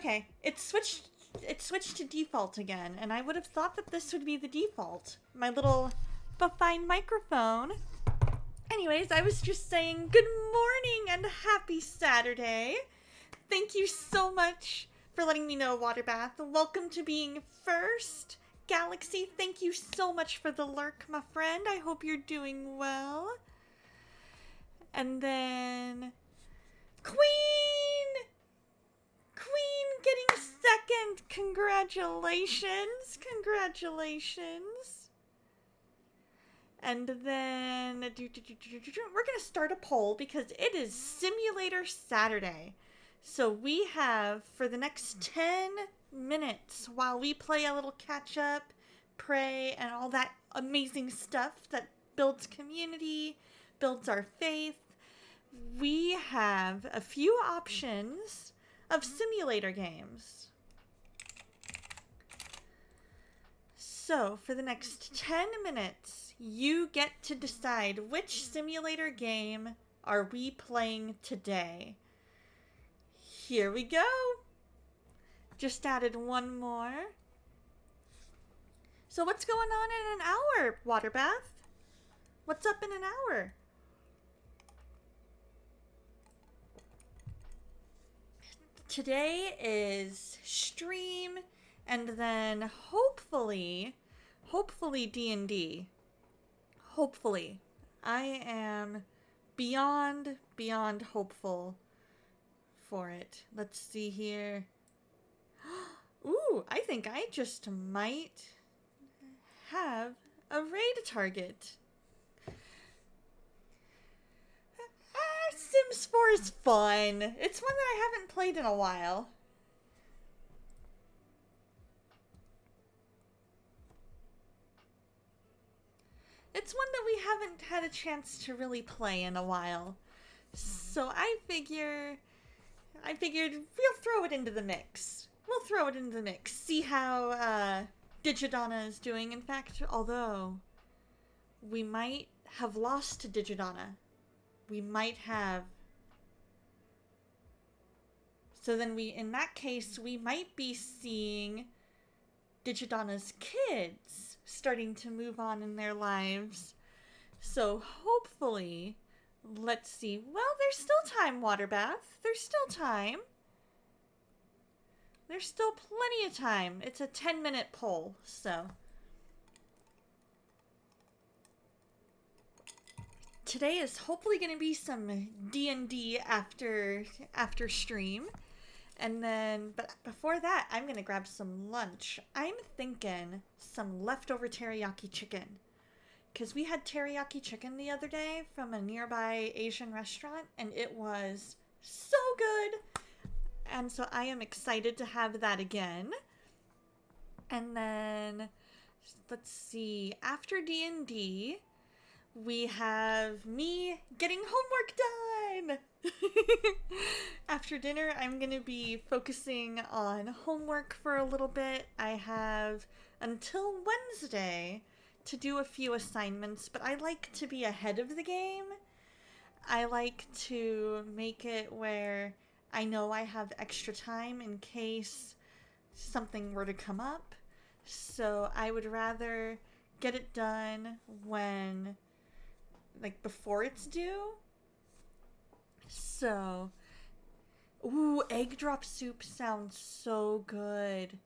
Okay, it switched to default again, and I would have thought that this would be the default. My little fine microphone. Anyways, I was just saying good morning and happy Saturday. Thank you so much for letting me know, Waterbath. Welcome to being first. Galaxy, thank you so much for the lurk, my friend. I hope you're doing well. And then Queen! Queen getting second. Congratulations. Congratulations. And then we're going to start a poll because it is Simulator Saturday. So we have, for the next 10 minutes, while we play a little catch up, pray, and all that amazing stuff that builds community, builds our faith, we have a few options of simulator games. So, for the next 10 minutes, you get to decide which simulator game are we playing today. Here we go. Just added one more. So what's going on in an hour, Waterbath? What's up in an hour? Today is stream, and then hopefully D&D. Hopefully. I am beyond hopeful for it. Let's see here. Ooh, I think I just might have a raid target. Sims 4 is fun. It's one that I haven't played in a while. It's one that we haven't had a chance to really play in a while. So I figured we'll throw it into the mix. See how Digidonna is doing. In fact, although we might have lost to Digidonna. We might have. So then in that case, we might be seeing Digidonna's kids starting to move on in their lives. So hopefully, let's see. Well, there's still time, Waterbath. There's still time. There's still plenty of time. It's a 10-minute poll, so. Today is hopefully going to be some D&D after stream. And then, but before that, I'm going to grab some lunch. I'm thinking some leftover teriyaki chicken. Because we had teriyaki chicken the other day from a nearby Asian restaurant, and it was so good. And so I am excited to have that again. And then, let's see, after D&D, we have me getting homework done. After dinner, I'm going to be focusing on homework for a little bit. I have until Wednesday to do a few assignments, but I like to be ahead of the game. I like to make it where I know I have extra time in case something were to come up. So I would rather get it done when, like, before it's due. So, ooh, egg drop soup sounds so good.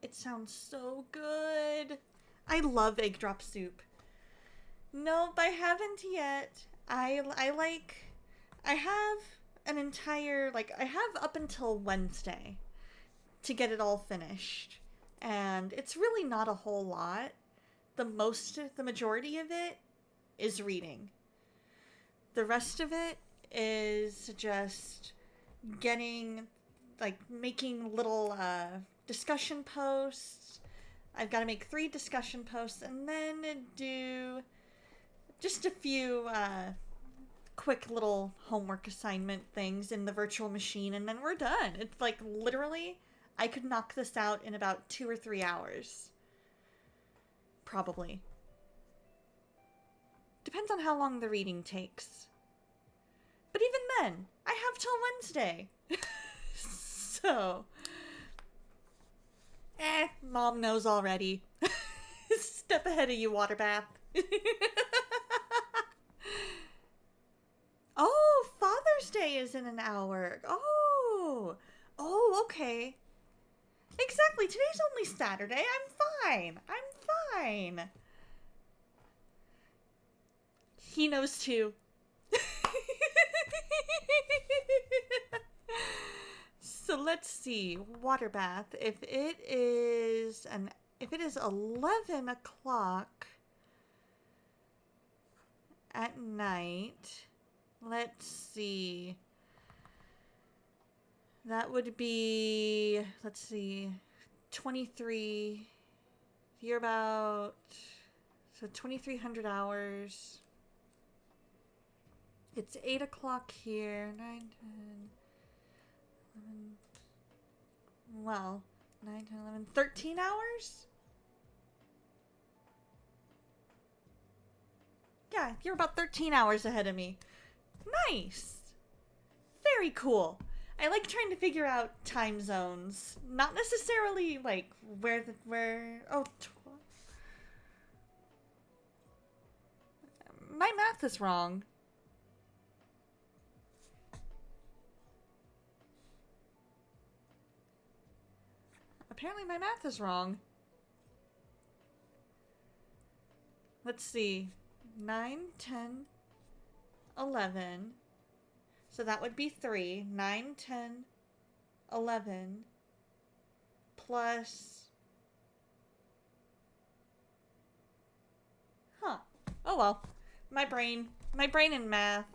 It sounds so good. I love egg drop soup. Nope, I haven't yet. I have an entire, I have up until Wednesday to get it all finished. And it's really not a whole lot. The majority of it is reading. The rest of it is just making little discussion posts. I've got to make 3 discussion posts and then do just a few quick little homework assignment things in the virtual machine, and then we're done. It's literally, I could knock this out in about 2 or 3 hours. Probably. Depends on how long the reading takes. But even then, I have till Wednesday. So, mom knows already. Step ahead of you, water bath. Oh, Father's Day is in an hour. Oh, okay. Exactly. Today's only Saturday. I'm fine. He knows too. So let's see. Water bath. If it is 11 o'clock at night, let's see. That would be, let's see, 23. You're about, so 2,300 hours. It's 8 o'clock here. 9, 10, 11. Well, 9, 10, 11, 13 hours? Yeah, you're about 13 hours ahead of me. Nice. Very cool. I like trying to figure out time zones. Not necessarily like my math is wrong. Apparently my math is wrong. Let's see. 9, 10, 11. So that would be 3. 9, 10, 11. Plus... Huh. Oh well. My brain and math.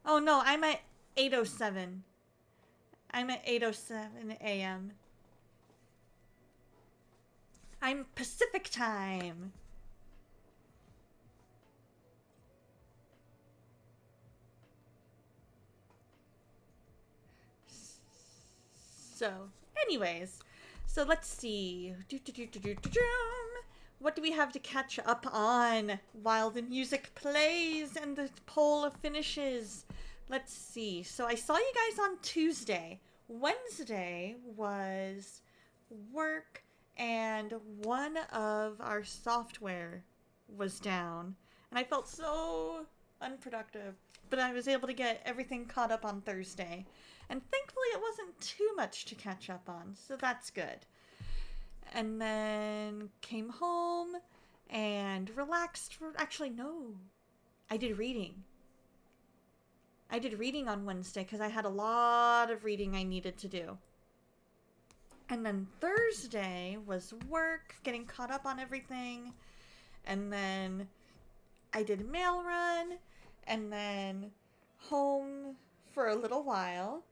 Oh no, I'm at 8:07. I'm at 8:07 a.m. I'm Pacific time. So, anyways, so let's see. What do we have to catch up on while the music plays and the poll finishes? Let's see. So I saw you guys on Tuesday. Wednesday was work, and one of our software was down. And I felt so unproductive. But I was able to get everything caught up on Thursday. And thankfully it wasn't too much to catch up on, so that's good. And then came home and relaxed for... Actually, no. I did reading. I did reading on Wednesday because I had a lot of reading I needed to do. And then Thursday was work, getting caught up on everything. And then I did mail run. And then home for a little while.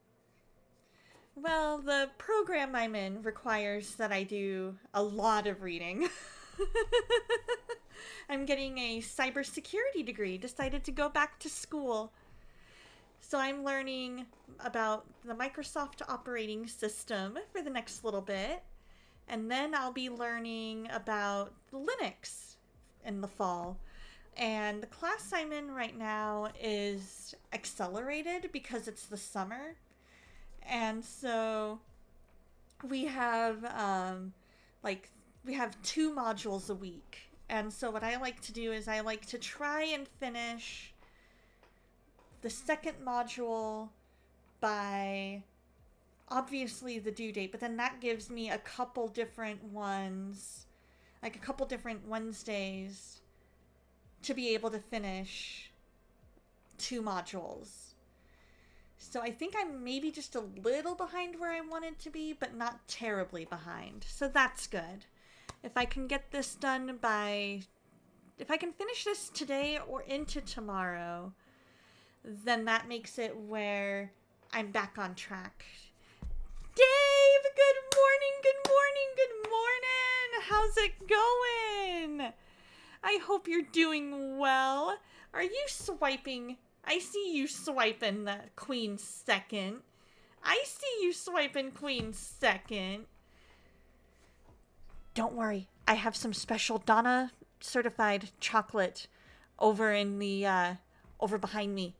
Well, the program I'm in requires that I do a lot of reading. I'm getting a cybersecurity degree, decided to go back to school. So I'm learning about the Microsoft operating system for the next little bit. And then I'll be learning about Linux in the fall. And the class I'm in right now is accelerated because it's the summer. And so we have we have 2 modules a week. And so what I like to do is I like to try and finish the second module by obviously the due date, but then that gives me a couple different ones, like a couple different Wednesdays to be able to finish 2 modules. So I think I'm maybe just a little behind where I wanted to be, but not terribly behind. So that's good. If I can get this done if I can finish this today or into tomorrow, then that makes it where I'm back on track. Dave, good morning. How's it going? I hope you're doing well. Are you swiping? I see you swiping the Queen second. Don't worry, I have some special Donna certified chocolate over in the over behind me.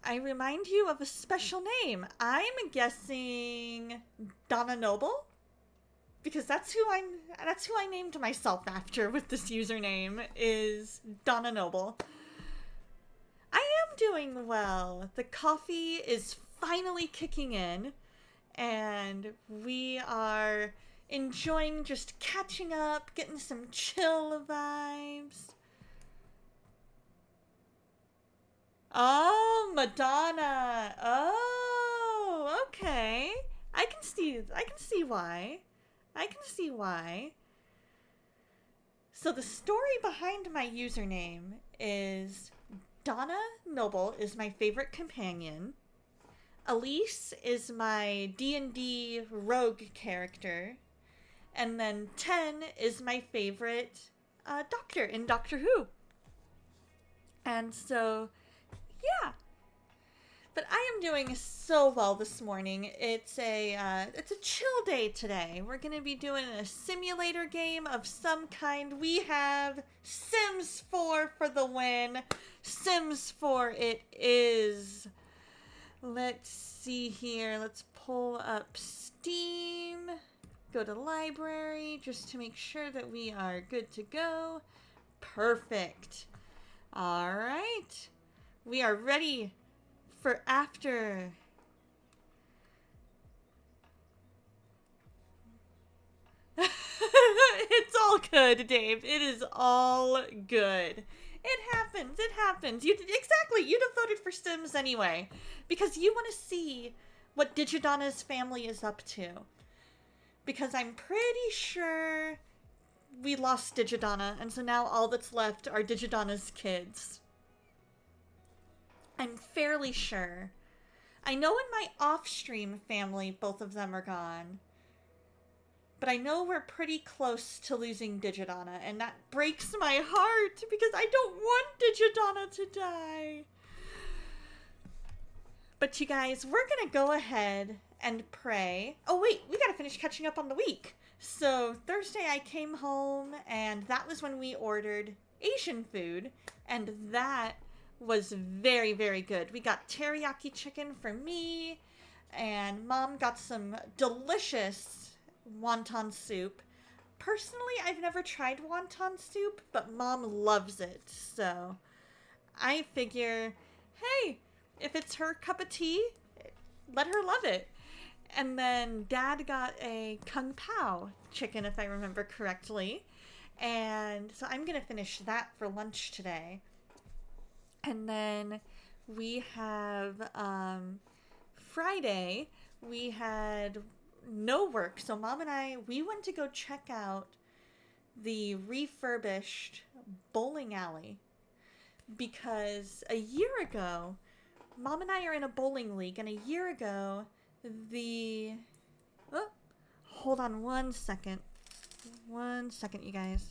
I remind you of a special name. I'm guessing Donna Noble because that's who I named myself after with this username is Donna Noble. I am doing well. The coffee is finally kicking in and we are enjoying just catching up, getting some chill vibes. Oh, Madonna. Oh, okay. I can see why. I can see why. So the story behind my username is Donna Noble is my favorite companion. Elise is my D&D rogue character. And then 10 is my favorite doctor in Doctor Who. And so, yeah. But I am doing so well this morning. It's a chill day today. We're gonna be doing a simulator game of some kind. We have Sims 4 for the win. Sims 4 it is. Let's see here. Let's pull up Steam. Go to library just to make sure that we are good to go. Perfect. All right. We are ready for after. It's all good, Dave. It is all good. It happens. It happens. Exactly. You'd have voted for Sims anyway because you want to see what Digidonna's family is up to. Because I'm pretty sure we lost Digidonna, and so now all that's left are Digidonna's kids. I'm fairly sure. I know in my off-stream family, both of them are gone. But I know we're pretty close to losing Digidonna, and that breaks my heart because I don't want Digidonna to die. But you guys, we're gonna go ahead and pray. Oh wait, we gotta finish catching up on the week. So Thursday I came home, and that was when we ordered Asian food, and that was very, very good. We got teriyaki chicken for me, and Mom got some delicious wonton soup. Personally, I've never tried wonton soup, but Mom loves it, so I figure, hey, if it's her cup of tea, let her love it. And then Dad got a Kung Pao chicken, if I remember correctly. And so I'm going to finish that for lunch today. And then we have Friday, we had no work. So Mom and I, we went to go check out the refurbished bowling alley. Because a year ago, Mom and I are in a bowling league. And a year ago, Oh, hold on 1 second. 1 second, you guys.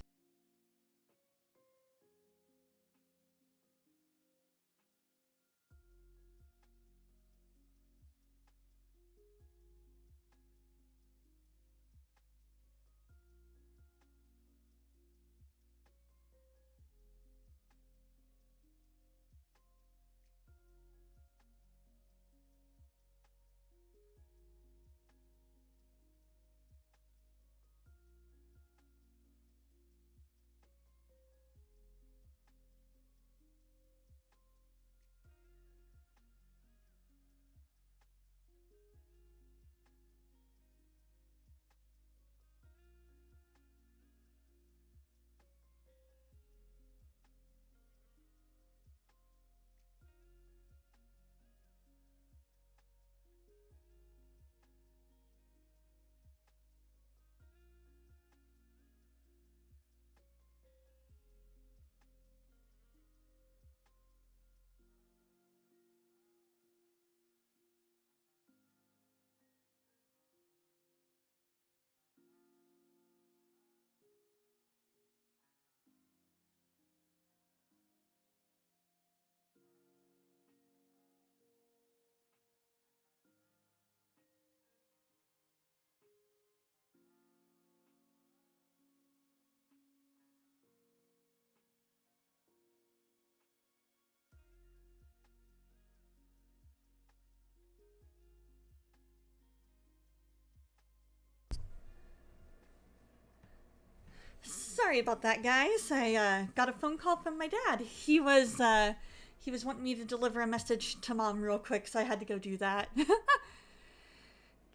Sorry about that, guys. I got a phone call from my dad. He was wanting me to deliver a message to Mom real quick, so I had to go do that.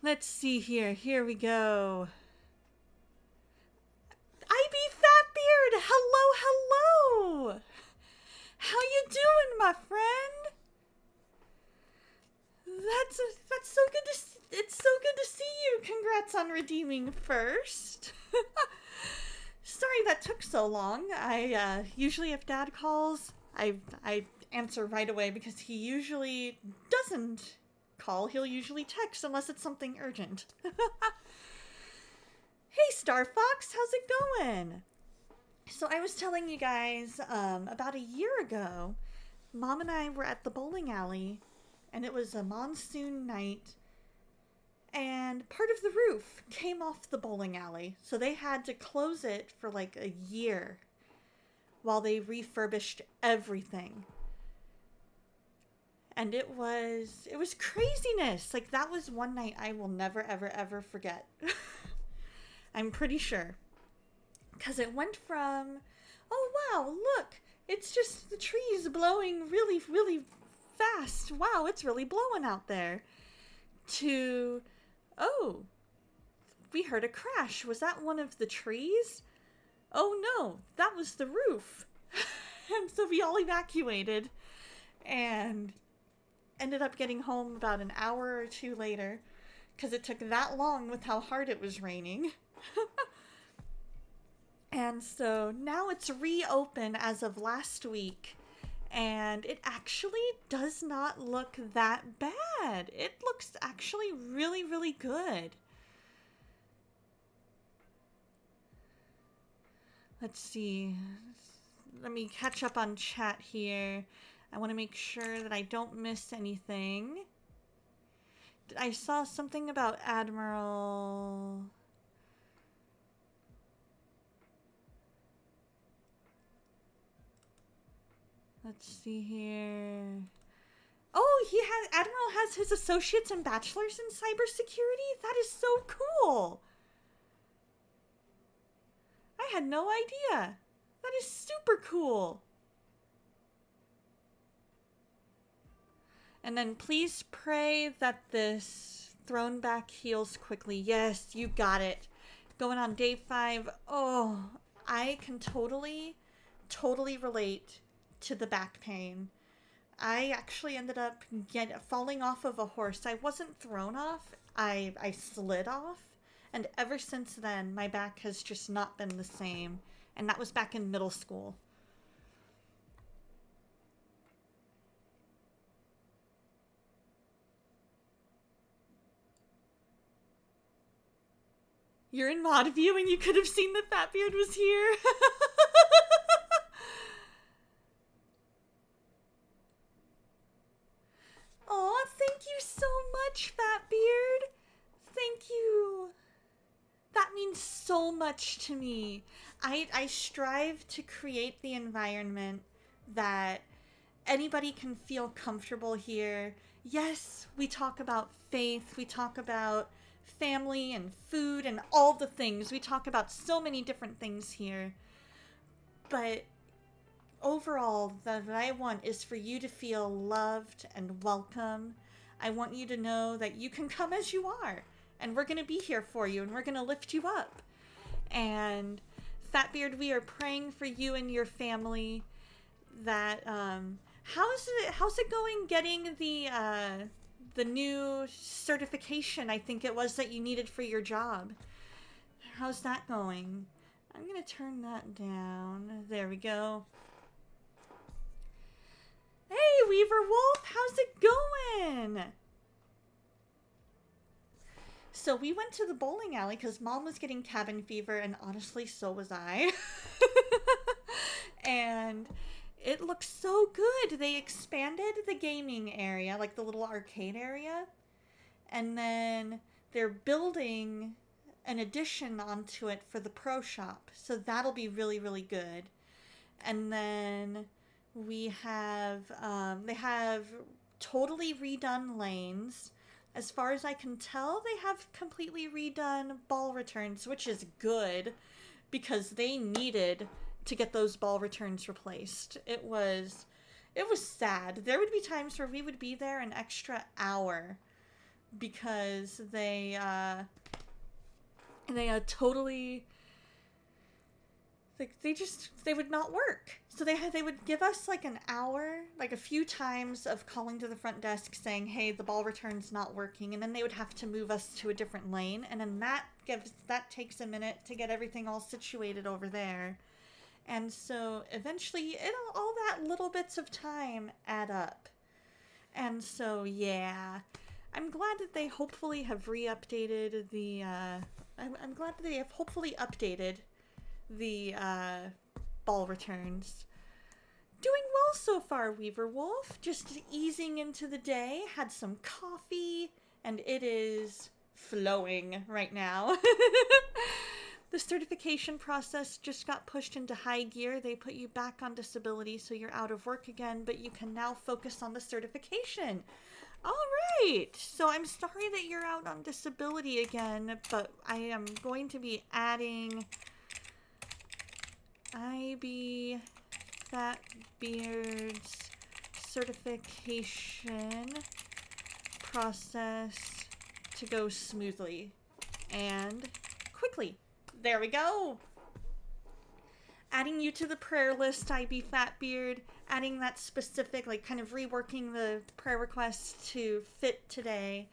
Let's see here. Here we go. IB Fatbeard! Hello, hello! How you doing, my friend? That's so good to it's so good to see you. Congrats on redeeming first. Sorry that took so long. I usually if Dad calls, I answer right away because he usually doesn't call. He'll usually text unless it's something urgent. Hey, Star Fox, how's it going? So I was telling you guys about a year ago, Mom and I were at the bowling alley, and it was a monsoon night, and part of the roof came off the bowling alley, so they had to close it for like a year while they refurbished everything. And it was craziness. Like, that was one night I will never, ever, ever forget. I'm pretty sure. Because it went from, oh wow, look, it's just the trees blowing really, really fast. Wow, it's really blowing out there. To, oh, we heard a crash. Was that one of the trees? Oh no, that was the roof. And so we all evacuated and ended up getting home about an hour or two later because it took that long with how hard it was raining. And so now it's reopened as of last week, and it actually does not look that bad. It looks actually really, really good. Let's see. Let me catch up on chat here. I want to make sure that I don't miss anything. I saw something about Admiral... Let's see here. Oh, Admiral has his associates and bachelors in cybersecurity? That is so cool. I had no idea. That is super cool. And then please pray that this thrown back heals quickly. Yes, you got it. Going on day 5. Oh, I can totally relate to the back pain. I actually ended up falling off of a horse. I wasn't thrown off. I slid off. And ever since then, my back has just not been the same. And that was back in middle school. You're in mod view and you could have seen that Fatbeard was here. Oh, thank you so much, Fatbeard. Thank you. That means so much to me. I strive to create the environment that anybody can feel comfortable here. Yes, we talk about faith. We talk about family and food and all the things. We talk about so many different things here. But overall, that I want is for you to feel loved and welcome. I want you to know that you can come as you are, and we're going to be here for you, and we're going to lift you up. And Fatbeard, we are praying for you and your family. That how's it going getting the new certification? I think it was that you needed for your job. How's that going? I'm gonna turn that down. There we go. Hey, Weaver Wolf, how's it going? So we went to the bowling alley because Mom was getting cabin fever, and honestly, so was I. And it looks so good. They expanded the gaming area, like the little arcade area, and then they're building an addition onto it for the pro shop. So that'll be really, really good. And then we have, they have totally redone lanes. As far as I can tell, they have completely redone ball returns, which is good because they needed to get those ball returns replaced. It was sad. There would be times where we would be there an extra hour because they totally, like, they would not work. So they would give us like an hour, like a few times of calling to the front desk saying, "Hey, the ball return's not working," and then they would have to move us to a different lane, and then that takes a minute to get everything all situated over there. And so eventually all that little bits of time add up. And so yeah, I'm glad that they hopefully have re-updated the I'm glad that they have hopefully updated the ball returns. Doing well so far, Weaver Wolf. Just easing into the day. Had some coffee, and it is flowing right now. The certification process just got pushed into high gear. They put you back on disability, so you're out of work again, but you can now focus on the certification. All right. So I'm sorry that you're out on disability again, but I am going to be adding IB Fatbeard's certification process to go smoothly and quickly. There we go. Adding you to the prayer list, IB Fatbeard. Adding that specific, like, kind of reworking the prayer request to fit today.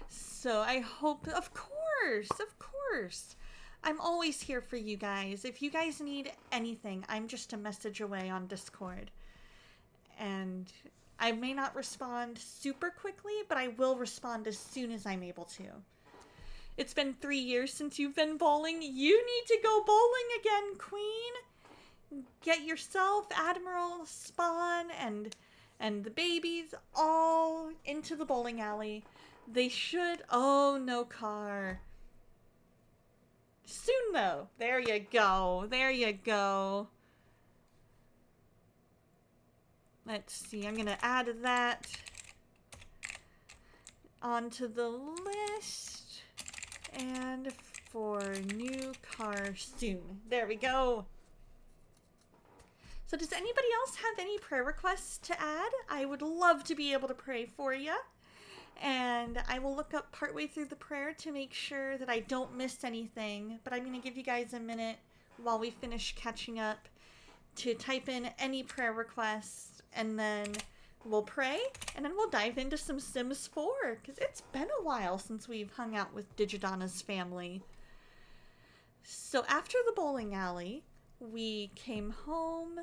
So I hope, of course. I'm always here for you guys. If you guys need anything, I'm just a message away on Discord. And I may not respond super quickly, but I will respond as soon as I'm able to. It's been 3 years since you've been bowling. You need to go bowling again, Queen. Get yourself, Admiral, Spawn, and the babies all into the bowling alley. They should... Oh, no car. Soon, though. There you go. Let's see. I'm going to add that onto the list. And for new car soon. There we go. So does anybody else have any prayer requests to add? I would love to be able to pray for you. And I will look up partway through the prayer to make sure that I don't miss anything. But I'm going to give you guys a minute while we finish catching up to type in any prayer requests. And then we'll pray. And then we'll dive into some Sims 4. Because it's been a while since we've hung out with Digidonna's family. So after the bowling alley, we came home.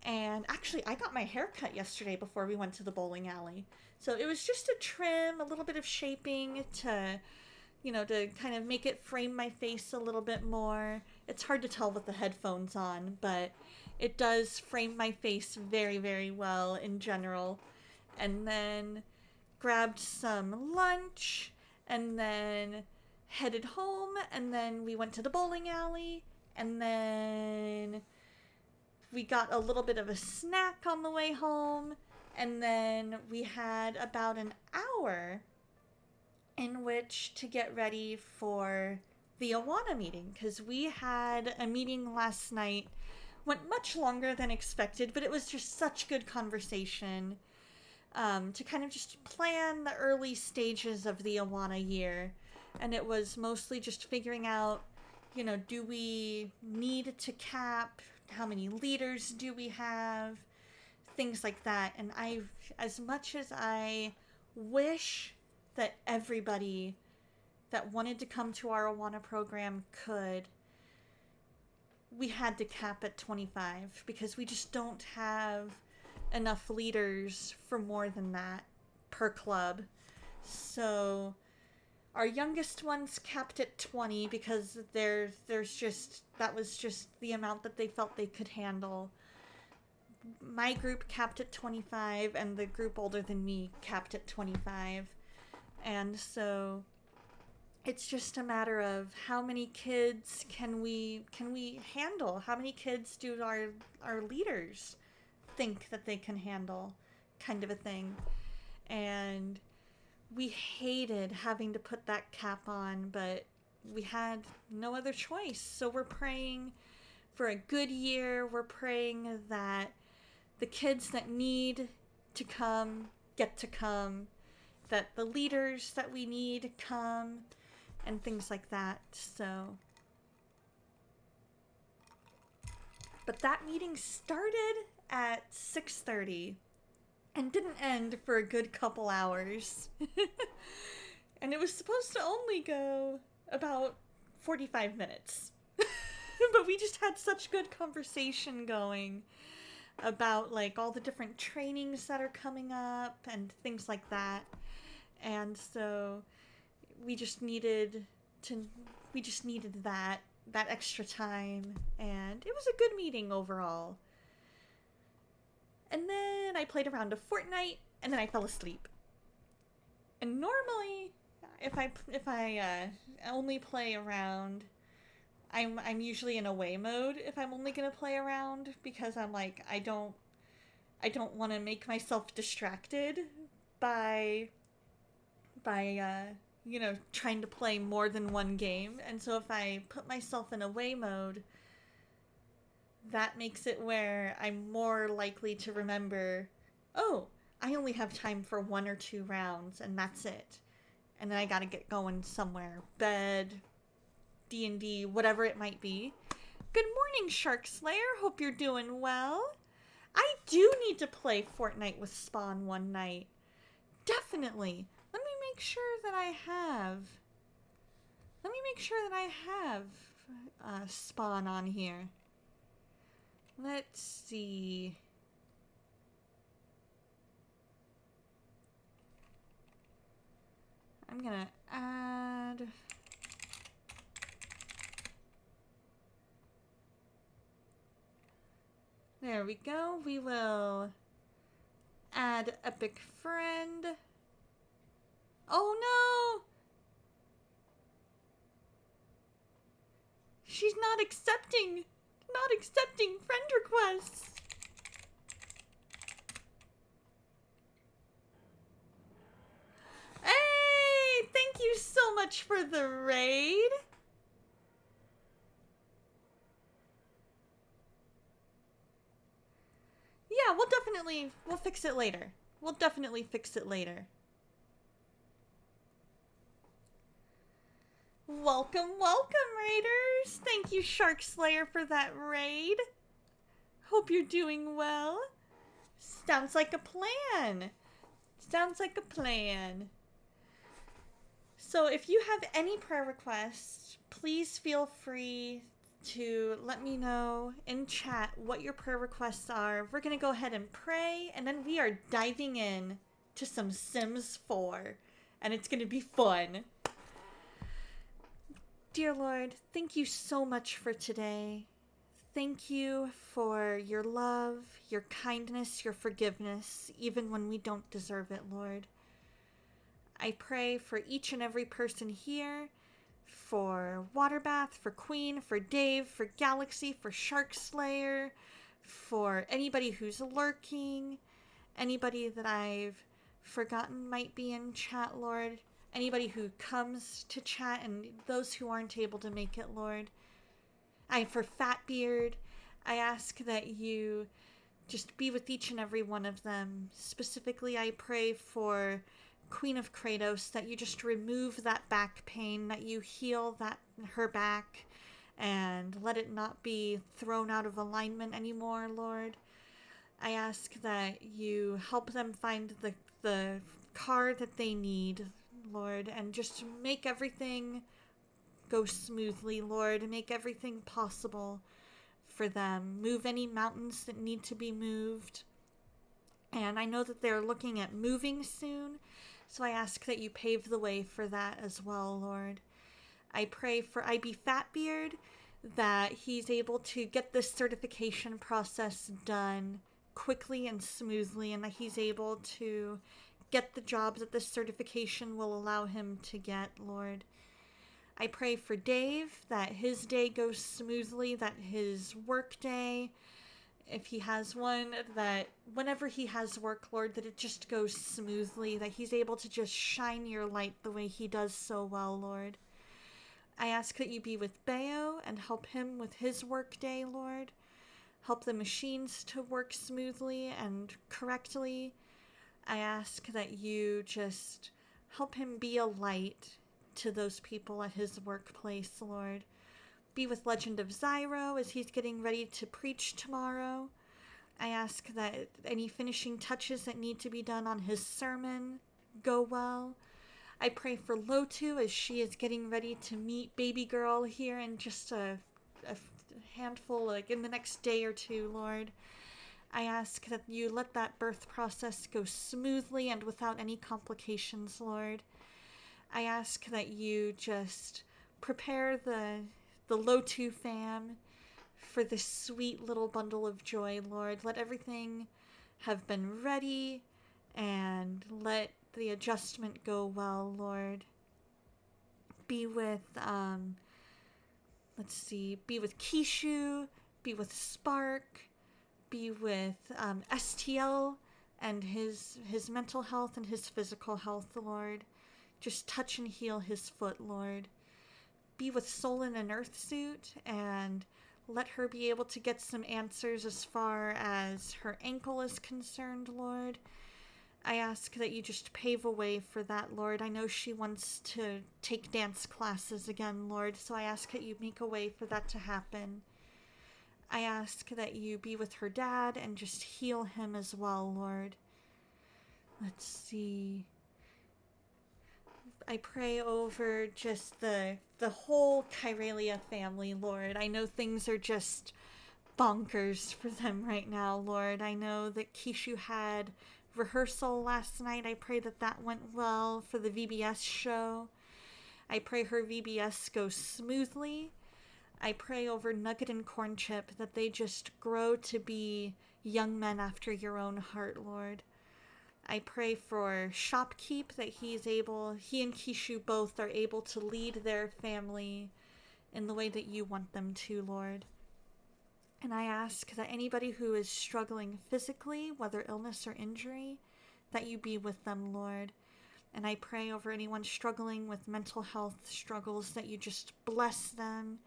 And actually, I got my hair cut yesterday before we went to the bowling alley. So it was just a trim, a little bit of shaping to, to kind of make it frame my face a little bit more. It's hard to tell with the headphones on, but it does frame my face very, very well in general. And then grabbed some lunch and then headed home. And then we went to the bowling alley. And then we got a little bit of a snack on the way home, and then we had about an hour in which to get ready for the Awana meeting, because we had a meeting last night, went much longer than expected, but it was just such good conversation to kind of just plan the early stages of the Awana year, and it was mostly just figuring out, do we need to cap? How many leaders do we have? Things like that. And as much as I wish that everybody that wanted to come to our Awana program could, we had to cap at 25 because we just don't have enough leaders for more than that per club. So our youngest one's capped at 20 because that was just the amount that they felt they could handle. My group capped at 25 and the group older than me capped at 25. And so it's just a matter of how many kids can we handle? How many kids do our leaders think that they can handle, kind of a thing. And we hated having to put that cap on, but we had no other choice. So we're praying for a good year. We're praying that the kids that need to come get to come, that the leaders that we need come, and things like that. So, but that meeting started at 6:30 and didn't end for a good couple hours. And it was supposed to only go about 45 minutes. But we just had such good conversation going about like all the different trainings that are coming up and things like that. And so we just needed that extra time, and it was a good meeting overall. And then I played a round of Fortnite, and then I fell asleep. And normally if I only play around, I'm usually in away mode if I'm only gonna play around, because I'm like, I don't want to make myself distracted by trying to play more than one game. And so if I put myself in away mode, that makes it where I'm more likely to remember, oh, I only have time for 1 or 2 rounds and that's it. And then I gotta get going somewhere. Bed, D&D, whatever it might be. Good morning, Shark Slayer. Hope you're doing well. I do need to play Fortnite with Spawn one night. Definitely. Let me make sure that I have Spawn on here. Let's see. I'm gonna add... There we go. We will add Epic Friend. Oh no! She's not accepting friend requests. Hey, thank you so much for the raid. Yeah, we'll fix it later. We'll definitely fix it later. Welcome, raiders. Thank you, Shark Slayer, for that raid. Hope you're doing well. Sounds like a plan. So if you have any prayer requests, please feel free to let me know in chat what your prayer requests are. We're going to go ahead and pray, and then we are diving in to some Sims 4, and it's going to be fun. Dear Lord, thank you so much for today. Thank you for your love, your kindness, your forgiveness, even when we don't deserve it, Lord. I pray for each and every person here, for Waterbath, for Queen, for Dave, for Galaxy, for Shark Slayer, for anybody who's lurking, anybody that I've forgotten might be in chat, Lord, anybody who comes to chat, and those who aren't able to make it, Lord. For Fatbeard, I ask that you just be with each and every one of them. Specifically, I pray for Queen of Kratos, that you just remove that back pain, that you heal her back, and let it not be thrown out of alignment anymore, Lord. I ask that you help them find the car that they need, Lord, and just make everything go smoothly, Lord. Make everything possible for them. Move any mountains that need to be moved. And I know that they're looking at moving soon, so I ask that you pave the way for that as well, Lord. I pray for IB Fatbeard, that he's able to get this certification process done quickly and smoothly, and that he's able to get the jobs that this certification will allow him to get, Lord. I pray for Dave, that his day goes smoothly, that his work day, if he has one, that whenever he has work, Lord, that it just goes smoothly, that he's able to just shine your light the way he does so well, Lord. I ask that you be with Bayo and help him with his work day, Lord. Help the machines to work smoothly and correctly. I ask that you just help him be a light to those people at his workplace, Lord. Be with Legend of Zyro as he's getting ready to preach tomorrow. I ask that any finishing touches that need to be done on his sermon go well. I pray for Lotu as she is getting ready to meet baby girl here in just a handful, like in the next day or two, Lord. I ask that you let that birth process go smoothly and without any complications, Lord. I ask that you just prepare the Lotu fam for this sweet little bundle of joy, Lord. Let everything have been ready and let the adjustment go well, Lord. Be with, be with Kishu, be with Spark, be with STL and his mental health and his physical health, Lord. Just touch and heal his foot, Lord. Be with Soul in an Earth suit and let her be able to get some answers as far as her ankle is concerned, Lord. I ask that you just pave a way for that, Lord. I know she wants to take dance classes again, Lord, so I ask that you make a way for that to happen. I ask that you be with her dad and just heal him as well, Lord. Let's see. I pray over just the whole Kyralia family, Lord. I know things are just bonkers for them right now, Lord. I know that Kishu had rehearsal last night. I pray that that went well for the VBS show. I pray her VBS goes smoothly. I pray over Nugget and Cornchip that they just grow to be young men after your own heart, Lord. I pray for Shopkeep that he and Kishu both are able to lead their family in the way that you want them to, Lord. And I ask that anybody who is struggling physically, whether illness or injury, that you be with them, Lord. And I pray over anyone struggling with mental health struggles that you just bless them,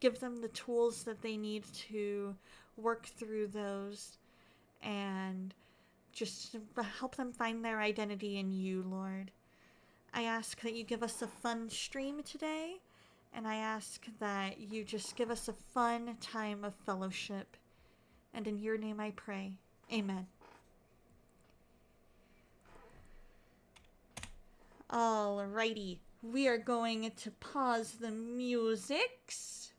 give them the tools that they need to work through those, and just help them find their identity in you, Lord. I ask that you give us a fun stream today, and I ask that you just give us a fun time of fellowship. And in your name I pray. Amen. Alrighty. We are going to pause the musics.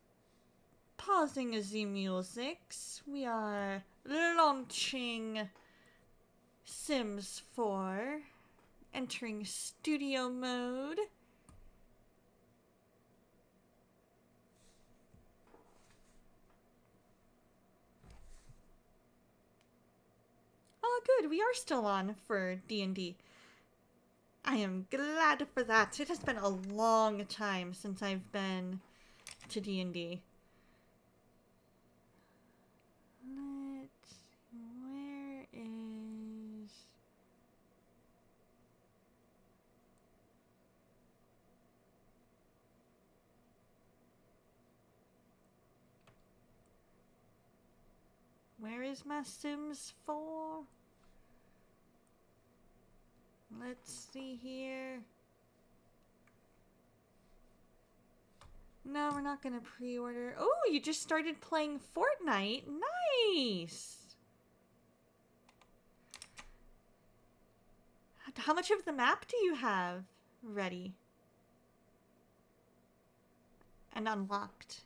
Pausing the musics. We are launching Sims 4. Entering studio mode. Oh, good. We are still on for D&D. I am glad for that. It has been a long time since I've been to D&D. Where is... Where is my Sims 4? Let's see here. No, we're not gonna pre-order. Oh, you just started playing Fortnite. Nice! How much of the map do you have ready? And unlocked?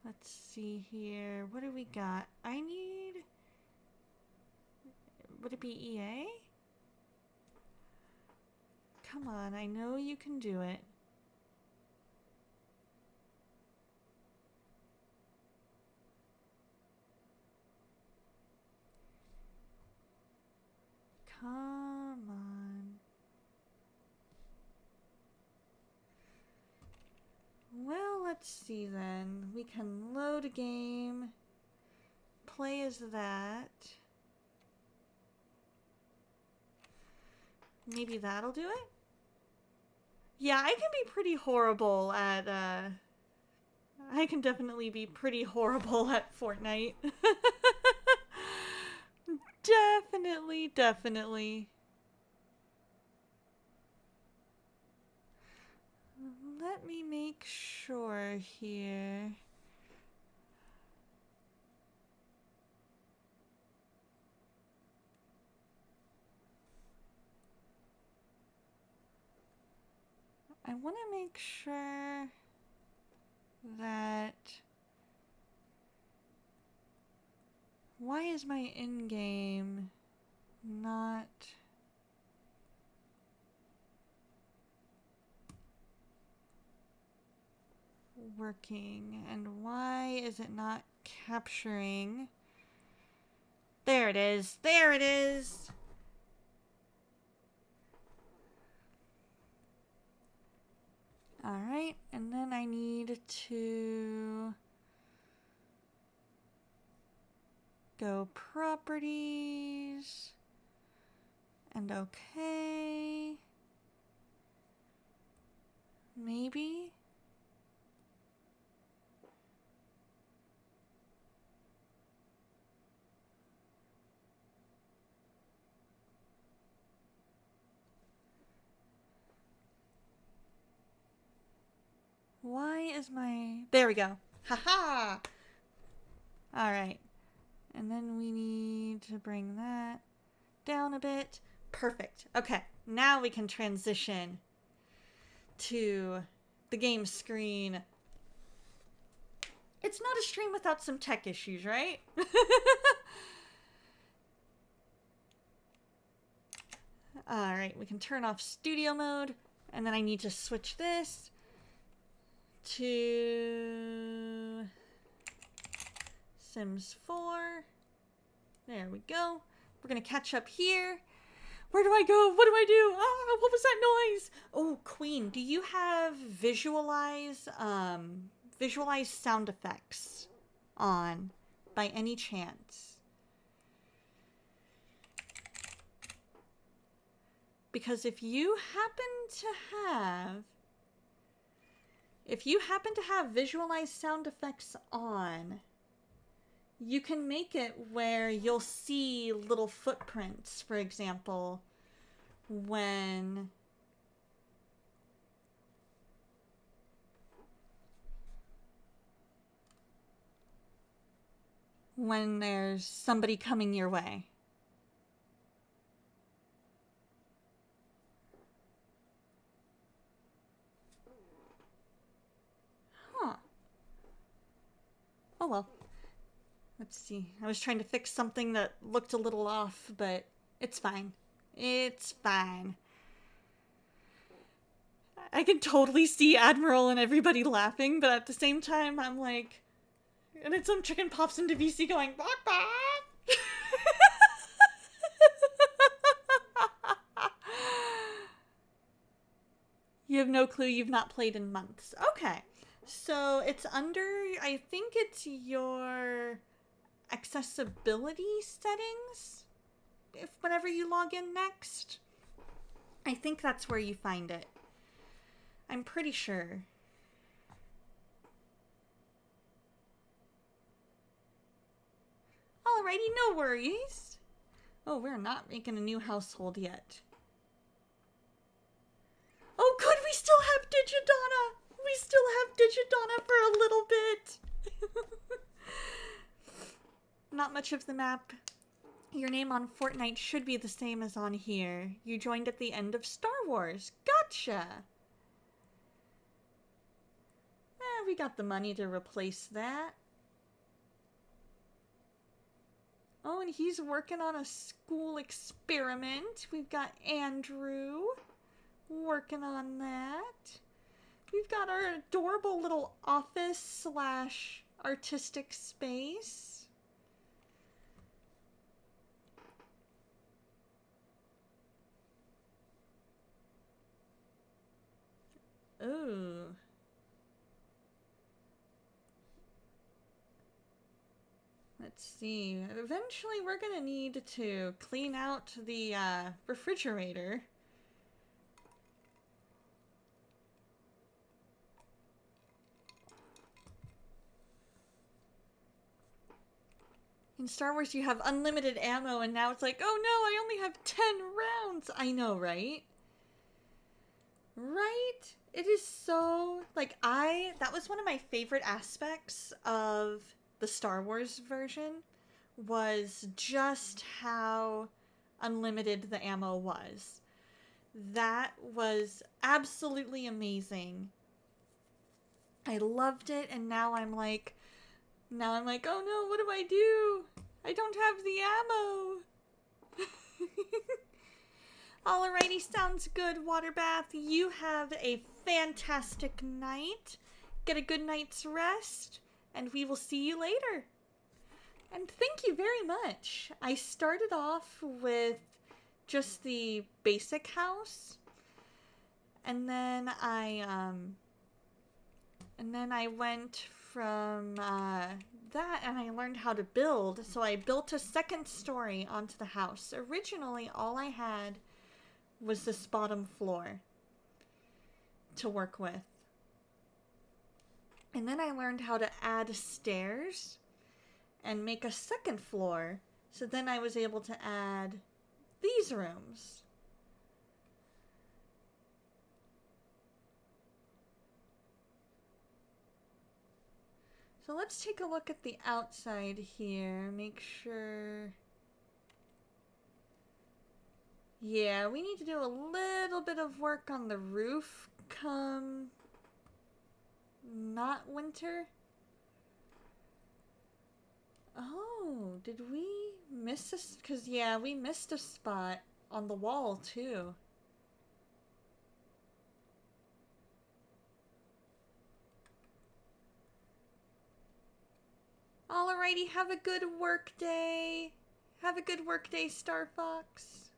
Let's see here. What do we got? I need... Would it be EA? Come on, I know you can do it. Come on. Well, let's see then. We can load a game. Play as that. Maybe that'll do it? Yeah, I can be pretty horrible at, I can definitely be pretty horrible at Fortnite. Definitely, definitely. Let me make sure here. I want to make sure that... Why is my in-game not... working? And why is it not capturing... There it is. There it is. All right. And then I need to go properties and okay. Maybe. Why is my... There we go. Haha! Alright. And then we need to bring that down a bit. Perfect. Okay. Now we can transition to the game screen. It's not a stream without some tech issues, right? Alright, we can turn off studio mode. And then I need to switch this to Sims 4. There we go. We're gonna catch up here. Where do I go? What do I do? Ah, what was that noise? Oh, Queen, do you have visualize sound effects on by any chance? Because if you happen to have visualize sound effects on, you can make it where you'll see little footprints, for example, when there's somebody coming your way. Huh. Oh well. Let's see. I was trying to fix something that looked a little off, but it's fine. It's fine. I can totally see Admiral and everybody laughing, but at the same time, I'm like... And then some chicken pops into VC going, "Bok bok!" You have no clue, you've not played in months. Okay. So it's under, I think it's your accessibility settings, if whenever you log in next. I think that's where you find it. I'm pretty sure. Alrighty, no worries. Oh, we're not making a new household yet. Oh, good, we still have Digidonna. We still have Digidonna for a little bit. Not much of the map. Your name on Fortnite should be the same as on here. You joined at the end of Star Wars. Gotcha. We got the money to replace that. Oh, and he's working on a school experiment. We've got Andrew working on that. We've got our adorable little office / artistic space. Ooh. Let's see. Eventually we're gonna need to clean out the refrigerator. In Star Wars, you have unlimited ammo, and now it's like, oh no, I only have 10 rounds. I know, right? Right? It is so, like, that was one of my favorite aspects of the Star Wars version, was just how unlimited the ammo was. That was absolutely amazing. I loved it, and now I'm like, oh no, what do I do? I don't have the ammo. Alrighty, sounds good, Water Bath. You have a fantastic night. Get a good night's rest, and we will see you later. And thank you very much. I started off with just the basic house, and then I went from that, and I learned how to build. So I built a second story onto the house. Originally, all I had was this bottom floor to work with. And then I learned how to add stairs and make a second floor. So then I was able to add these rooms. So let's take a look at the outside here. Make sure... Yeah, we need to do a little bit of work on the roof come... not winter. Oh, did we miss a... Because, yeah, we missed a spot on the wall, too. Alrighty, have a good work day. Have a good work day, Star Fox.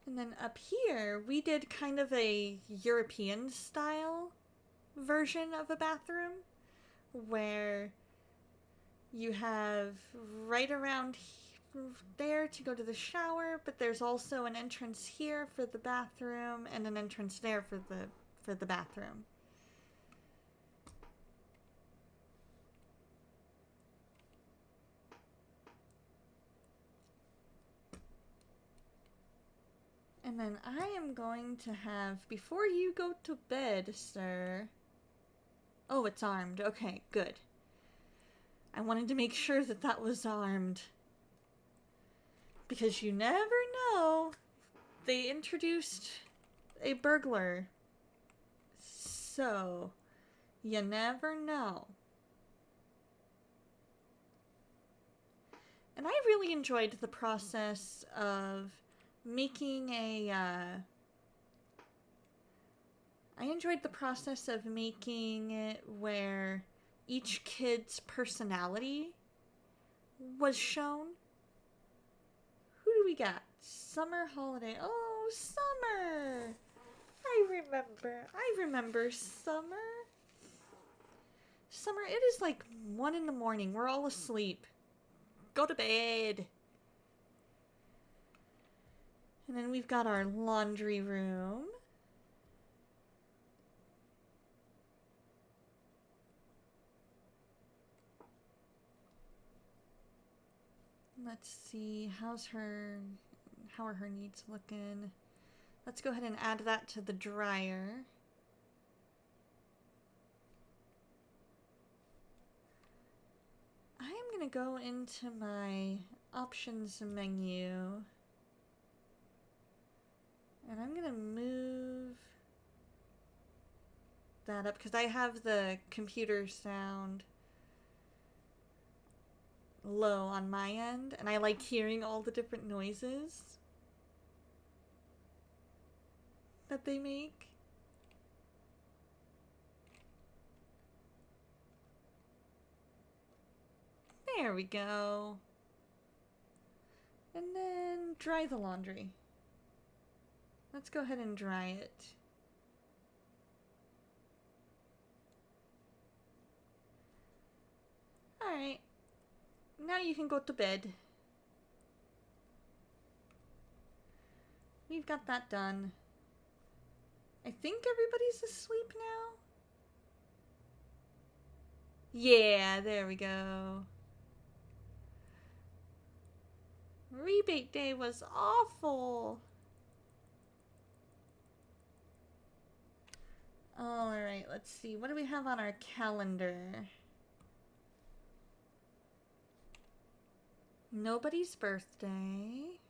And then up here, we did kind of a European style version of a bathroom where you have right around there to go to the shower, but there's also an entrance here for the bathroom and an entrance there for the bathroom. And then I am going to have, before you go to bed, sir... Oh, it's armed. Okay, good. I wanted to make sure that that was armed. Because you never know. They introduced a burglar. So, you never know. And I really enjoyed the process of making I enjoyed the process of making it where each kid's personality was shown. Who do we got? Summer holiday. Oh, Summer! I remember Summer. Summer, it is like 1 in the morning. We're all asleep. Go to bed. And then we've got our laundry room. Let's see, how are her needs looking? Let's go ahead and add that to the dryer. I'm gonna go into my options menu. And I'm gonna move that up because I have the computer sound low on my end, and I like hearing all the different noises that they make. There we go. And then dry the laundry. Let's go ahead and dry it. Alright. Now you can go to bed. We've got that done. I think everybody's asleep now. Yeah, there we go. Rebate day was awful. Alright, let's see. What do we have on our calendar? Nobody's birthday.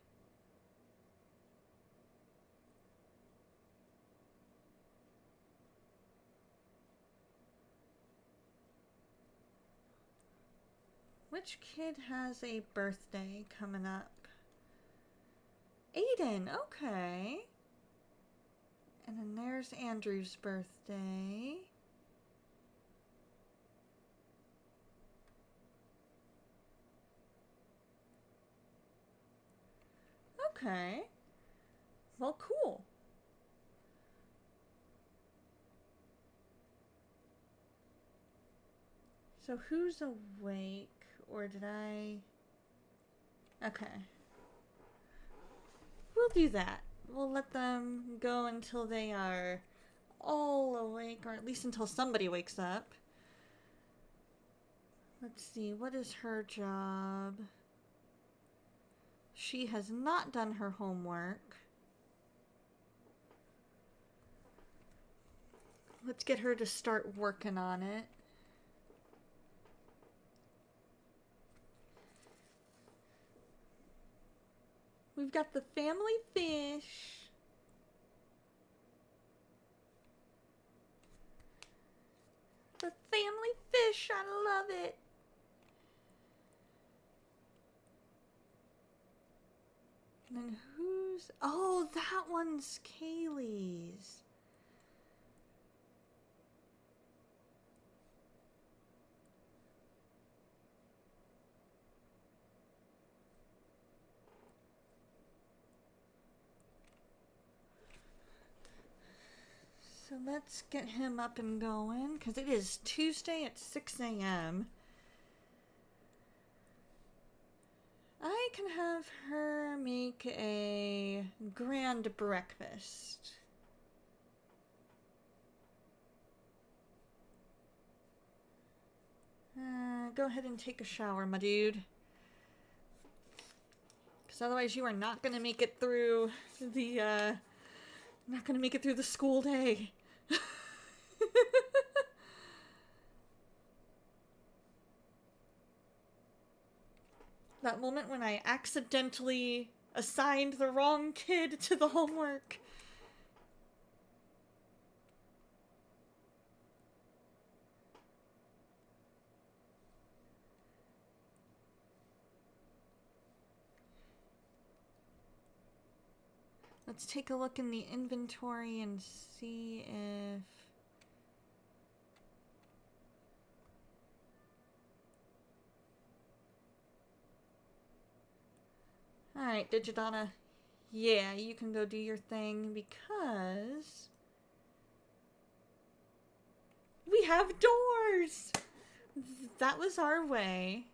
Which kid has a birthday coming up? Aiden, okay. And then there's Andrew's birthday. Okay. Well, cool. So who's awake? Or did I... Okay. We'll do that. We'll let them go until they are all awake, or at least until somebody wakes up. Let's see, what is her job? She has not done her homework. Let's get her to start working on it. We've got the family fish. The family fish, I love it. And then who's... Oh, that one's Kaylee's. So let's get him up and going, because it is Tuesday at 6 a.m. I can have her make a grand breakfast. Go ahead and take a shower, my dude. Because otherwise you are not going to make it through the, not going to make it through the school day. That moment when I accidentally assigned the wrong kid to the homework. Let's take a look in the inventory and see if... Alright, Digidana. Yeah, you can go do your thing because... we have doors! That was our way.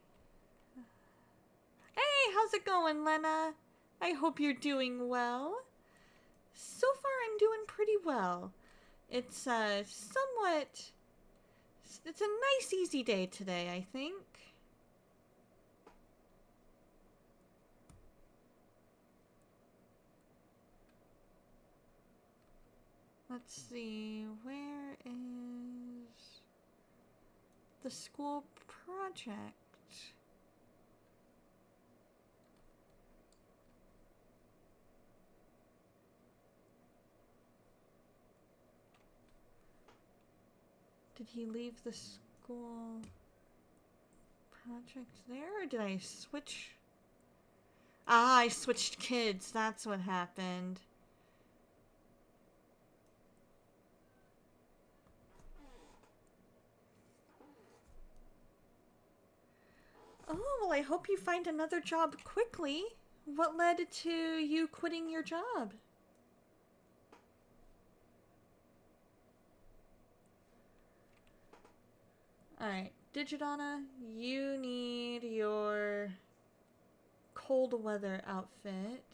Hey, how's it going, Lena? I hope you're doing well. So far, I'm doing pretty well. It's, somewhat... It's a nice, easy day today, I think. Let's see, where is the school project? Did he leave the school project there, or did I switch? Ah, I switched kids. That's what happened. Oh, well, I hope you find another job quickly. What led to you quitting your job? Alright, Digidana, you need your cold weather outfit.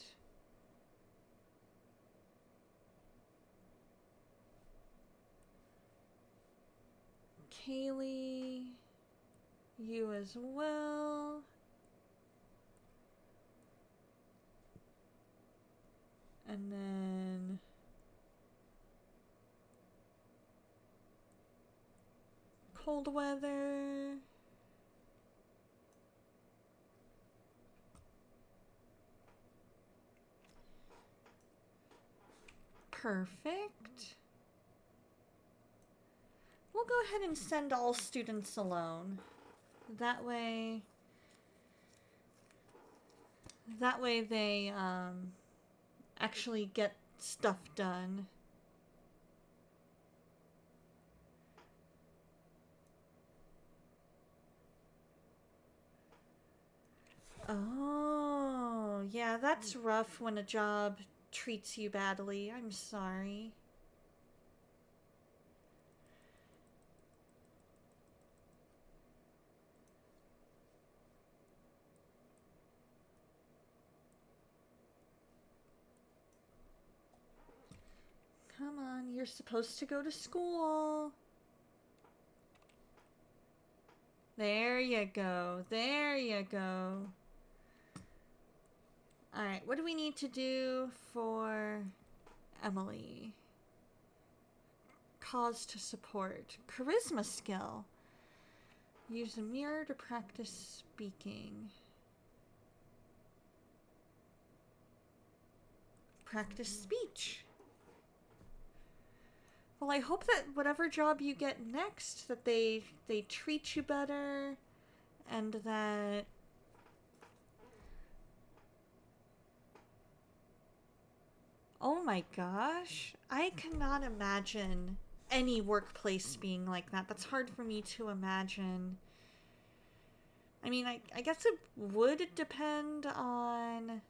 Kaylee, You as well. And then cold weather. Perfect. We'll go ahead and send all students alone. That way they actually get stuff done. Oh, yeah, that's rough when a job treats you badly. I'm sorry. Come on, you're supposed to go to school. There you go. There you go. Alright, what do we need to do for Emily? Cause to support. Charisma skill. Use a mirror to practice speaking. Practice speech. Well, I hope that whatever job you get next, that they treat you better, and that oh my gosh, I cannot imagine any workplace being like that. That's hard for me to imagine. I mean, I guess it would depend on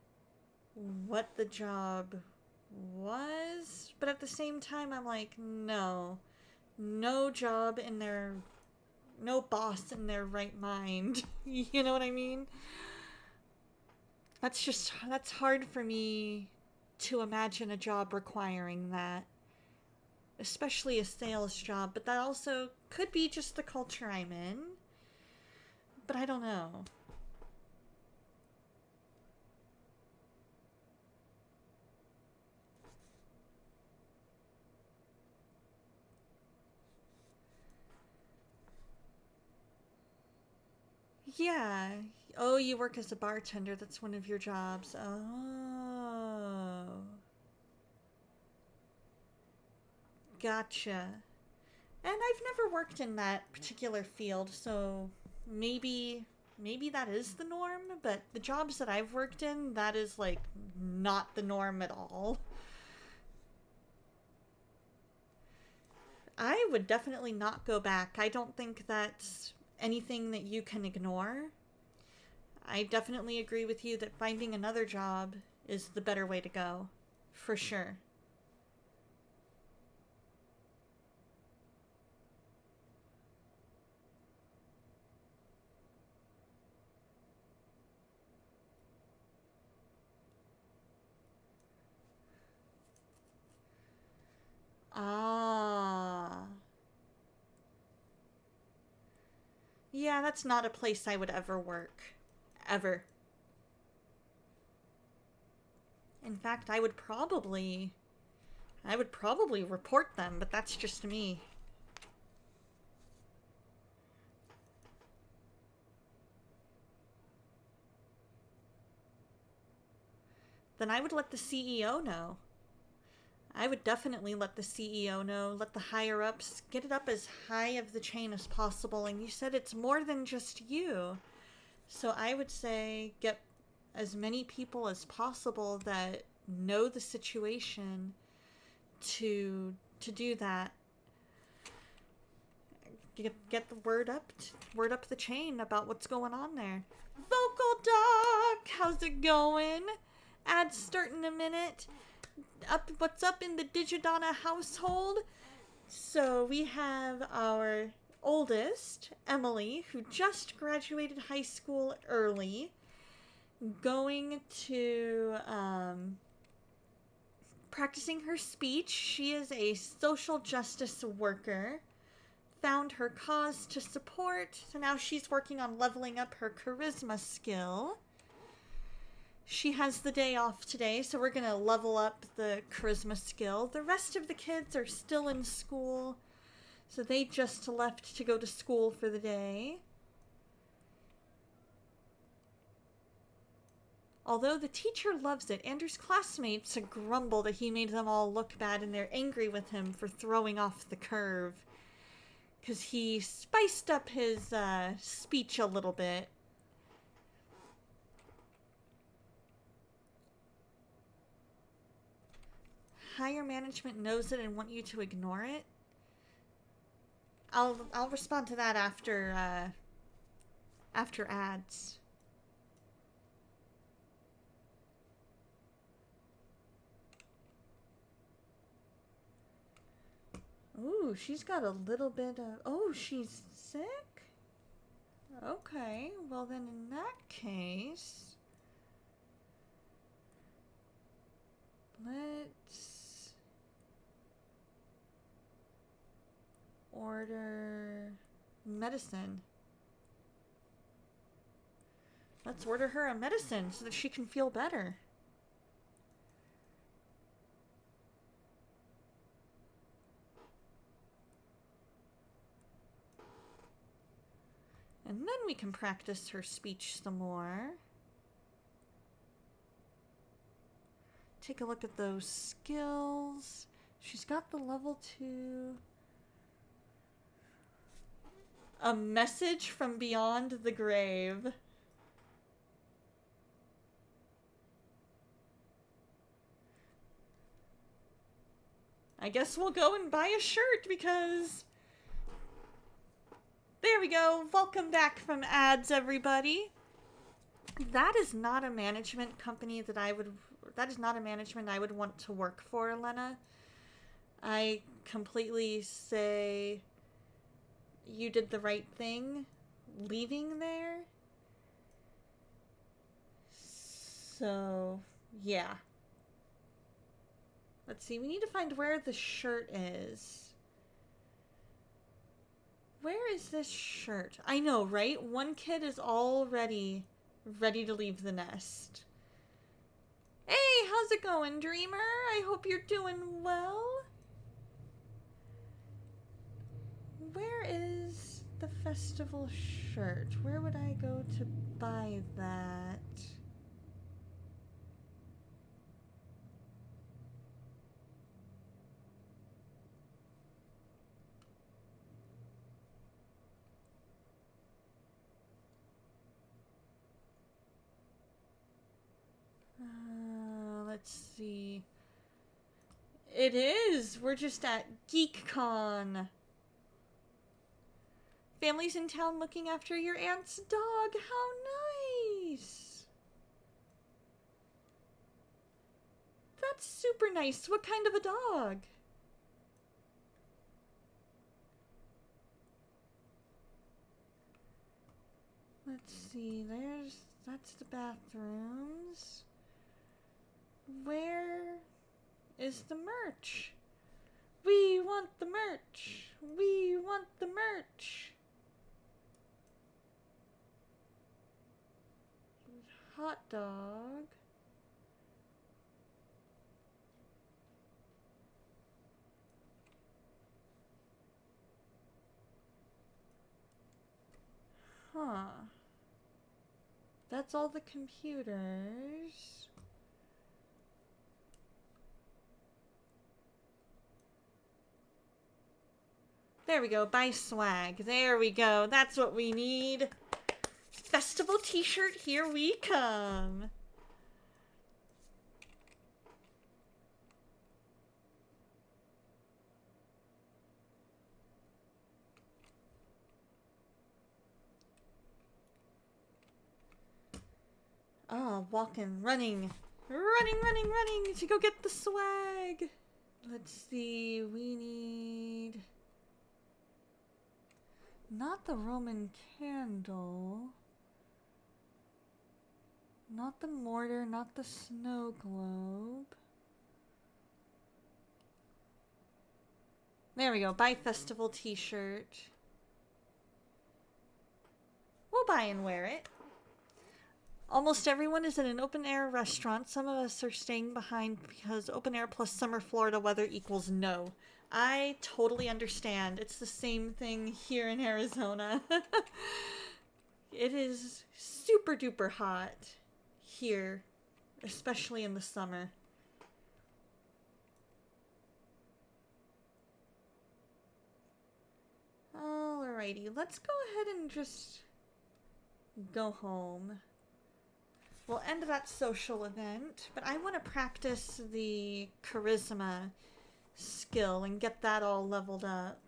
what the job was, but at the same time, I'm like, no. No job in their. No boss in their right mind. You know what I mean? That's hard for me to imagine a job requiring that. Especially a sales job, but that also could be just the culture I'm in. But I don't know. Yeah. Oh, you work as a bartender. That's one of your jobs. Oh. Gotcha. And I've never worked in that particular field, so maybe that is the norm, but the jobs that I've worked in, that is like not the norm at all. I would definitely not go back. I don't think that's anything that you can ignore. I definitely agree with you that finding another job is the better way to go. For sure. Ah. Yeah, that's not a place I would ever work. Ever. In fact, I would probably report them, but that's just me. Then I would let the CEO know. I would definitely let the CEO know, let the higher ups get it up as high of the chain as possible. And you said it's more than just you. So I would say get as many people as possible that know the situation to do that. Get the word up the chain about what's going on there. Vocal Doc, how's it going? Ads start in a minute. What's up in the Digidonna household? So we have our oldest, Emily, who just graduated high school early, going to practicing her speech. She is a social justice worker found her cause to support, so now she's working on leveling up her charisma skill. She has the day off today, so we're gonna level up the charisma skill. The rest of the kids are still in school, so they just left to go to school for the day. Although the teacher loves it, Andrew's classmates grumble that he made them all look bad, and they're angry with him for throwing off the curve. Because he spiced up his speech a little bit. Higher management knows it and want you to ignore it. I'll respond to that after ads. Ooh, she's got a little bit of... Oh, she's sick? Okay, well then in that case... Let's... order... medicine. Let's order her a medicine so that she can feel better. And then we can practice her speech some more. Take a look at those skills. She's got the level 2. A message from beyond the grave. I guess we'll go and buy a shirt because... There we go. Welcome back from ads, everybody. That is not a management company that I would... That is not a management I would want to work for, Lena. I completely say you did the right thing leaving there. So, yeah. Let's see. We need to find where the shirt is. Where is this shirt? I know, right? One kid is already ready to leave the nest. Hey, how's it going, Dreamer? I hope you're doing well. Where is the festival shirt? Where would I go to buy that? Let's see. It is! We're just at GeekCon. Families in town looking after your aunt's dog. How nice! That's super nice. What kind of a dog? Let's see. That's the bathrooms. Where is the merch? We want the merch. We want the merch. Hot dog. Huh. That's all the computers. There we go, buy swag. There we go, that's what we need. Festival t-shirt, here we come. Oh, walking, running to go get the swag. Let's see, we need... Not the Roman candle. Not the mortar, not the snow globe. There we go. Buy festival t-shirt. We'll buy and wear it. Almost everyone is in an open-air restaurant. Some of us are staying behind because open-air plus summer Florida weather equals no. I totally understand. It's the same thing here in Arizona. It is super duper hot here, especially in the summer. Alrighty, let's go ahead and just go home. We'll end that social event, but I want to practice the charisma skill and get that all leveled up.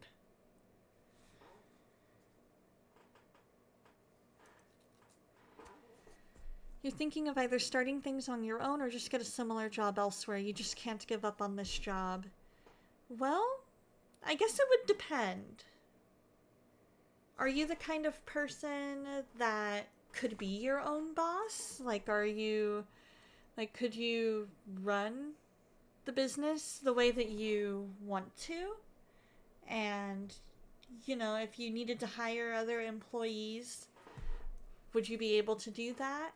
You're thinking of either starting things on your own or just get a similar job elsewhere. You just can't give up on this job. Well, I guess it would depend. Are you the kind of person that could be your own boss? Like, could you run the business the way that you want to? And, if you needed to hire other employees, would you be able to do that?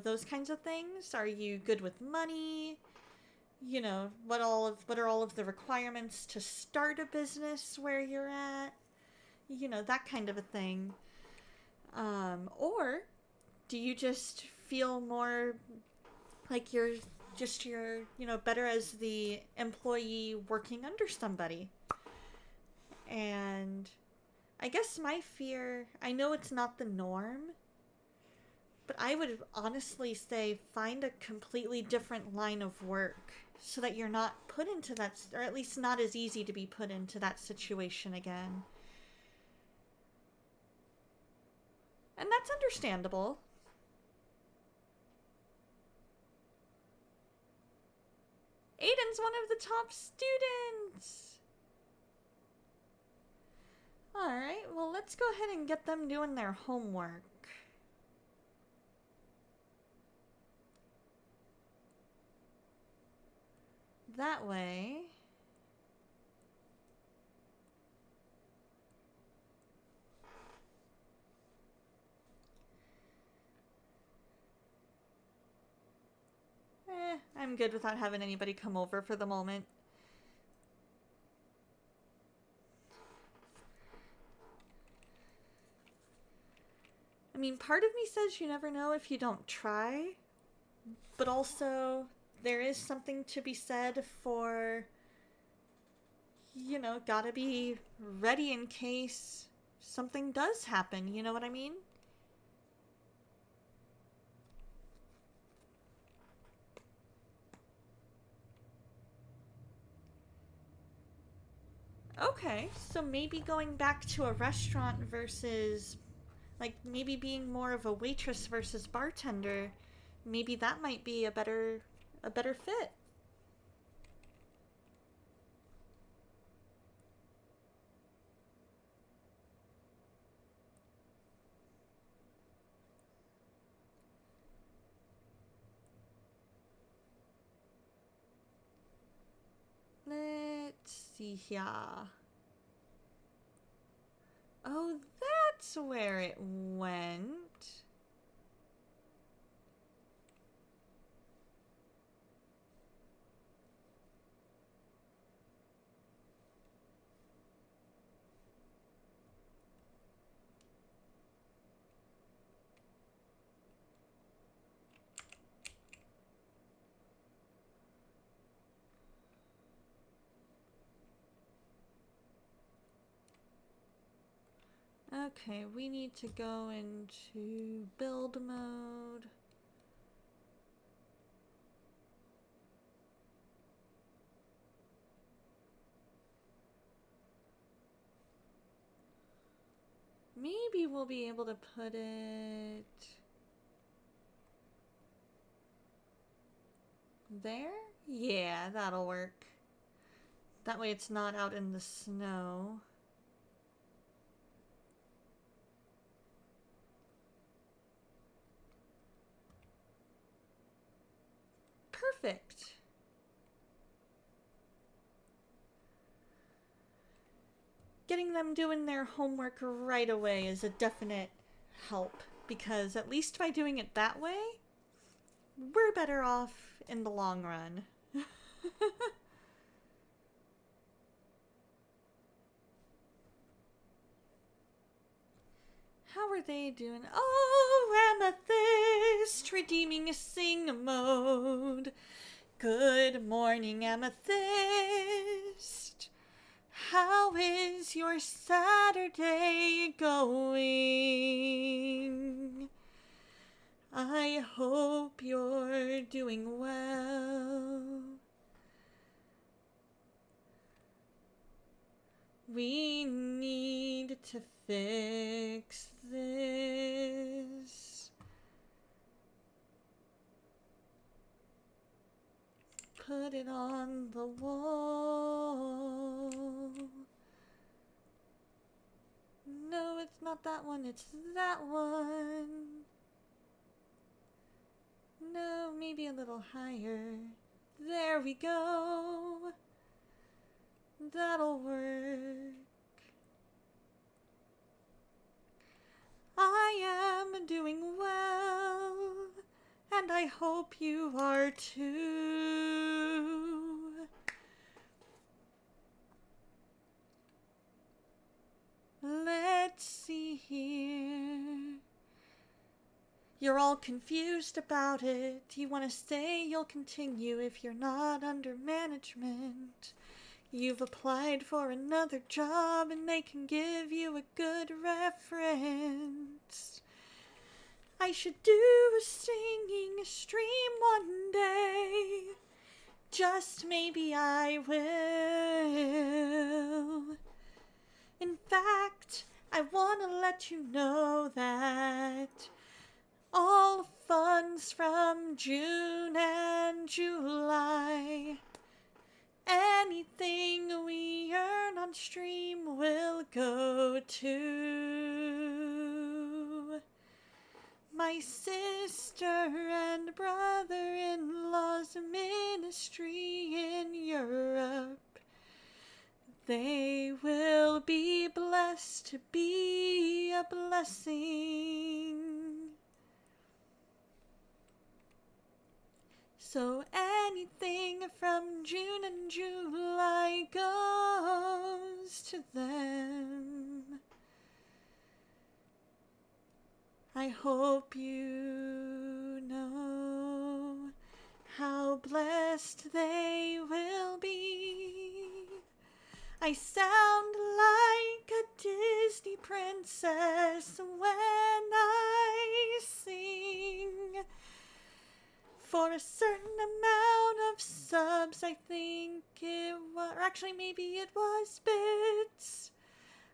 Those kinds of things. Are you good with money? What are all of the requirements to start a business where you're at? That kind of a thing. Or do you just feel more like you're better as the employee working under somebody? And I guess my fear, I know it's not the norm, but I would honestly say find a completely different line of work so that you're not put into that, or at least not as easy to be put into that situation again. And that's understandable. Aiden's one of the top students! Alright, well, let's go ahead and get them doing their homework. That way... I'm good without having anybody come over for the moment. I mean, part of me says you never know if you don't try, but also there is something to be said for, gotta be ready in case something does happen, you know what I mean? Okay, so maybe going back to a restaurant versus, maybe being more of a waitress versus bartender, maybe that might be a better fit. Let's see here. Oh, that's where it went. Okay, we need to go into build mode. Maybe we'll be able to put it there? Yeah, that'll work. That way it's not out in the snow. Perfect. getting them doing their homework right away is a definite help, because at least by doing it that way, we're better off in the long run. How are they doing? Oh, Amethyst, redeeming a sing mode. Good morning, Amethyst. How is your Saturday going? I hope you're doing well. We need to fix this. Put it on the wall. No, it's not that one, it's that one. No, maybe a little higher. There we go. That'll work. I am doing well, and I hope you are too. Let's see here. You're all confused about it. You want to say you'll continue if you're not under management. You've applied for another job and they can give you a good reference. I should do a singing stream one day. Just maybe I will. In fact, I want to let you know that all funds from June and July, anything we earn on stream will go to my sister and brother-in-law's ministry in Europe. They will be blessed to be a blessing. So anything from June and July goes to them. I hope you know how blessed they will be. I sound like a Disney princess when I sing. For a certain amount of subs, I think it was, or actually maybe it was bits.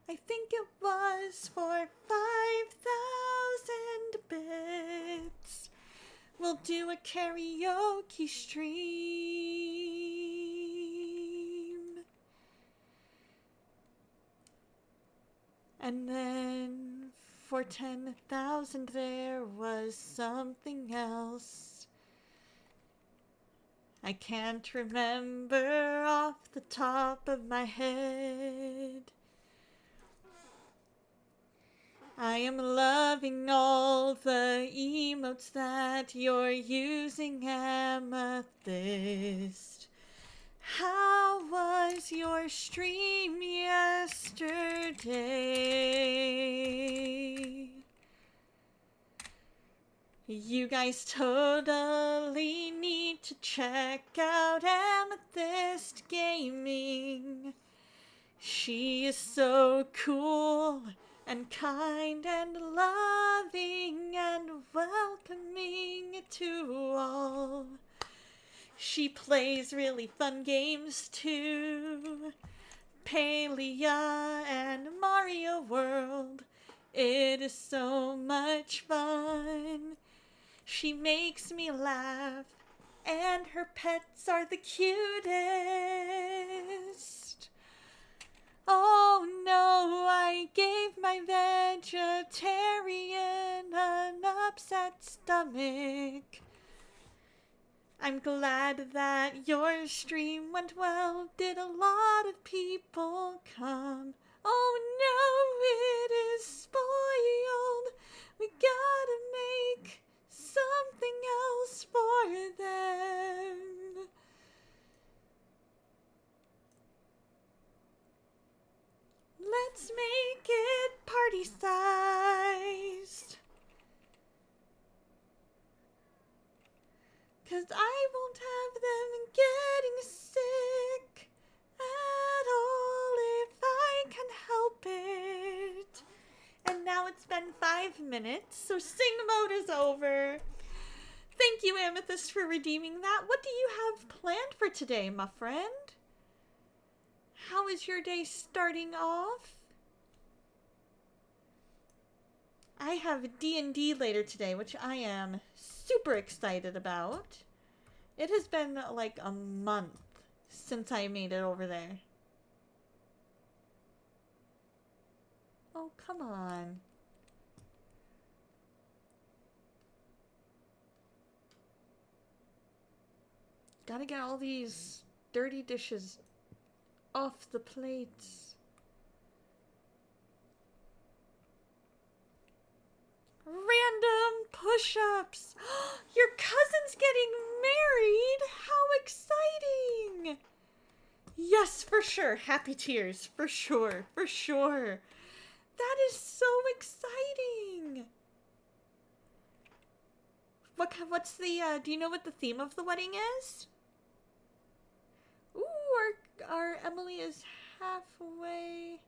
I think it was for 5,000 bits. We'll do a karaoke stream. And then for 10,000 there was something else. I can't remember off the top of my head. I am loving all the emotes that you're using, Amethyst. How was your stream yesterday? You guys totally need to check out Amethyst Gaming. She is so cool and kind and loving and welcoming to all. She plays really fun games too. Palia and Mario World. It is so much fun. She makes me laugh, and her pets are the cutest. Oh no, I gave my vegetarian an upset stomach. I'm glad that your stream went well. Did a lot of people come? Oh no, it is spoiled. We gotta make something else for them. Let's make it party sized. 'Cause I won't have them getting sick at all if I can help it. And now it's been 5 minutes, so sing mode is over. Thank you, Amethyst, for redeeming that. What do you have planned for today, my friend? How is your day starting off? I have D&D later today, which I am super excited about. It has been like a month since I made it over there. Oh, come on. Gotta get all these dirty dishes off the plates. Random push-ups. Your cousin's getting married. How exciting. Yes, for sure. Happy tears. For sure. For sure. That is so exciting. What's the, do you know what the theme of the wedding is? Ooh, our Emily is halfway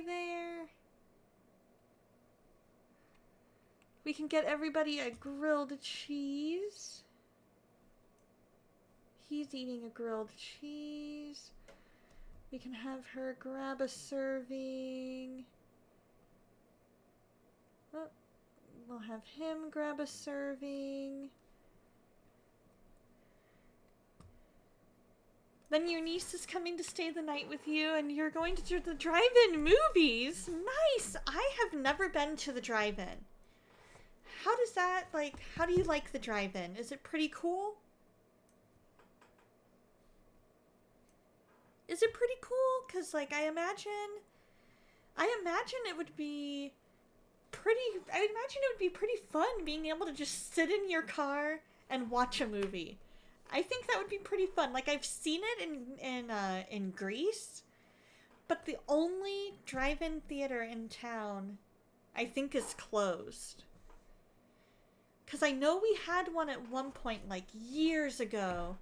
there. We can get everybody a grilled cheese. He's eating a grilled cheese. We can have her grab a serving. Oh, we'll have him grab a serving. Then your niece is coming to stay the night with you, and you're going to the drive-in movies. Nice! I have never been to the drive-in. How does that, how do you like the drive-in? Is it pretty cool? Is it pretty cool? Because, I imagine it would be pretty fun being able to just sit in your car and watch a movie. I think that would be pretty fun. I've seen it in Greece, but the only drive-in theater in town, I think, is closed. Because I know we had one at one point, years ago,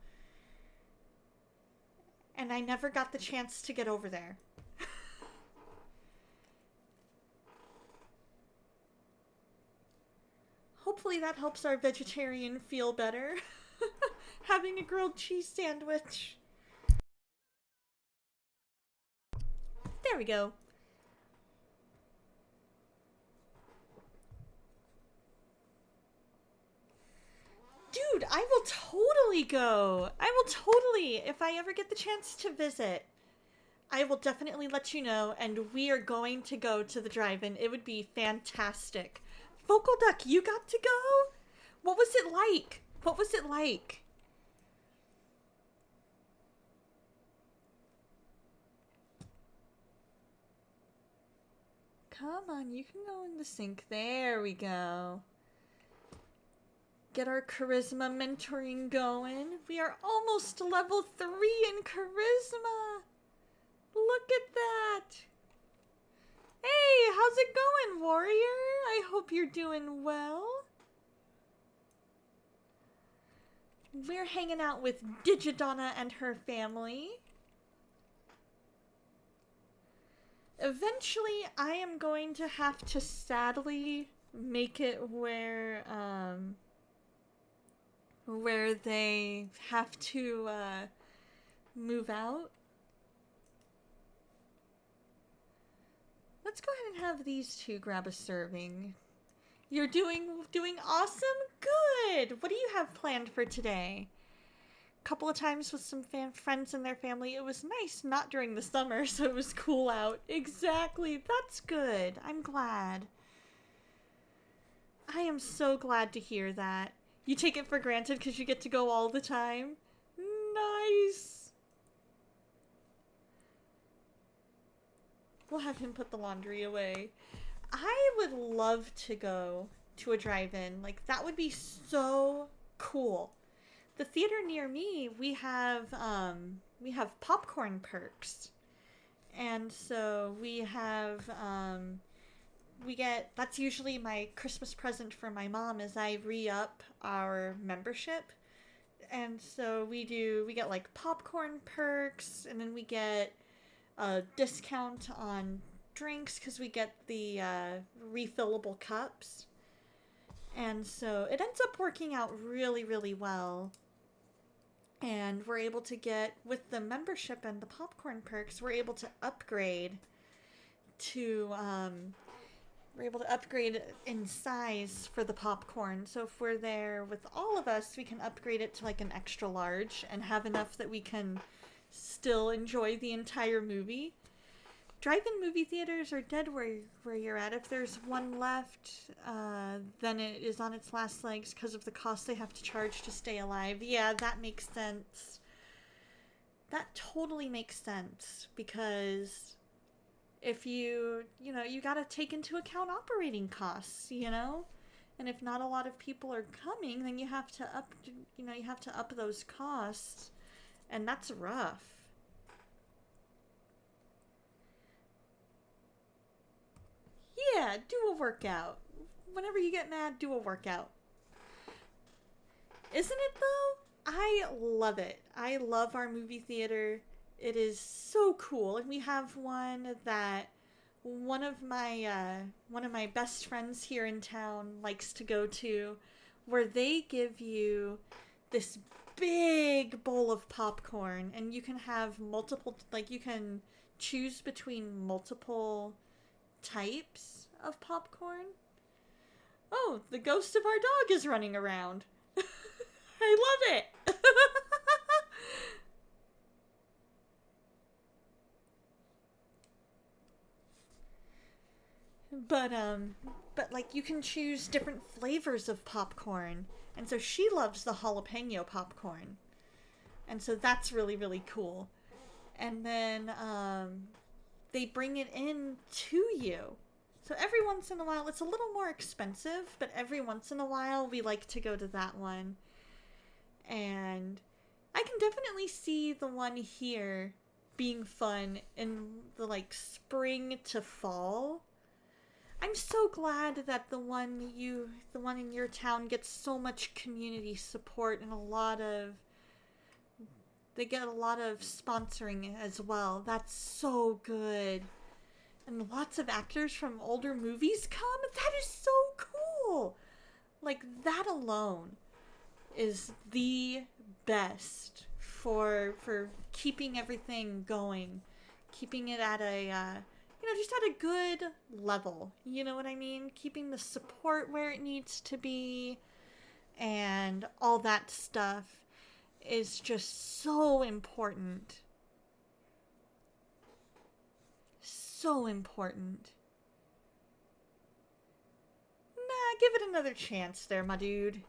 and I never got the chance to get over there. Hopefully that helps our vegetarian feel better. Having a grilled cheese sandwich. There we go. Dude, I will totally go. I will totally, if I ever get the chance to visit, I will definitely let you know, and we are going to go to the drive-in. It would be fantastic. Vocal Duck, you got to go? What was it like? What was it like? Come on, you can go in the sink. There we go. Get our charisma mentoring going. We are almost level 3 in charisma. Look at that. Hey, how's it going, warrior? I hope you're doing well. We're hanging out with Digidonna and her family. Eventually, I am going to have to sadly make it where they have to move out. Let's go ahead and have these two grab a serving. You're doing awesome? Good! What do you have planned for today? A couple of times with some friends and their family. It was nice, not during the summer, so it was cool out. Exactly. That's good. I'm glad. I am so glad to hear that. You take it for granted because you get to go all the time? Nice! We'll have him put the laundry away. I would love to go to a drive-in. Like that would be so cool. The theater near me, we have popcorn perks. And so we get that's usually my Christmas present for my mom is I re-up our membership. And so we get like popcorn perks, and then we get a discount on drinks because we get the refillable cups. And so it ends up working out really, really well. And we're able to get, with the membership and the popcorn perks, to, we're able to upgrade in size for the popcorn. So if we're there with all of us, we can upgrade it to like an extra large and have enough that we can still enjoy the entire movie. Drive-in movie theaters are dead where you're at. If there's one left, then it is on its last legs because of the cost they have to charge to stay alive. Yeah, that makes sense. That totally makes sense because if you gotta take into account operating costs, and if not a lot of people are coming, then you have to up those costs, and that's rough. Yeah, do a workout. Whenever you get mad, do a workout. Isn't it though? I love it. I love our movie theater. It is so cool. And we have one that one of my best friends here in town likes to go to, where they give you this big bowl of popcorn, and you can have multiple, like, you can choose between multiple types of popcorn. Oh, the ghost of our dog is running around. I love it. but like you can choose different flavors of popcorn. And so she loves the jalapeno popcorn. And so that's really, really cool. And then they bring it in to you. So every once in a while, it's a little more expensive, but every once in a while, we like to go to that one. And I can definitely see the one here being fun in the like spring to fall. I'm so glad that the one in your town gets so much community support and they get a lot of sponsoring as well. That's so good. And lots of actors from older movies come. That is so cool. Like that alone is the best for keeping everything going, keeping it at a just at a good level. You know what I mean? Keeping the support where it needs to be and all that stuff is just so important. So important. Nah, give it another chance there, my dude.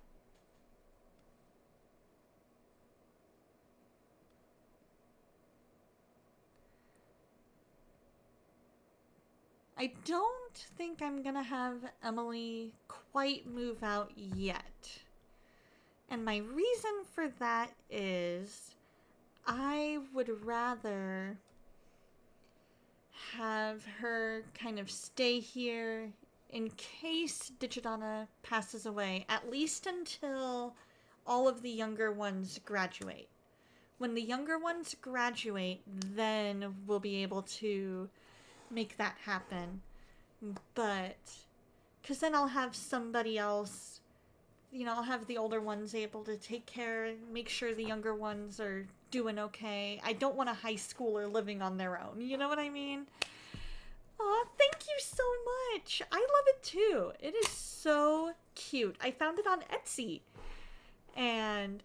I don't think I'm gonna have Emily quite move out yet. And my reason for that is I would rather have her kind of stay here in case Digidana passes away, at least until all of the younger ones graduate. When the younger ones graduate, then we'll be able to make that happen. But because then I'll have somebody else, I'll have the older ones able to take care and make sure the younger ones are doing okay. I don't want a high schooler living on their own, you know what I mean? Aw, thank you so much. I love it too. It is so cute. I found it on Etsy, and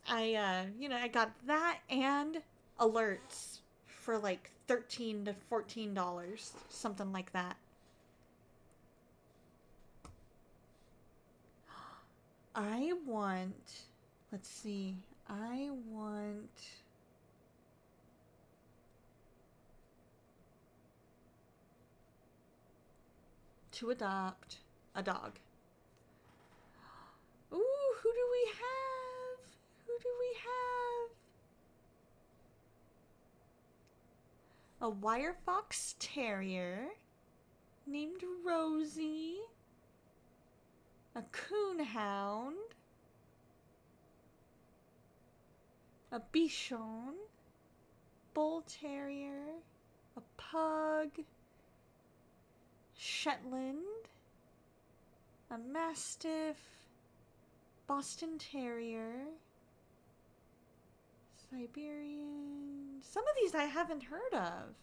I got that and alerts for like $13 to $14, something like that. I want, let's see, I want, to adopt a dog. Ooh, who do we have? Who do we have? A wire fox terrier named Rosie. A coonhound. A bichon. Bull terrier. A pug. Shetland. A mastiff. Boston terrier. Siberian. Some of these I haven't heard of.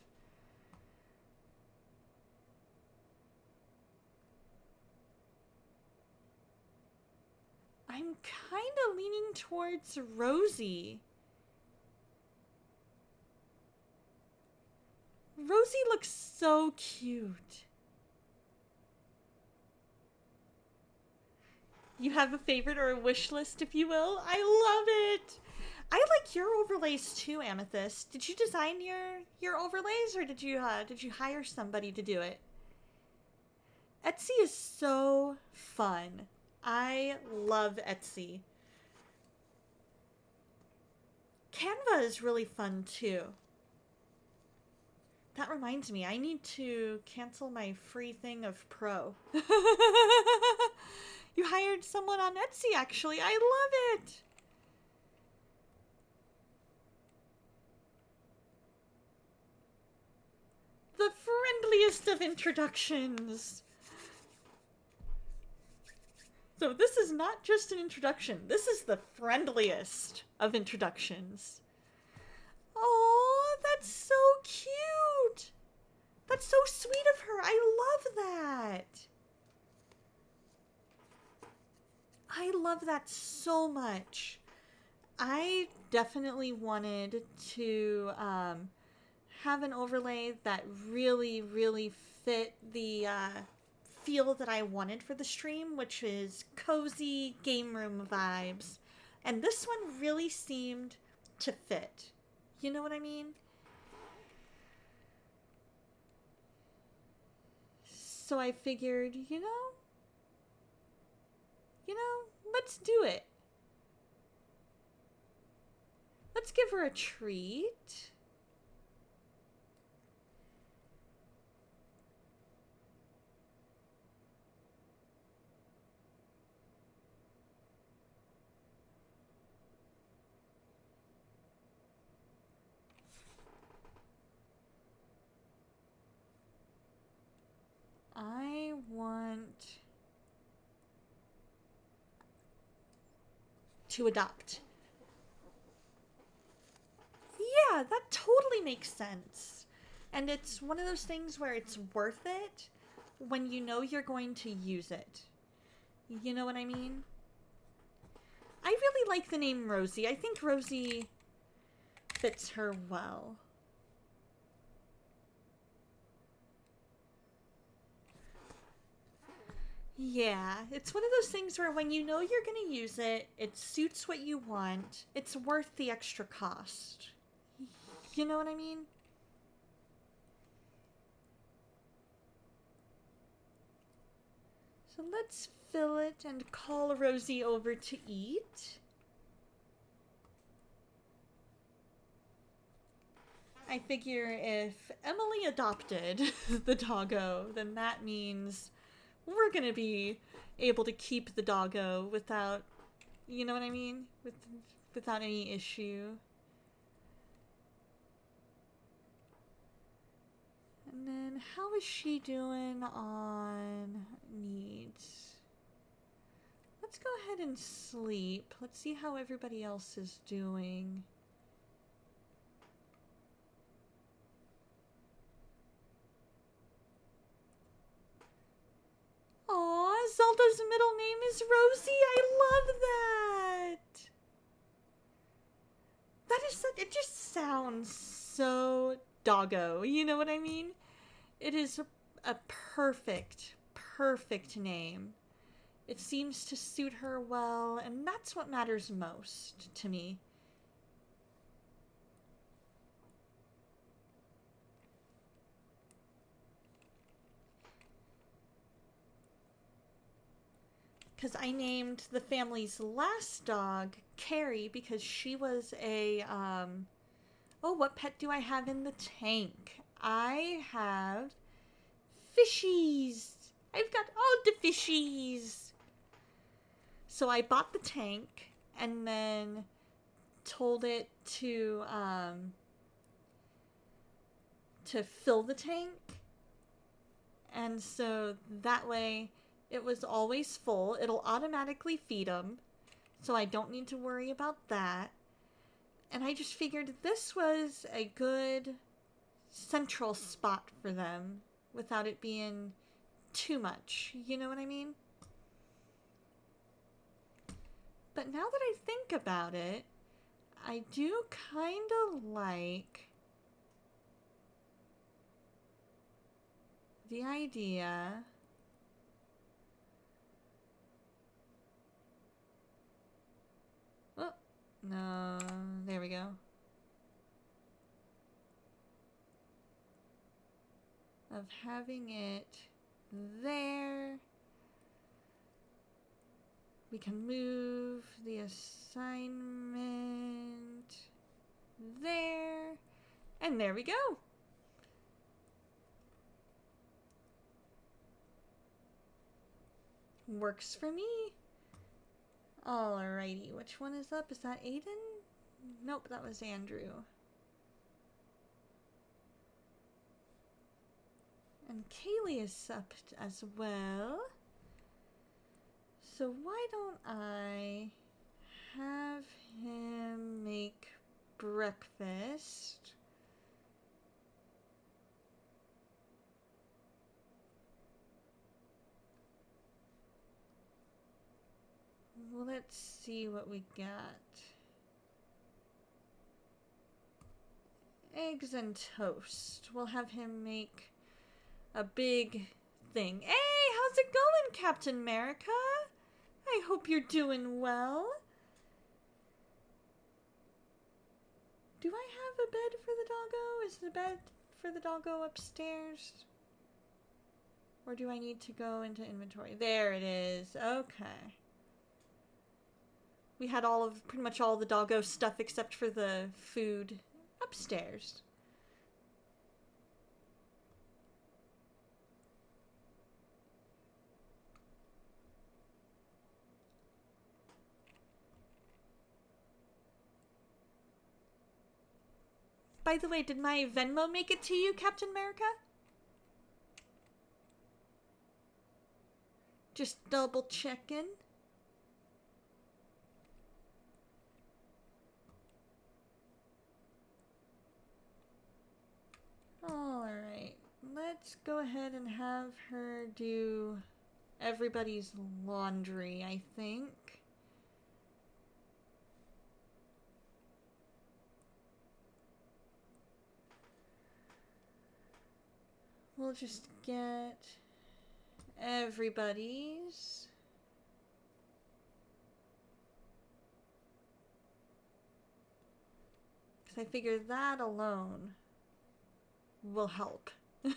I'm kind of leaning towards Rosie. Rosie looks so cute. You have a favorite or a wish list, if you will? I love it. I like your overlays too, Amethyst. Did you design your overlays, or did you hire somebody to do it? Etsy is so fun. I love Etsy. Canva is really fun too. That reminds me, I need to cancel my free thing of Pro. You hired someone on Etsy, actually. I love it. The friendliest of introductions. So this is not just an introduction. This is the friendliest of introductions. Oh, that's so cute. That's so sweet of her. I love that. I love that so much. I definitely wanted to have an overlay that really, really fit the feel that I wanted for the stream, which is cozy game room vibes. And this one really seemed to fit. You know what I mean? So I figured, let's do it. Let's give her a treat. I want to adopt. Yeah, that totally makes sense. And it's one of those things where it's worth it when you know you're going to use it. You know what I mean? I really like the name Rosie. I think Rosie fits her well. Yeah, it's one of those things where when you know you're going to use it, it suits what you want, it's worth the extra cost. You know what I mean? So let's fill it and call Rosie over to eat. I figure if Emily adopted the doggo, then that means we're gonna be able to keep the doggo without, you know what I mean? Without any issue. And then how is she doing on needs? Let's go ahead and sleep. Let's see how everybody else is doing. Aw, Zelda's middle name is Rosie. I love that. That is it just sounds so doggo. You know what I mean? It is a perfect, perfect name. It seems to suit her well, and that's what matters most to me. because I named the family's last dog Carrie because she was a, oh, what pet do I have in the tank? I have fishies. I've got all the fishies. So I bought the tank and then told it to fill the tank. And so that way it was always full. It'll automatically feed them, so I don't need to worry about that. And I just figured this was a good central spot for them without it being too much. You know what I mean? But now that I think about it, I do kind of like the idea oh, no, there we go. Of having it there. We can move the assignment there. And there we go. Works for me. Alrighty, which one is up? Is that Aiden? Nope, that was Andrew. And Kaylee is up as well. So why don't I have him make breakfast? Well, let's see what we got. Eggs and toast. We'll have him make a big thing. Hey, how's it going, Captain America? I hope you're doing well. Do I have a bed for the doggo? Is the bed for the doggo upstairs? Or do I need to go into inventory? There it is. Okay. We had pretty much all the doggo stuff except for the food upstairs. By the way, did my Venmo make it to you, Captain America? Just double checking. Alright, let's go ahead and have her do everybody's laundry, I think. We'll just get everybody's. Because I figure that alone will help. I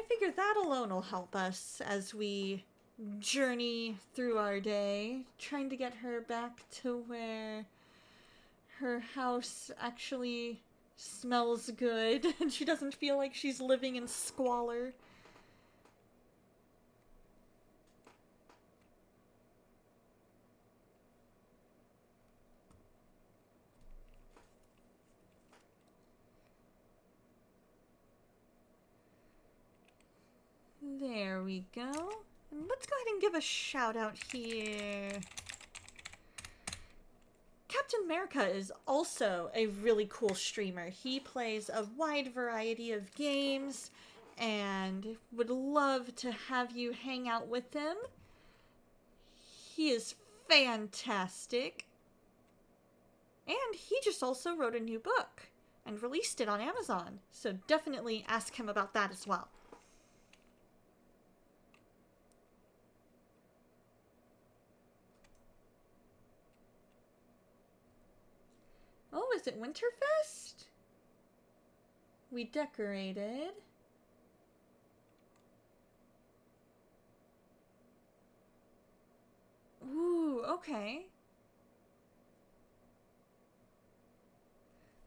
figure that alone will help us as we journey through our day, trying to get her back to where her house actually smells good and she doesn't feel like she's living in squalor. There we go. And let's go ahead and give a shout out here. Captain America is also a really cool streamer. He plays a wide variety of games and would love to have you hang out with him. He is fantastic. And he just also wrote a new book and released it on Amazon. So definitely ask him about that as well. Oh, is it Winterfest? We decorated. Ooh, okay.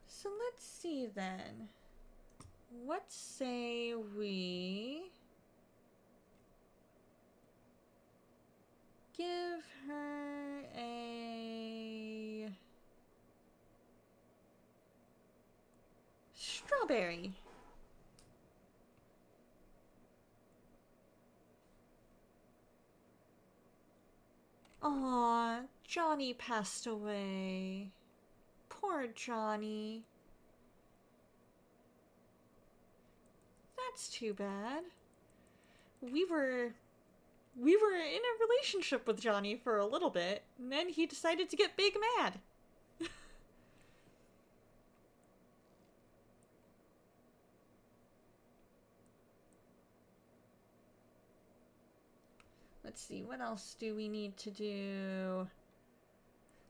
So let's see then. What say we give her a strawberry? Aw, Johnny passed away. Poor Johnny. That's too bad. We were in a relationship with Johnny for a little bit, and then he decided to get big mad. Let's see, what else do we need to do?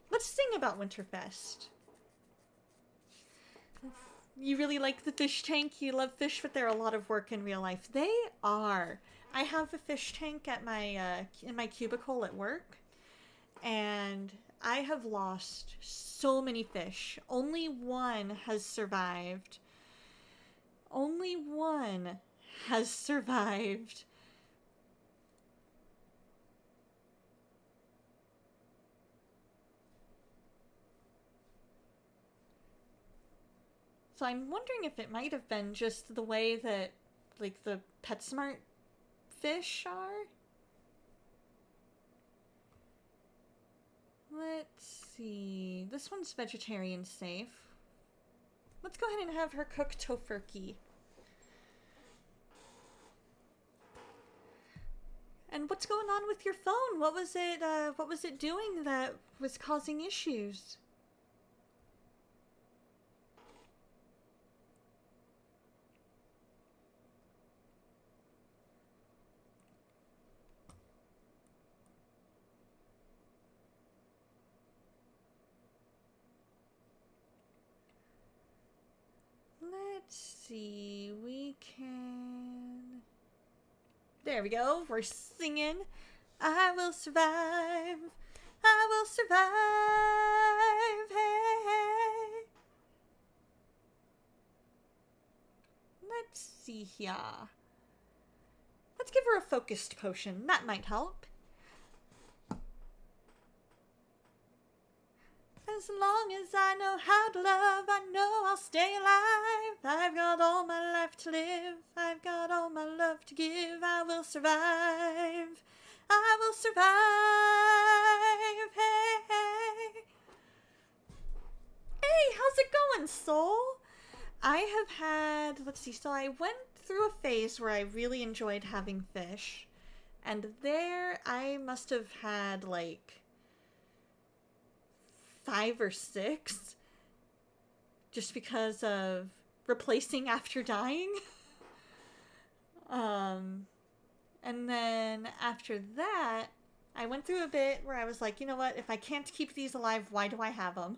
Let's sing about Winterfest. You really like the fish tank? You love fish, but they're a lot of work in real life. They are. I have a fish tank at my in my cubicle at work, and I have lost so many fish. Only one has survived. Only one has survived. So I'm wondering if it might have been just the way that, like, the PetSmart fish are. Let's see. This one's vegetarian safe. Let's go ahead and have her cook tofurkey. And what's going on with your phone? What was it doing that was causing issues? Let's see. We can... There we go. We're singing. I will survive. I will survive. Hey, hey. Let's see here. Let's give her a focused potion. That might help. As long as I know how to love, I know I'll stay alive. I've got all my life to live. I've got all my love to give. I will survive. I will survive. Hey, hey. Hey, how's it going, Soul? I have had, let's see, so I went through a phase where I really enjoyed having fish. And there I must have had like 5 or 6 just because of replacing after dying. And then after that, I went through a bit where I was like, you know what, if I can't keep these alive, why do I have them?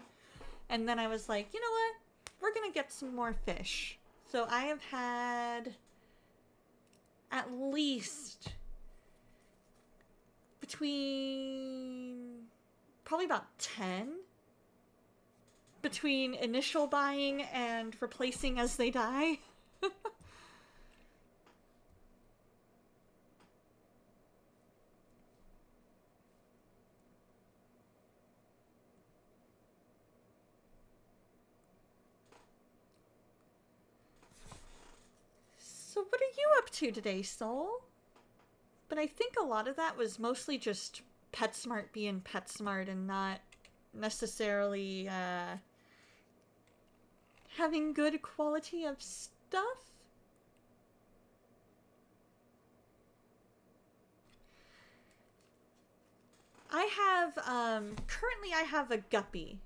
And then I was like, you know what, we're gonna get some more fish. So I have had at least between probably about 10 between initial buying and replacing as they die. So what are you up to today, Soul? But I think a lot of that was mostly just PetSmart being PetSmart and not necessarily having good quality of stuff. I have, currently I have a guppy.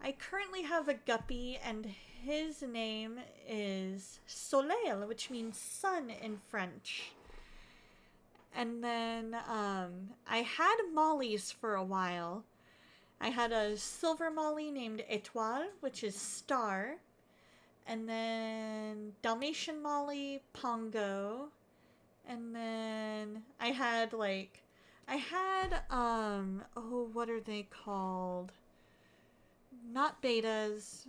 I currently have a guppy, and his name is Soleil, which means sun in French. And then, I had Molly's for a while, I had a silver Molly named Etoile, which is star. And then Dalmatian Molly, Pongo. And then oh, what are they called? Not betas.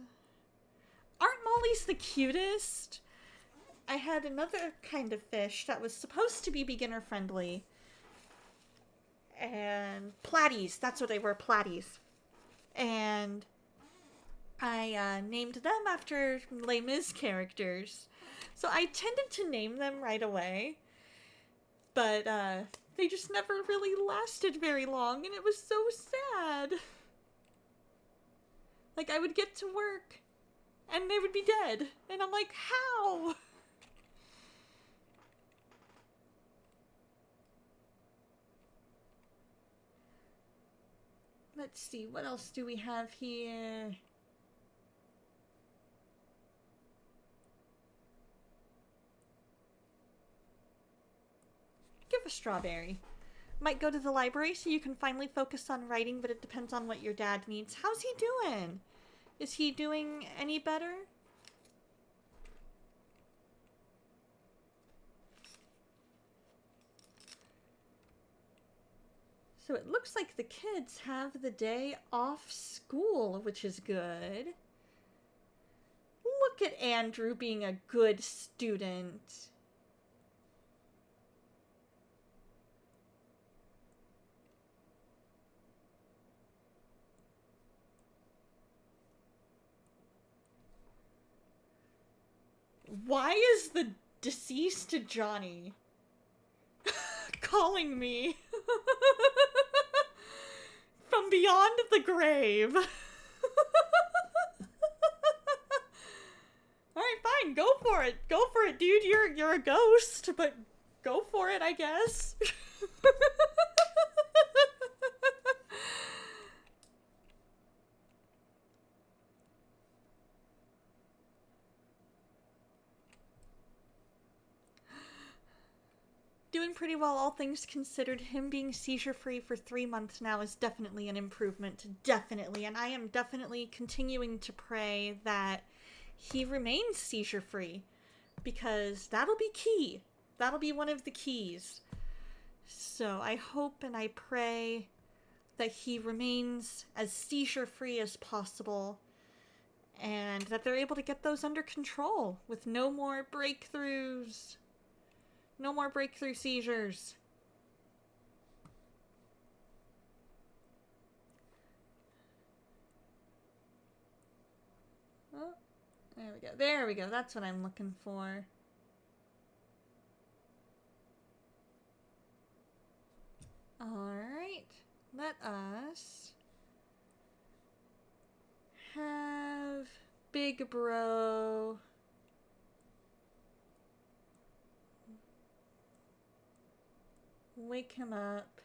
Aren't Mollies the cutest? I had another kind of fish that was supposed to be beginner friendly. And platies, that's what they were, platies. And I named them after Les Mis characters. So I tended to name them right away. But they just never really lasted very long, and it was so sad. Like, I would get to work, and they would be dead. And I'm like, how? Let's see, what else do we have here? Give a strawberry. Might go to the library so you can finally focus on writing, but it depends on what your dad needs. How's he doing? Is he doing any better? So it looks like the kids have the day off school, which is good. Look at Andrew being a good student. Why is the deceased Johnny calling me from beyond the grave? Alright, fine, go for it. Go for it, dude. You're a ghost, but go for it, I guess. Doing pretty well, all things considered. Him being seizure-free for 3 months now is definitely an improvement. Definitely. And I am definitely continuing to pray that he remains seizure-free, because that'll be key. That'll be one of the keys. So I hope and I pray that he remains as seizure-free as possible, and that they're able to get those under control with no more breakthroughs. No more breakthrough seizures. Oh, there we go. There we go. That's what I'm looking for. Alright. Let us have Big Bro wake him up.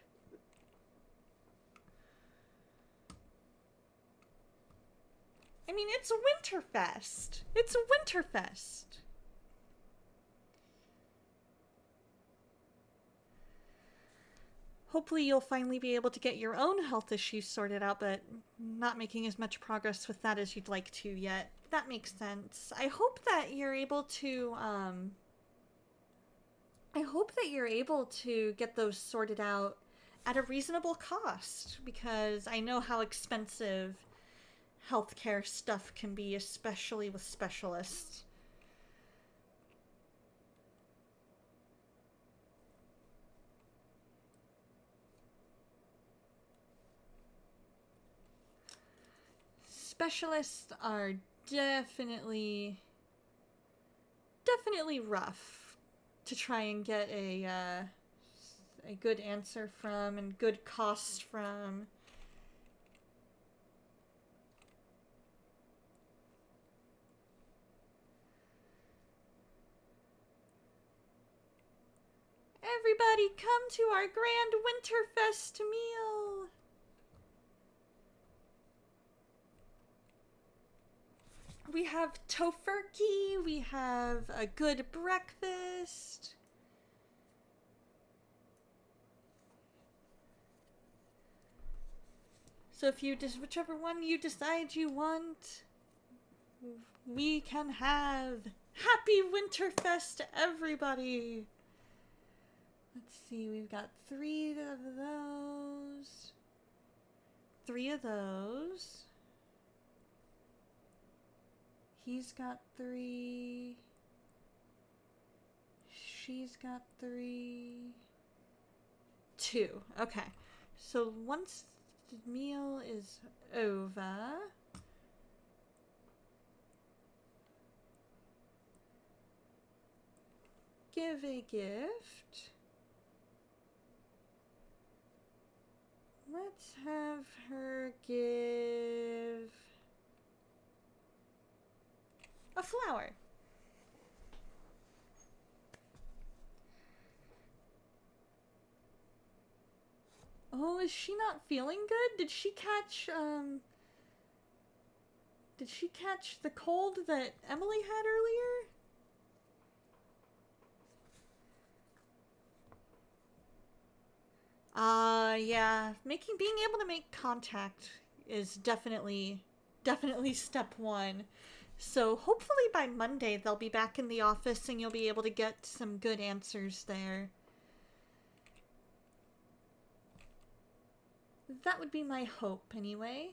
I mean, it's Winterfest. It's Winterfest. Hopefully you'll finally be able to get your own health issues sorted out, but not making as much progress with that as you'd like to yet. That makes sense. I hope that you're able to, get those sorted out at a reasonable cost, because I know how expensive healthcare stuff can be, especially with specialists. Specialists are definitely rough to try and get a good answer from and good cost from. Everybody come to our grand Winterfest meal! We have tofurkey, we have a good breakfast. So if you just, whichever one you decide you want, we can have Happy Winterfest, everybody! Let's see, we've got 3 of those. 3 of those. He's got 3. She's got 3. 2. Okay. So once the meal is over, give a gift. Let's have her give a flower. Oh, is she not feeling good? Did she catch the cold that Emily had earlier? Yeah. Being able to make contact is definitely step 1. So hopefully by Monday they'll be back in the office and you'll be able to get some good answers there. That would be my hope, anyway.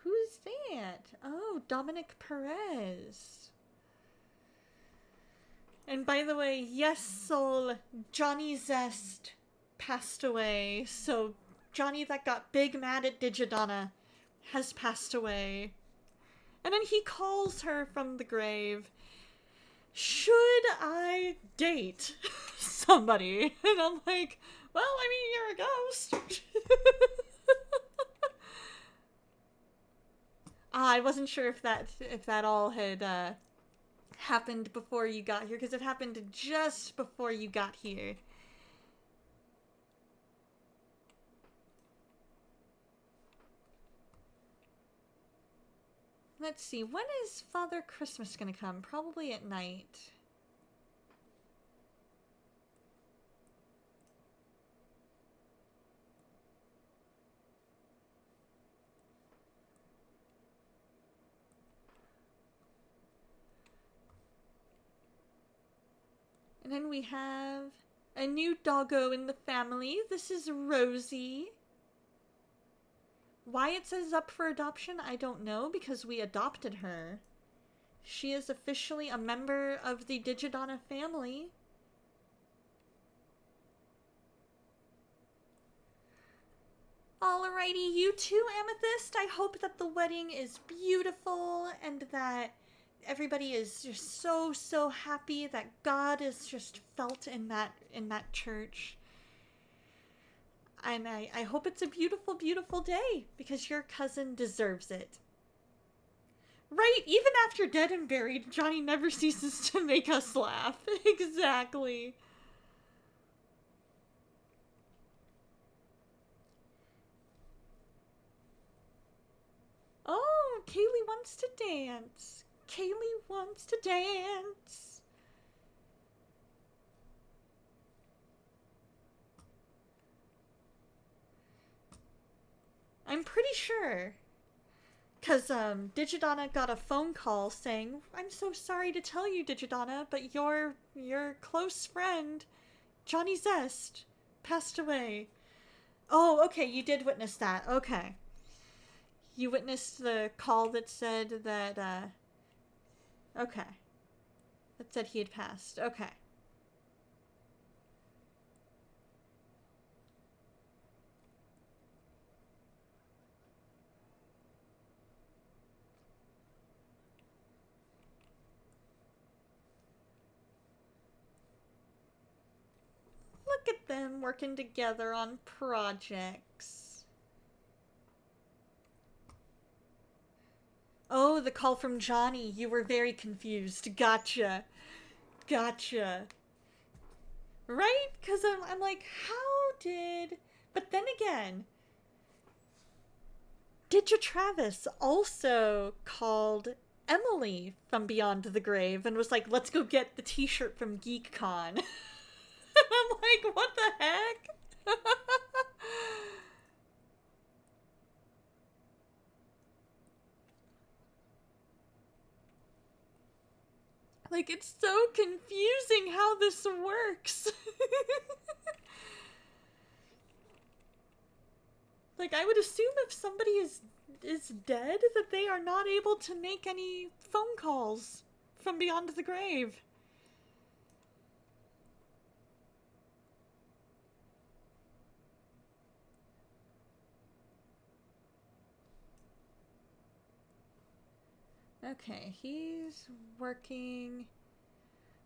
Who's that? Oh, Dominic Perez. And by the way, yes, soul, Johnny Zest passed away. So Johnny that got big mad at Digidonna has passed away. And then he calls her from the grave. Should I date somebody? And I'm like, well, I mean, you're a ghost. I wasn't sure if that all had happened before you got here, because it happened just before you got here. Let's see, when is Father Christmas gonna come? Probably at night. And then we have a new doggo in the family. This is Rosie. Why it says up for adoption, I don't know, because we adopted her. She is officially a member of the Digidonna family. Alrighty, you too, Amethyst. I hope that the wedding is beautiful and that everybody is just so happy that God is just felt in that church. And I hope it's a beautiful, beautiful day, because your cousin deserves it. Right, even after dead and buried, Johnny never ceases to make us laugh. Exactly. Oh, Kaylee wants to dance. Kaylee wants to dance. I'm pretty sure. Because Digidonna got a phone call saying, I'm so sorry to tell you, Digidonna, but your close friend, Johnny Zest, passed away. Oh, okay, you did witness that. Okay. You witnessed the call that said that, okay. That said he had passed. Okay. Look at them working together on projects. Oh, the call from Johnny. You were very confused. Gotcha. Gotcha. Right? Because I'm like, how did... But then again, Digitravis also called Emily from Beyond the Grave and was like, let's go get the t-shirt from GeekCon. I'm like, what the heck? Like, it's so confusing how this works. Like, I would assume if somebody is dead that they are not able to make any phone calls from Beyond the Grave. Okay, he's working.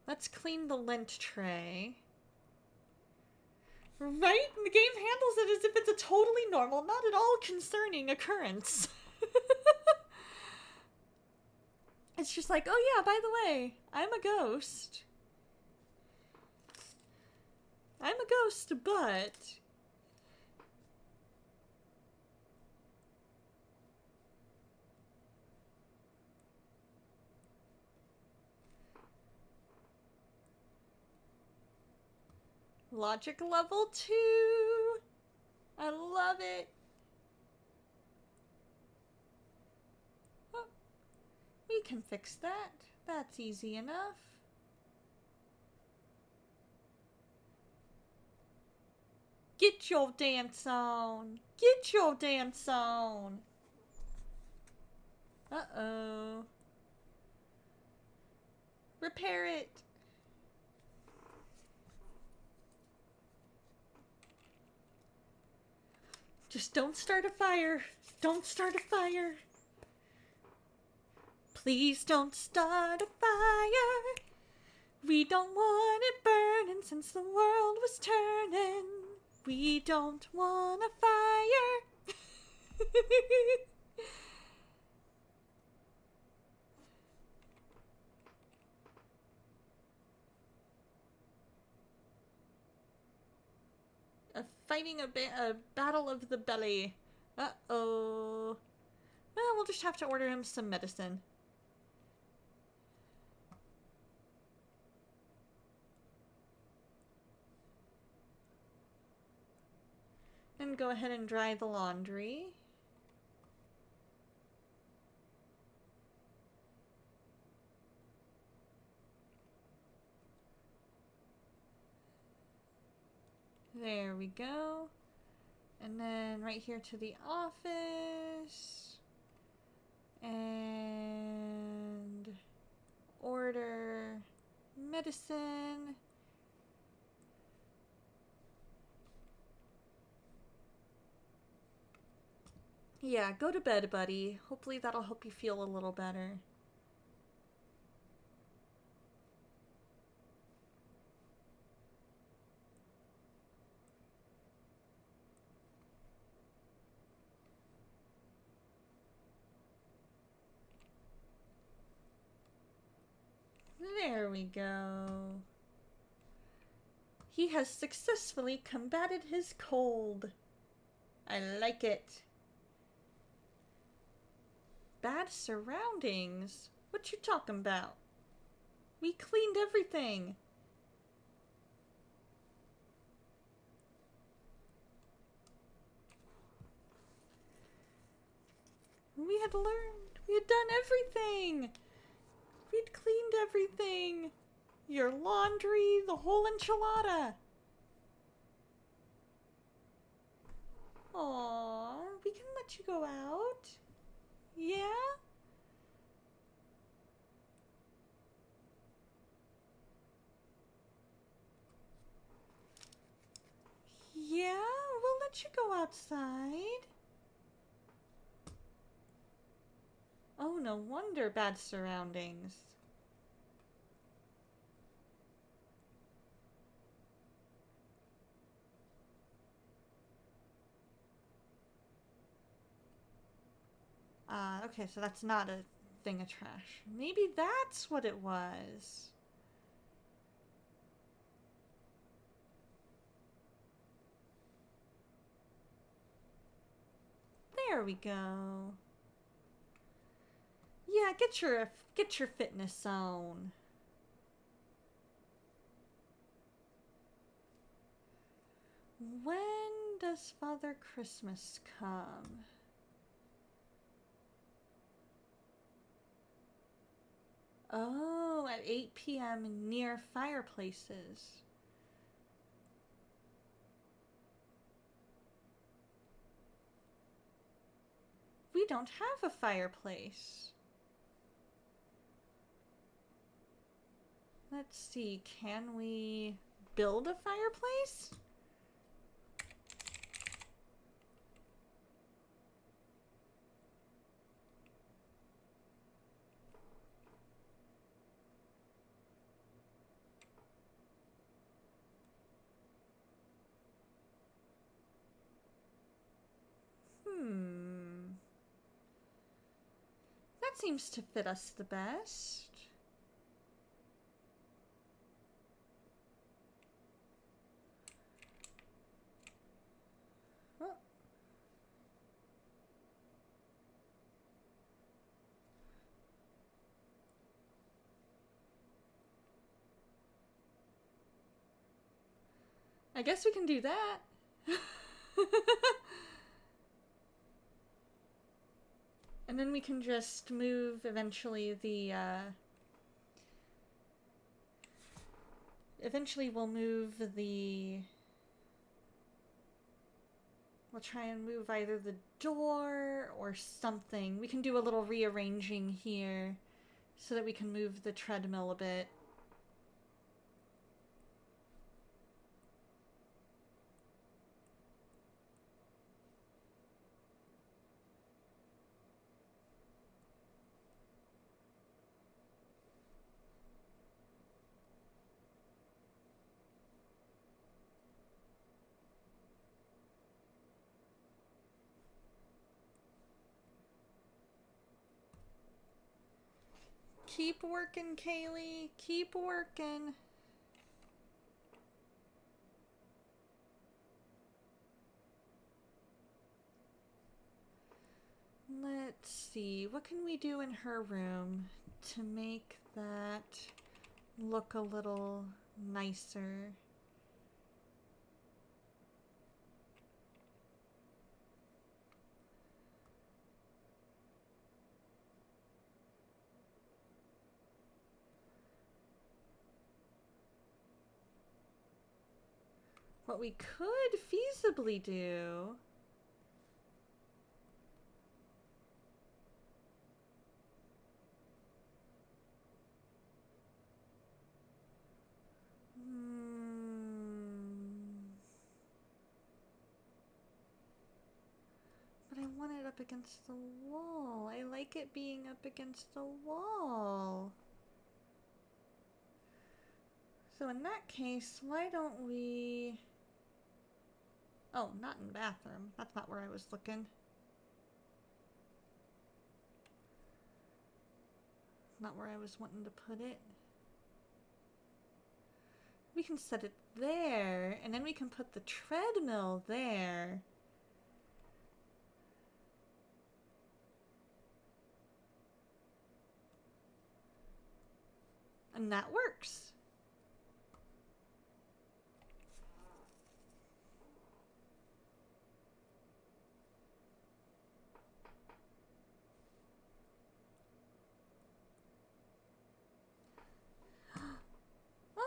Let's clean the lint tray. Right? The game handles it as if it's a totally normal, not at all concerning occurrence. It's just like, oh yeah, by the way, I'm a ghost. I'm a ghost, but... Logic level 2! I love it! Oh, we can fix that. That's easy enough. Get your dance on! Get your dance on! Uh-oh. Repair it! Just don't start a fire! Don't start a fire! Please don't start a fire! We don't want it burning since the world was turning. We don't want a fire! Fighting a battle of the belly. Uh-oh. Well, we'll just have to order him some medicine. And go ahead and dry the laundry. There we go. And then right here to the office. And order medicine. Yeah, go to bed, buddy. Hopefully that'll help you feel a little better. There we go. He has successfully combated his cold. I like it. Bad surroundings? What you talking about? We cleaned everything. We had learned. We had done everything. We'd cleaned everything. Your laundry, the whole enchilada. Aww, we can let you go out. Yeah? Yeah, we'll let you go outside. Oh, no wonder bad surroundings. Okay, so that's not a thing of trash. Maybe that's what it was. There we go. Yeah, get your fitness on. When does Father Christmas come? Oh, at 8 p.m. near fireplaces. We don't have a fireplace. Let's see, can we build a fireplace? That seems to fit us the best. Oh. I guess we can do that. And then we can just move eventually eventually we'll move we'll try and move either the door or something. We can do a little rearranging here so that we can move the treadmill a bit. Keep working, Kaylee. Keep working. Let's see. What can we do in her room to make that look a little nicer? What we could feasibly do but I want it up against the wall. I like it being up against the wall. So in that case, why don't we... Oh, not in the bathroom. That's not where I was looking. Not where I was wanting to put it. We can set it there, and then we can put the treadmill there. And that works. Oh!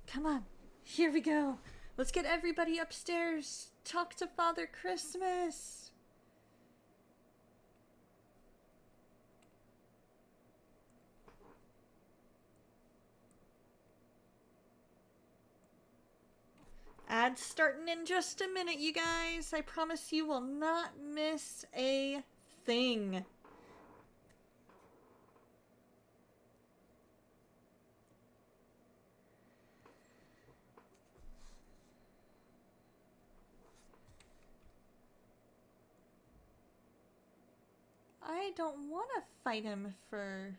Come on. Here we go. Let's get everybody upstairs. Talk to Father Christmas. Ads starting in just a minute, you guys. I promise you will not miss a thing. I don't want to fight him for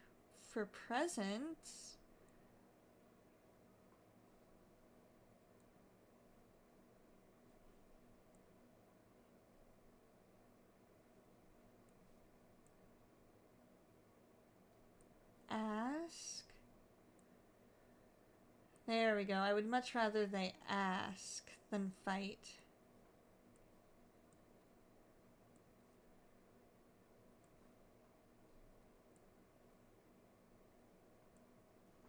presents. Ask. There we go. I would much rather they ask than fight.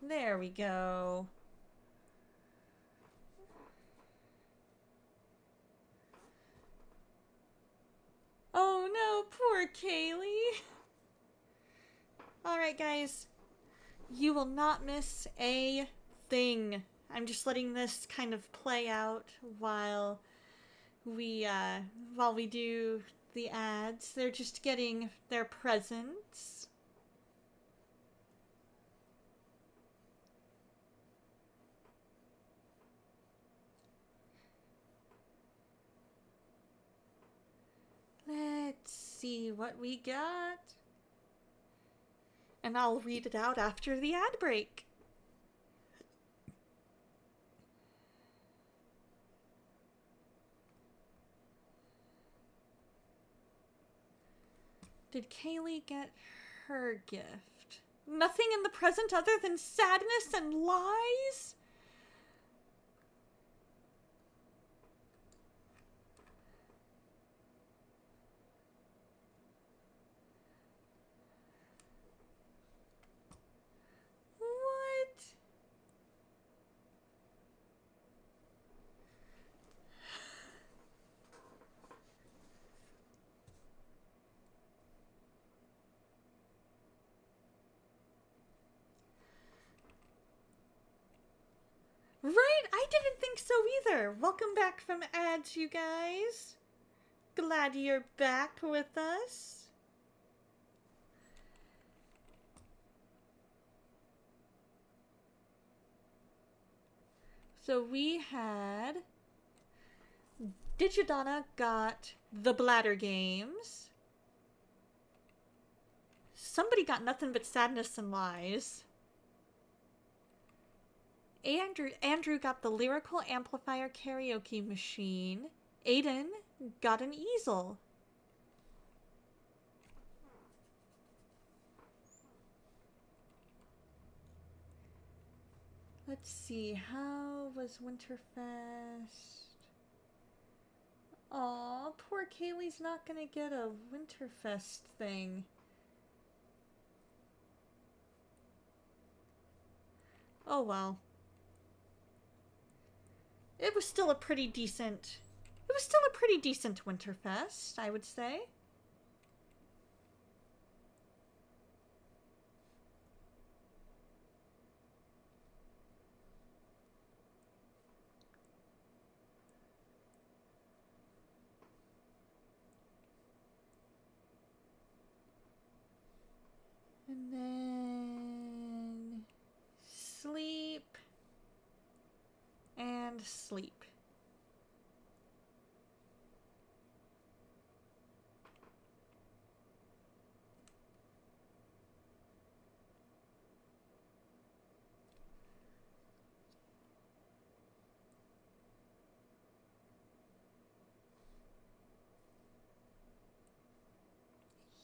There we go. Oh no, poor Kaylee. Alright, guys. You will not miss a thing. I'm just letting this kind of play out while we do the ads. They're just getting their presents. Let's see what we got. And I'll read it out after the ad break. Did Kaylee get her gift? Nothing in the present other than sadness and lies? What? Right? I didn't think so either. Welcome back from ads, you guys. Glad you're back with us. So we had Digidonna got the Bladder Games. Somebody got Nothing But Sadness and Lies. Andrew got the Lyrical Amplifier Karaoke Machine. Aiden got an easel. Let's see, how was Winterfest? Aw, poor Kaylee's not gonna get a Winterfest thing. Oh well. It was still a pretty decent Winterfest, I would say. And then sleep and sleep.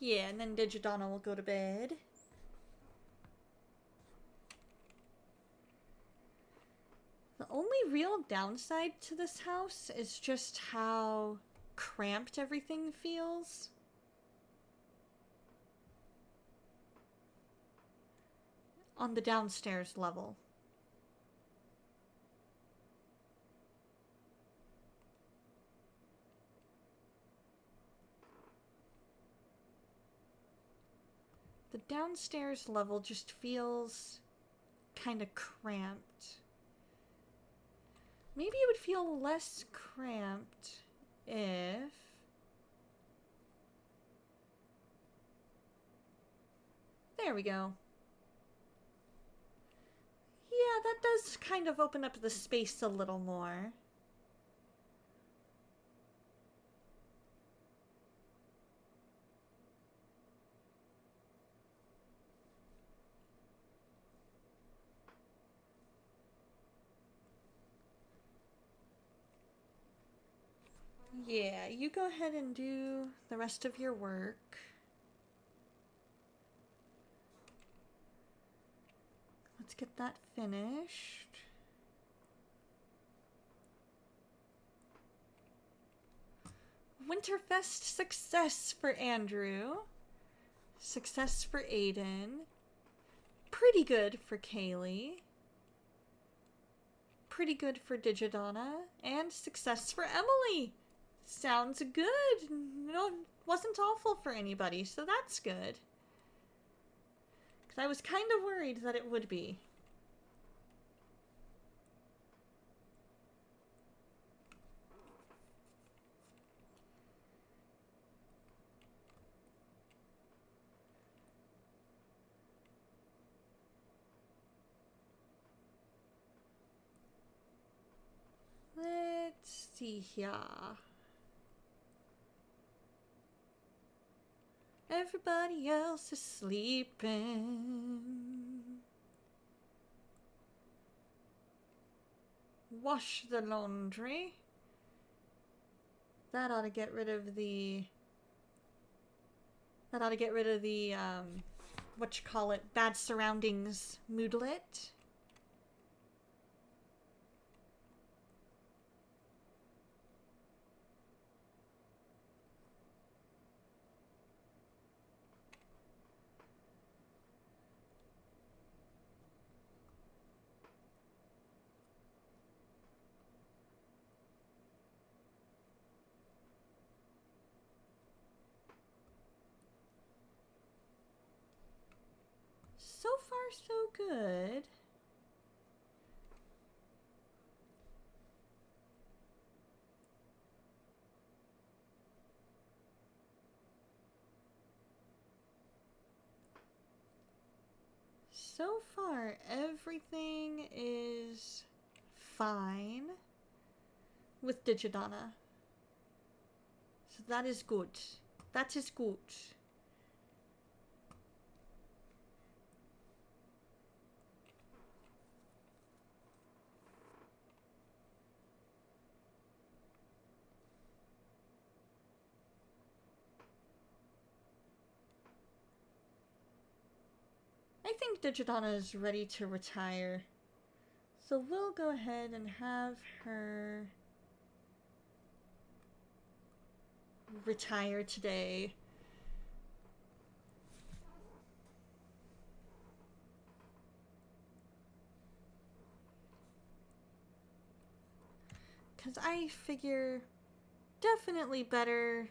Yeah, and then Digidonna will go to bed. The only real downside to this house is just how cramped everything feels. On the downstairs level. The downstairs level just feels kind of cramped. Maybe it would feel less cramped if... There we go. Yeah, that does kind of open up the space a little more. Yeah, you go ahead and do the rest of your work. Let's get that finished. Winterfest success for Andrew. Success for Aiden. Pretty good for Kaylee. Pretty good for Digidonna. And success for Emily. Sounds good. No, wasn't awful for anybody, so that's good. Because I was kind of worried that it would be. Let's see here. Everybody else is sleeping. Wash the laundry. That ought to get rid of the... bad surroundings moodlet. So far, so good. So far, everything is fine with Digidonna. So that is good. That is good. I think Digidonna is ready to retire. So we'll go ahead and have her retire today. Because I figure definitely better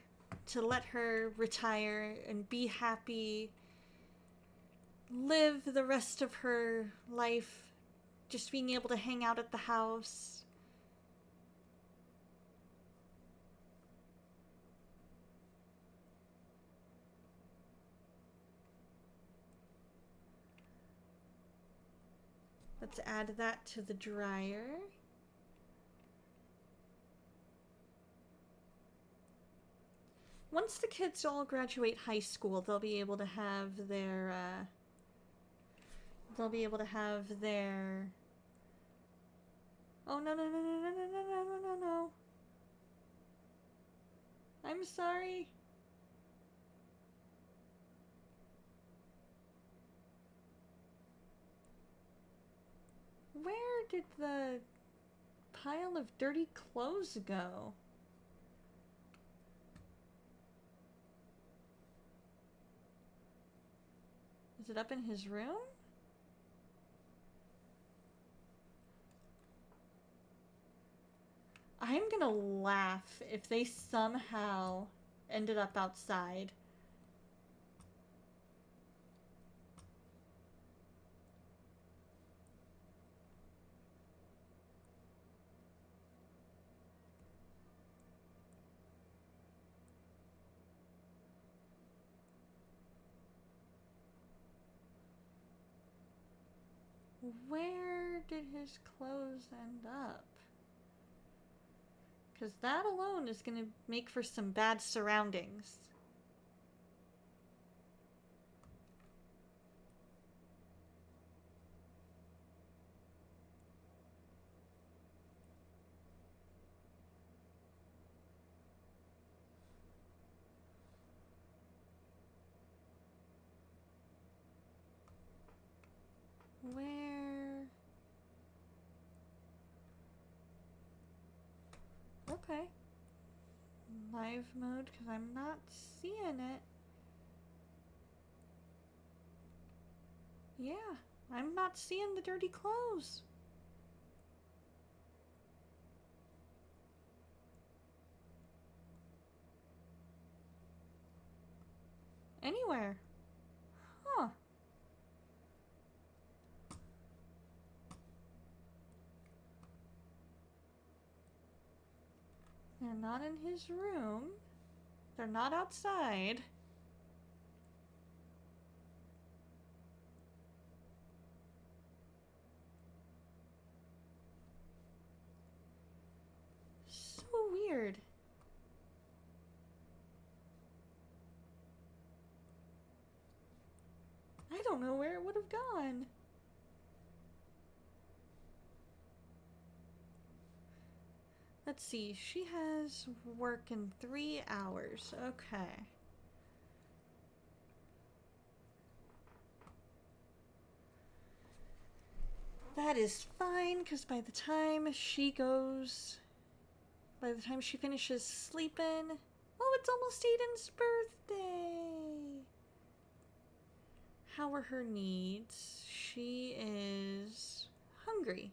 to let her retire and be happy, live the rest of her life just being able to hang out at the house. Let's add that to the dryer. Once the kids all graduate high school, they'll be able to have their Oh, no, no, no, no, no, no, no, no, no, no. I'm sorry. Where did the pile of dirty clothes go? Is it up in his room? I'm gonna laugh if they somehow ended up outside. Where did his clothes end up? Because that alone is gonna make for some bad surroundings. Okay. Live mode, because I'm not seeing it. Yeah, I'm not seeing the dirty clothes. Anywhere. Huh. They're not in his room. They're not outside. So weird. I don't know where it would have gone. Let's see. She has work in 3 hours. Okay. That is fine, because by the time she finishes sleeping, oh, it's almost Aiden's birthday. How are her needs? She is hungry.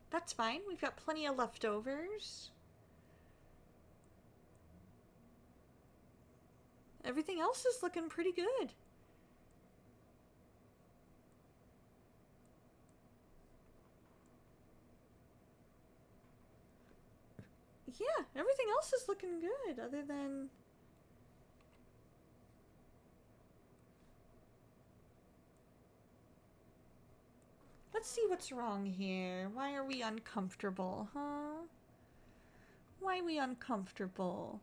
That's fine. We've got plenty of leftovers. Everything else is looking pretty good. Yeah, everything else is looking good, other than... Let's see what's wrong here. Why are we uncomfortable, huh? Why are we uncomfortable?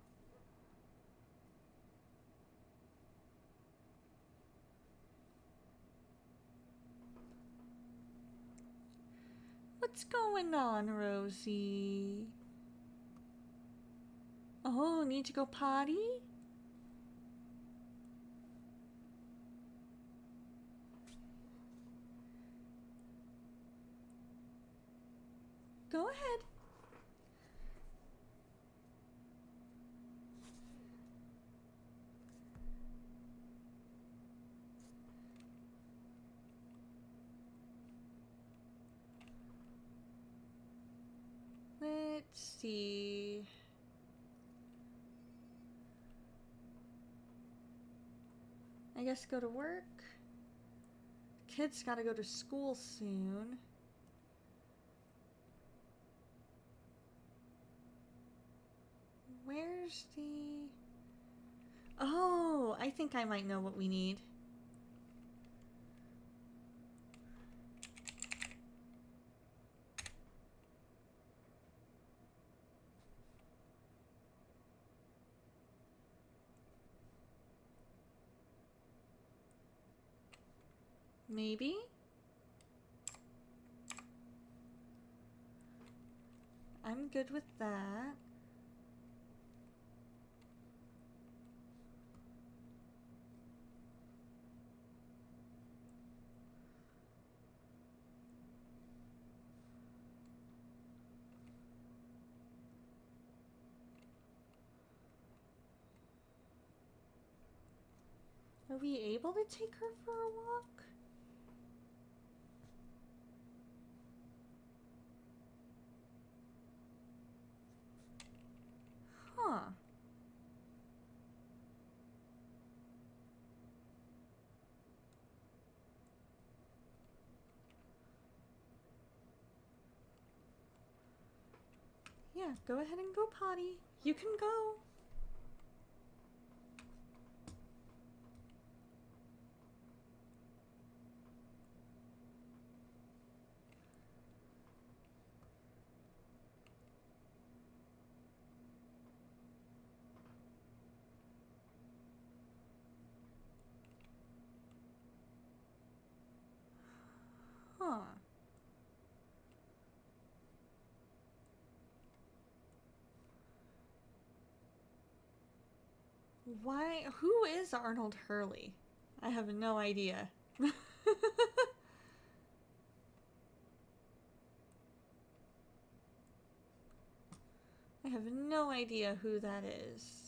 What's going on, Rosie? Oh, need to go potty? Go ahead. Let's see. I guess go to work. Kids gotta go to school soon. Where's the... Oh, I think I might know what we need. Maybe? I'm good with that. Are we able to take her for a walk? Huh. Yeah, go ahead and go potty. You can go. Huh. Why? Who is Arnold Hurley? I have no idea. I have no idea who that is.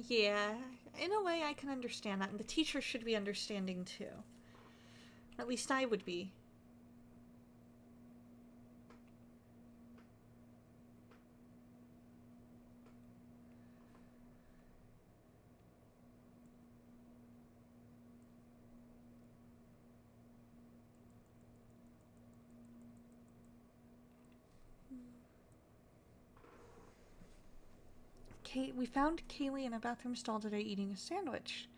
Yeah, in a way I can understand that, and the teacher should be understanding too. At least I would be. We found Kaylee in a bathroom stall today eating a sandwich.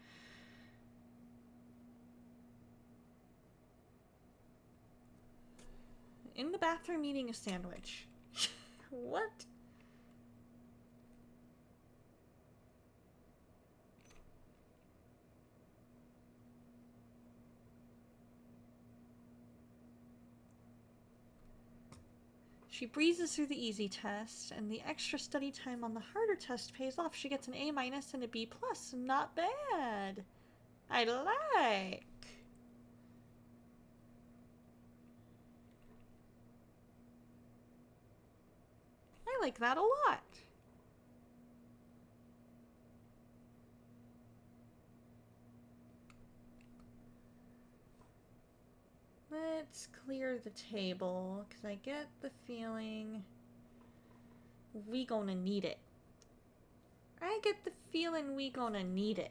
In the bathroom eating a sandwich. What? She breezes through the easy test, and the extra study time on the harder test pays off. She gets an A minus and a B plus. Not bad. I like. I like that a lot. Let's clear the table, because I get the feeling we gonna need it. I get the feeling we gonna need it.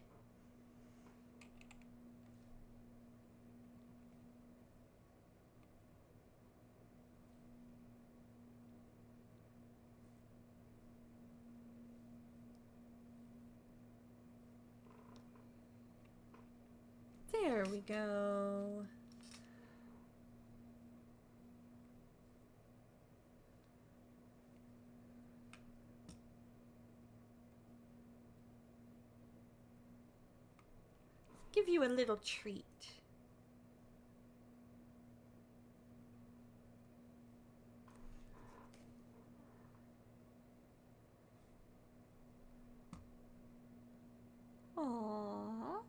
There we go. Give you a little treat. Aww.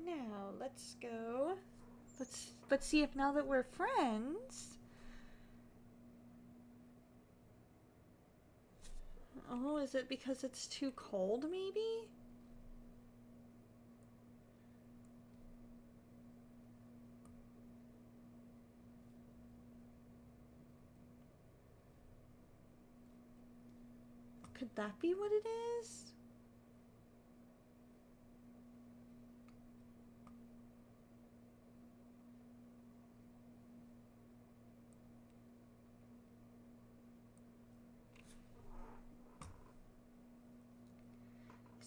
Now, let's go. Let's see if now that we're friends. Oh, is it because it's too cold, maybe? Could that be what it is?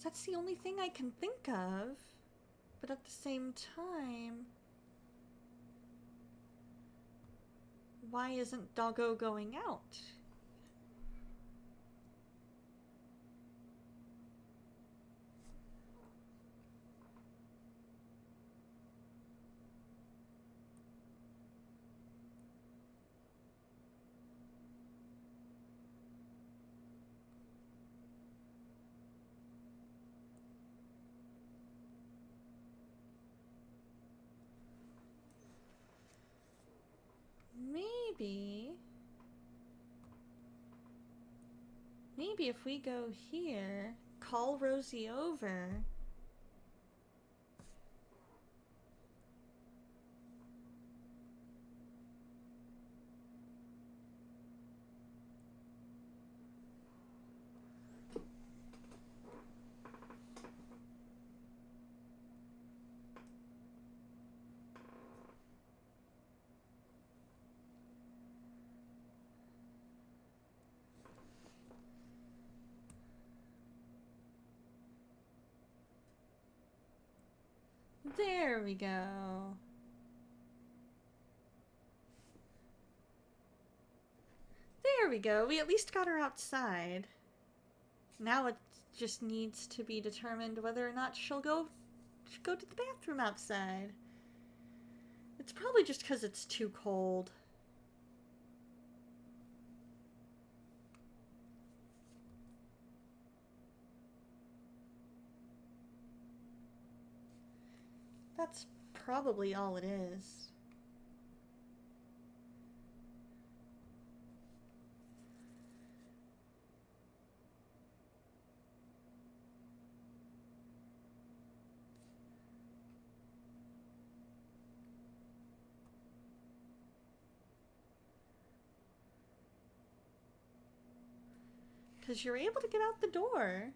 That's the only thing I can think of. But at the same time, why isn't Doggo going out? Maybe if we go here, call Rosie over. There we go. There we go. We at least got her outside. Now it just needs to be determined whether or not she'll go to the bathroom outside. It's probably just because it's too cold. That's probably all it is. Because you're able to get out the door.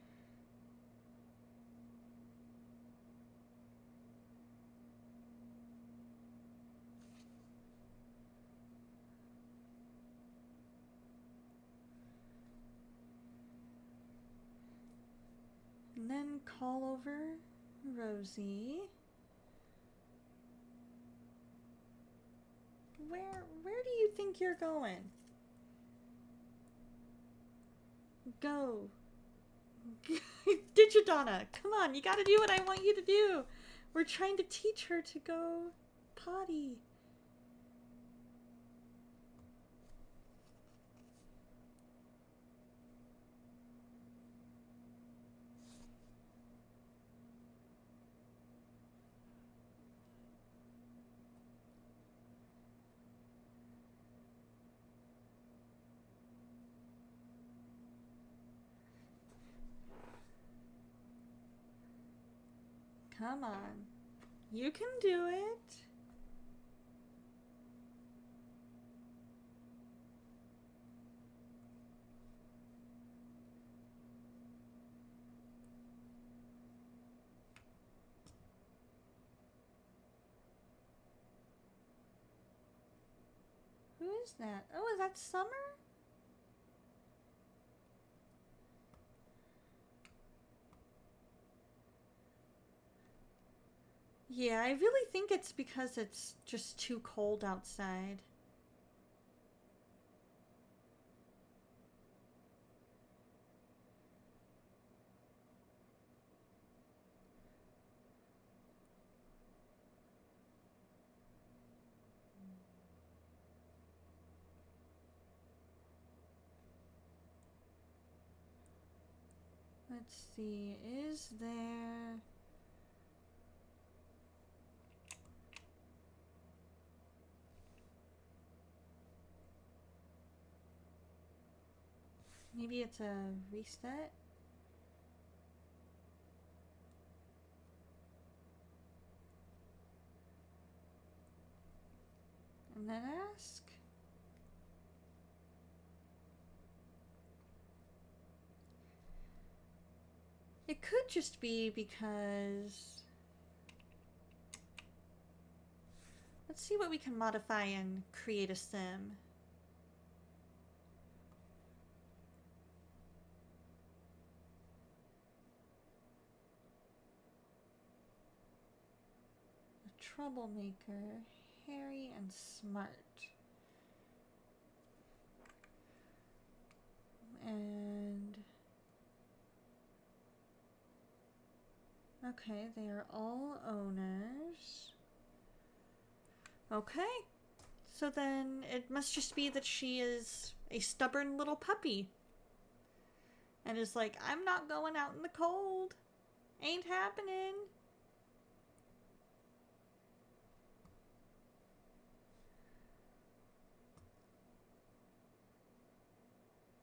And then call over Rosie. Where do you think you're going? Go. Digidonna, come on, you gotta do what I want you to do. We're trying to teach her to go potty. Come on. You can do it. Who is that? Oh, is that Summer? Yeah, I really think it's because it's just too cold outside. Let's see, is there... Maybe it's a reset? And then ask? It could just be because... Let's see what we can modify and create a sim. A troublemaker, hairy and smart. And... Okay, they are all owners. Okay. So then it must just be that she is a stubborn little puppy. And is like, I'm not going out in the cold. Ain't happening.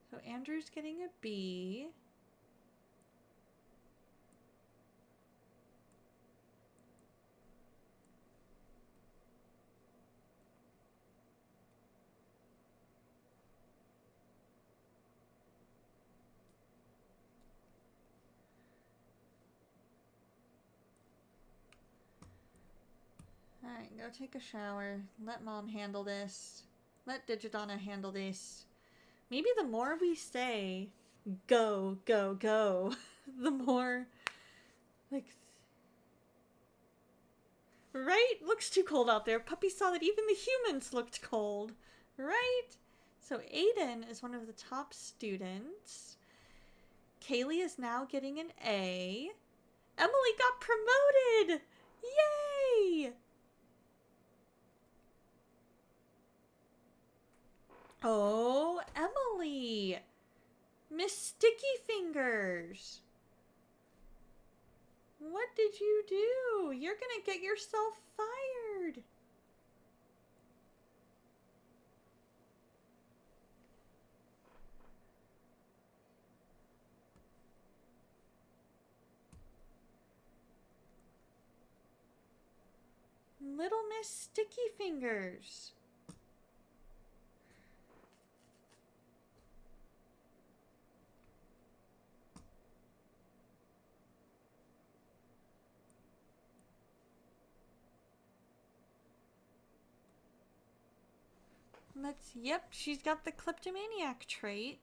So Andrew's getting a B. Alright, go take a shower. Let Mom handle this. Let Digidonna handle this. Maybe the more we say, go, go, go, the more, like... Right? Looks too cold out there. Puppy saw that even the humans looked cold. Right? So Aiden is one of the top students. Kaylee is now getting an A. Emily got promoted! Yay! Oh, Emily! Miss Sticky Fingers! What did you do? You're gonna get yourself fired! Little Miss Sticky Fingers. Yep, she's got the kleptomaniac trait.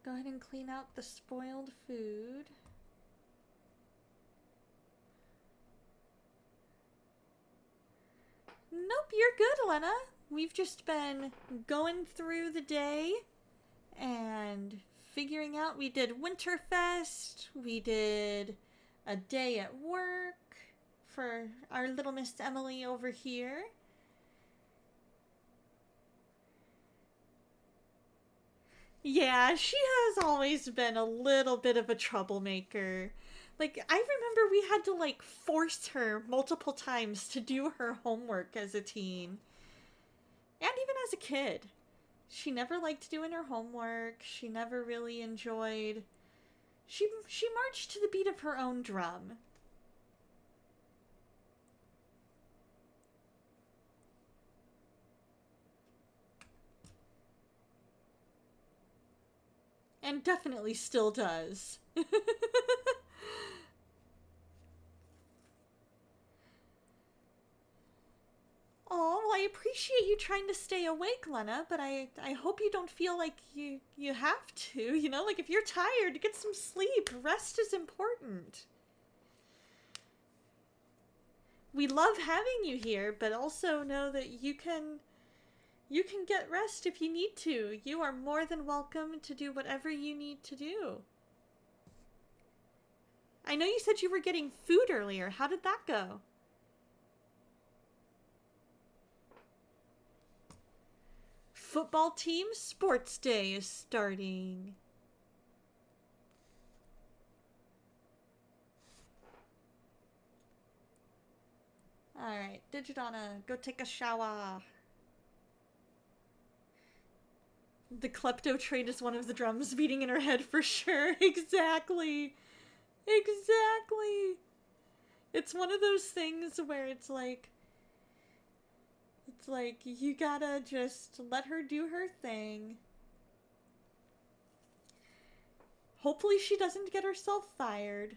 Go ahead and clean out the spoiled food. Nope, you're good, Lena. We've just been going through the day and figuring out. We did Winterfest. We did a day at work for our little Miss Emily over here. Yeah, she has always been a little bit of a troublemaker. Like, I remember we had to, like, force her multiple times to do her homework as a teen. And even as a kid. She never liked doing her homework. She never really enjoyed... She marched to the beat of her own drum. And definitely still does. Oh, well, I appreciate you trying to stay awake, Lena, but I hope you don't feel like you have to. You know, like if you're tired, get some sleep. Rest is important. We love having you here, but also know that you can get rest if you need to. You are more than welcome to do whatever you need to do. I know you said you were getting food earlier. How did that go? Football team sports day is starting. Alright, Digidonna, go take a shower. The klepto trait is one of the drums beating in her head for sure. Exactly. Exactly. It's one of those things where it's like you gotta just let her do her thing. Hopefully she doesn't get herself fired.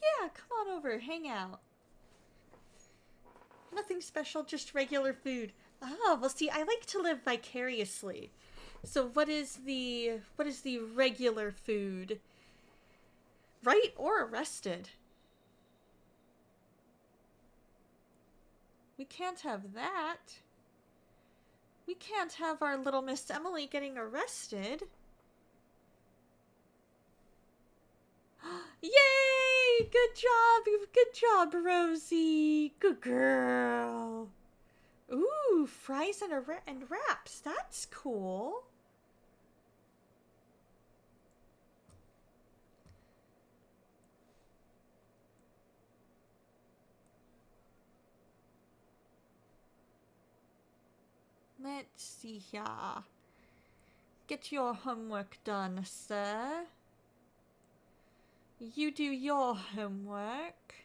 Yeah, come on over, hang out. Nothing special, just regular food. Ah, well see, I like to live vicariously. So what is the regular food? Right or arrested? We can't have that. We can't have our little Miss Emily getting arrested. Yay! Good job, Rosie. Good girl. Ooh, fries and wraps. That's cool. Let's see here. Get your homework done, sir. You do your homework.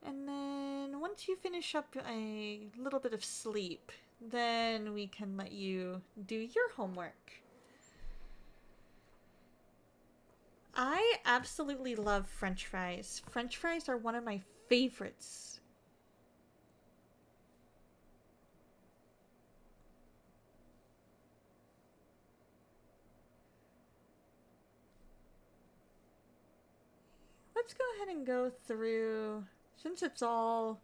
And then once you finish up a little bit of sleep, then we can let you do your homework. I absolutely love French fries. French fries are one of my favorites. Let's go ahead and go through, since it's all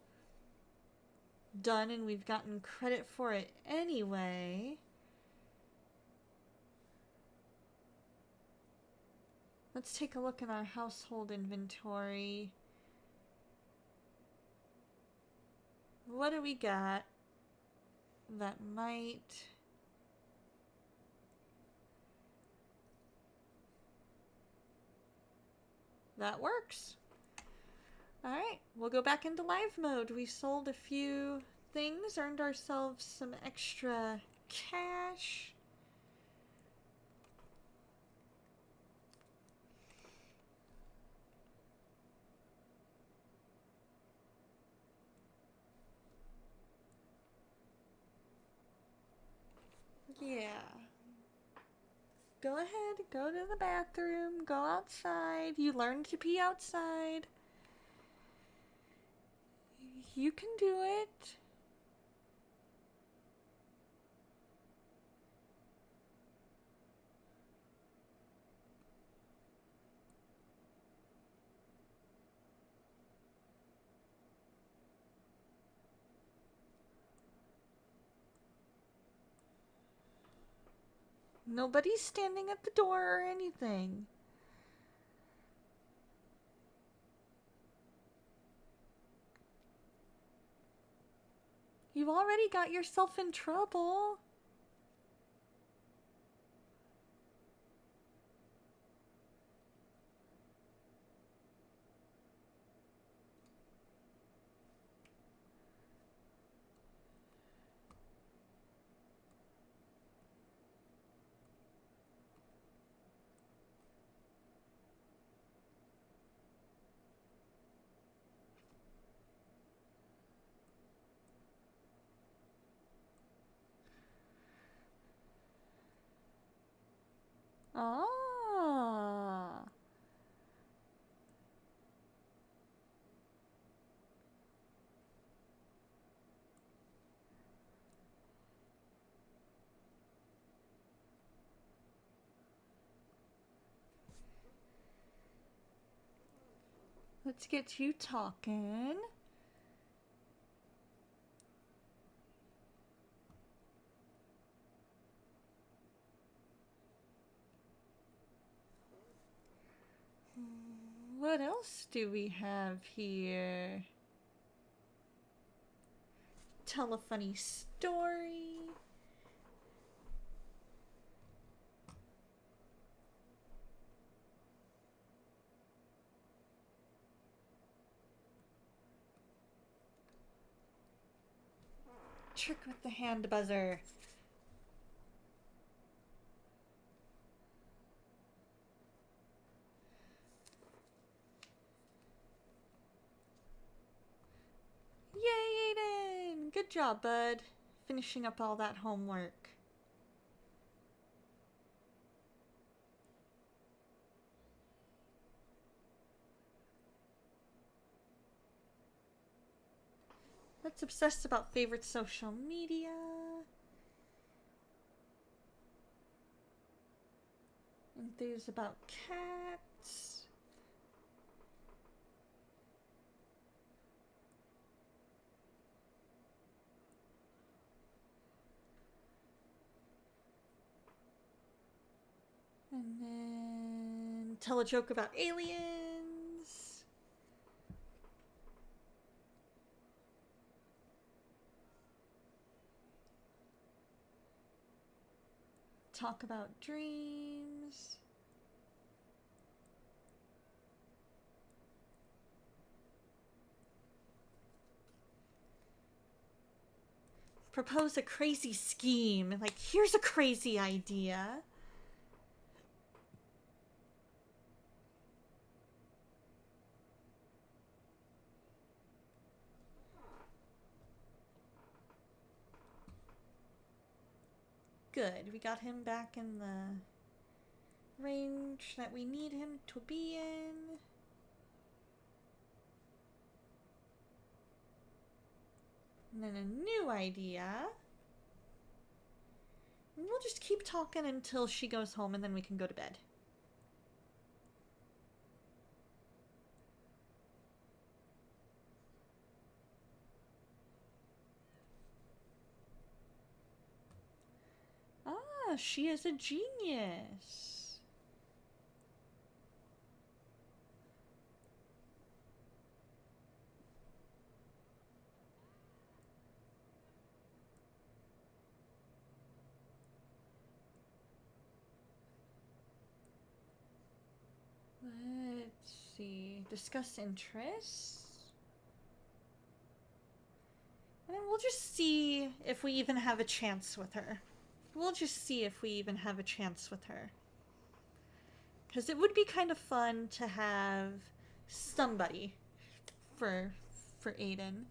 done and we've gotten credit for it anyway. Let's take a look in our household inventory. What do we got that might... That works. Alright, we'll go back into live mode. We sold a few things, earned ourselves some extra cash. Yeah. Go ahead, go to the bathroom, go outside. You learned to pee outside. You can do it. Nobody's standing at the door or anything. You've already got yourself in trouble. Ah. Let's get you talking. What else do we have here? Tell a funny story. Trick with the hand buzzer. Yay, Aiden! Good job, bud. Finishing up all that homework. Let's obsess about favorite social media. Enthuse about cats. And then tell a joke about aliens. Talk about dreams. Propose a crazy scheme. Like, here's a crazy idea. Good. We got him back in the range that we need him to be in. And then a new idea. And we'll just keep talking until she goes home and then we can go to bed. Ah, she is a genius. Let's see. Discuss interests. And then we'll just see if we even have a chance with her. We'll just see if we even have a chance with her. Because it would be kind of fun to have somebody for Aiden.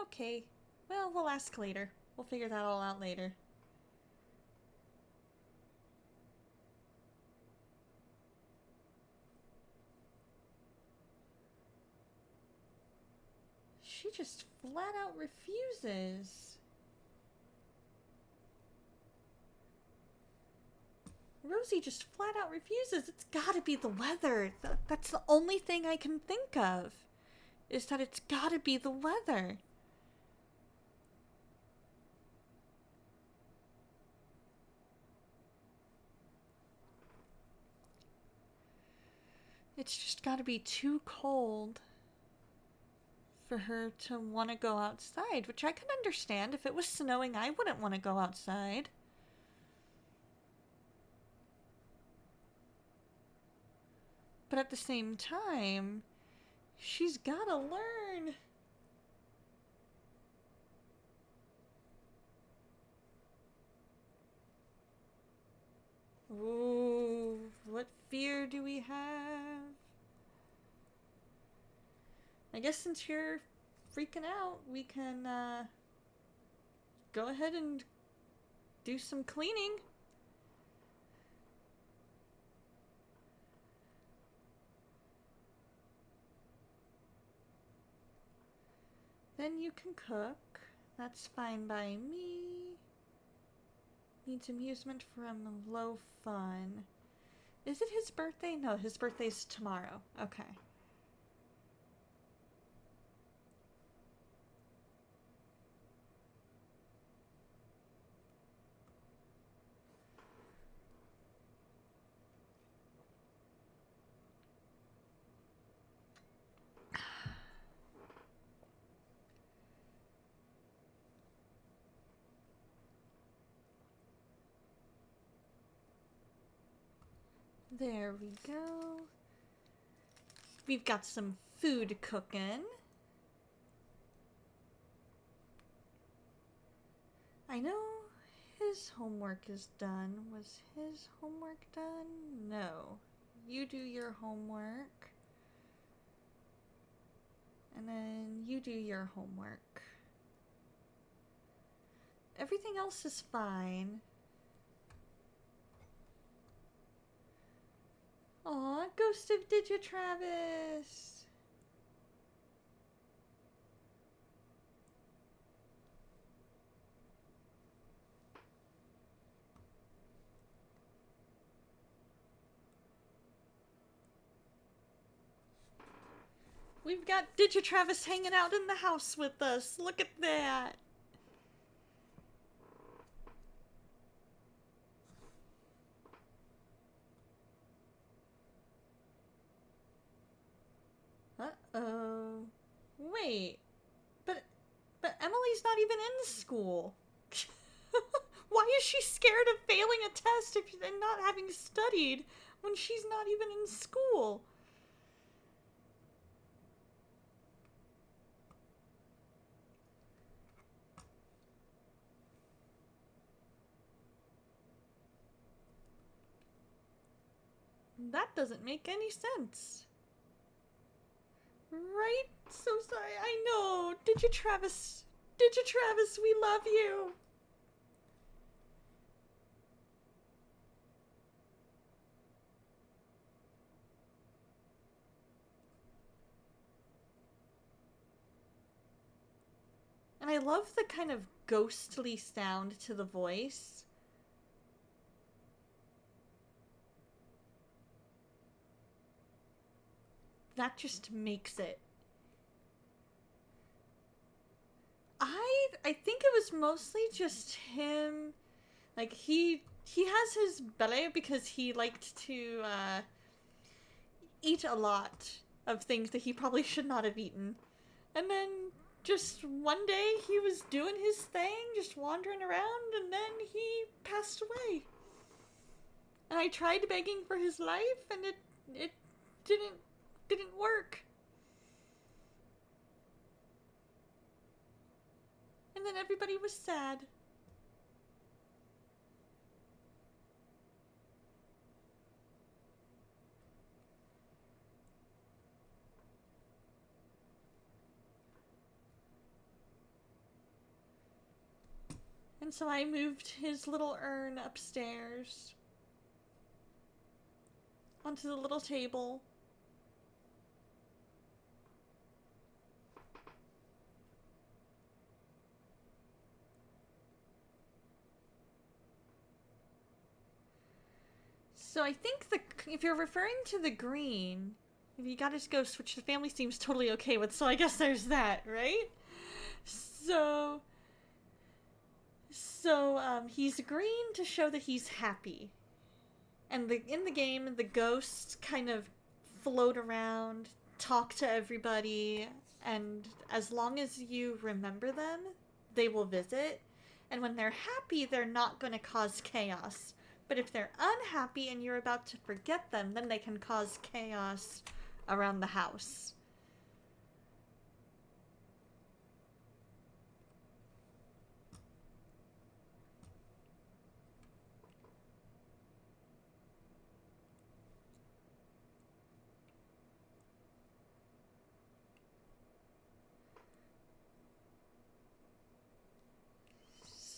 Okay. Well, we'll ask later. We'll figure that all out later. She just flat out refuses. Rosie just flat out refuses. It's gotta be the weather. That's the only thing I can think of. Is that it's gotta be the weather. It's just gotta be too cold for her to want to go outside, which I can understand. If it was snowing, I wouldn't want to go outside. But at the same time, she's gotta learn. Ooh, what fear do we have? I guess since you're freaking out, we can go ahead and do some cleaning. Then you can cook. That's fine by me. Needs amusement from low fun. Is it his birthday? No, his birthday's tomorrow. Okay. There we go. We've got some food cooking. I know his homework is done. Was his homework done? No. You do your homework. And then you do your homework. Everything else is fine. Aw, Ghost of Digitravis! We've got Digitravis hanging out in the house with us. Look at that. Uh-oh. Wait. But Emily's not even in school. Why is she scared of failing a test and not having studied when she's not even in school? That doesn't make any sense. Right? So sorry. I know. Did you, Travis? Did you, Travis? We love you. And I love the kind of ghostly sound to the voice. That just makes it. I think it was mostly just him. Like he has his belly because he liked to eat a lot of things that he probably should not have eaten. And then just one day he was doing his thing, just wandering around, and then he passed away. And I tried begging for his life, and it didn't work. And then everybody was sad. And so I moved his little urn upstairs onto the little table. So I think if you're referring to the green, if he got his ghost, which the family seems totally okay with, so I guess there's that, right? So he's green to show that he's happy. And in the game, the ghosts kind of float around, talk to everybody, and as long as you remember them, they will visit. And when they're happy, they're not going to cause chaos. But if they're unhappy and you're about to forget them, then they can cause chaos around the house.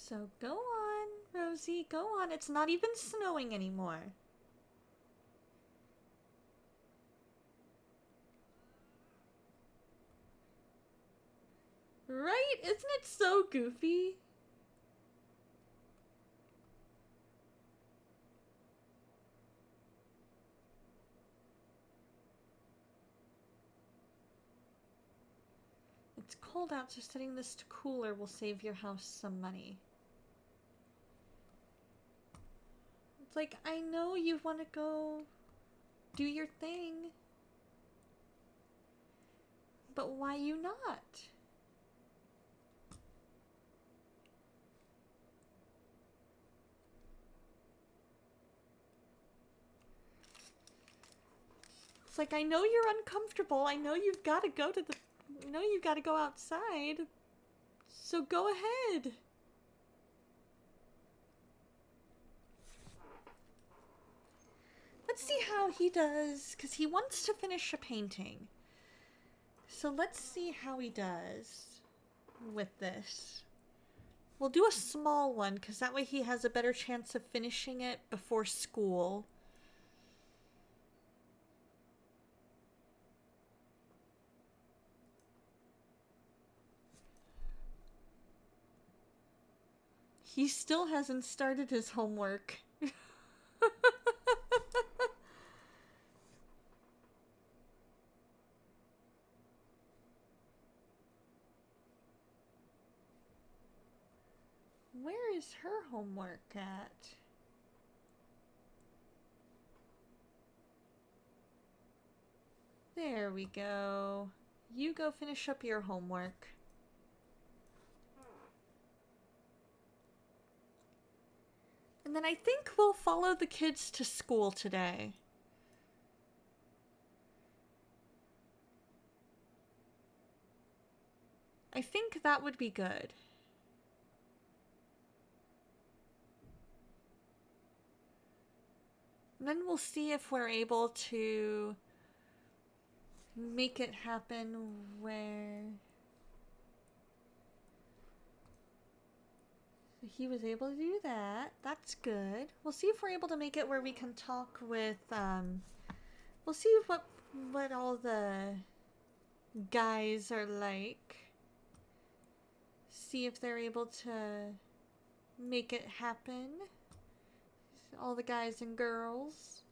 So go on, Rosie, go on. It's not even snowing anymore. Right? Isn't it so goofy? It's cold out, so setting this to cooler will save your house some money. It's like, I know you want to go do your thing, but why you not? It's like, I know you're uncomfortable. I know you've got to go to the... I know you've got to go outside. So go ahead. Let's see how he does, because he wants to finish a painting. So let's see how he does with this. We'll do a small one, because that way he has a better chance of finishing it before school. He still hasn't started his homework. Where is her homework at? There we go. You go finish up your homework. And then I think we'll follow the kids to school today. I think that would be good. And then we'll see if we're able to make it happen where he was able to do that. That's good. We'll see if we're able to make it where we can talk with, we'll see what all the guys are like. See if they're able to make it happen. All the guys and girls.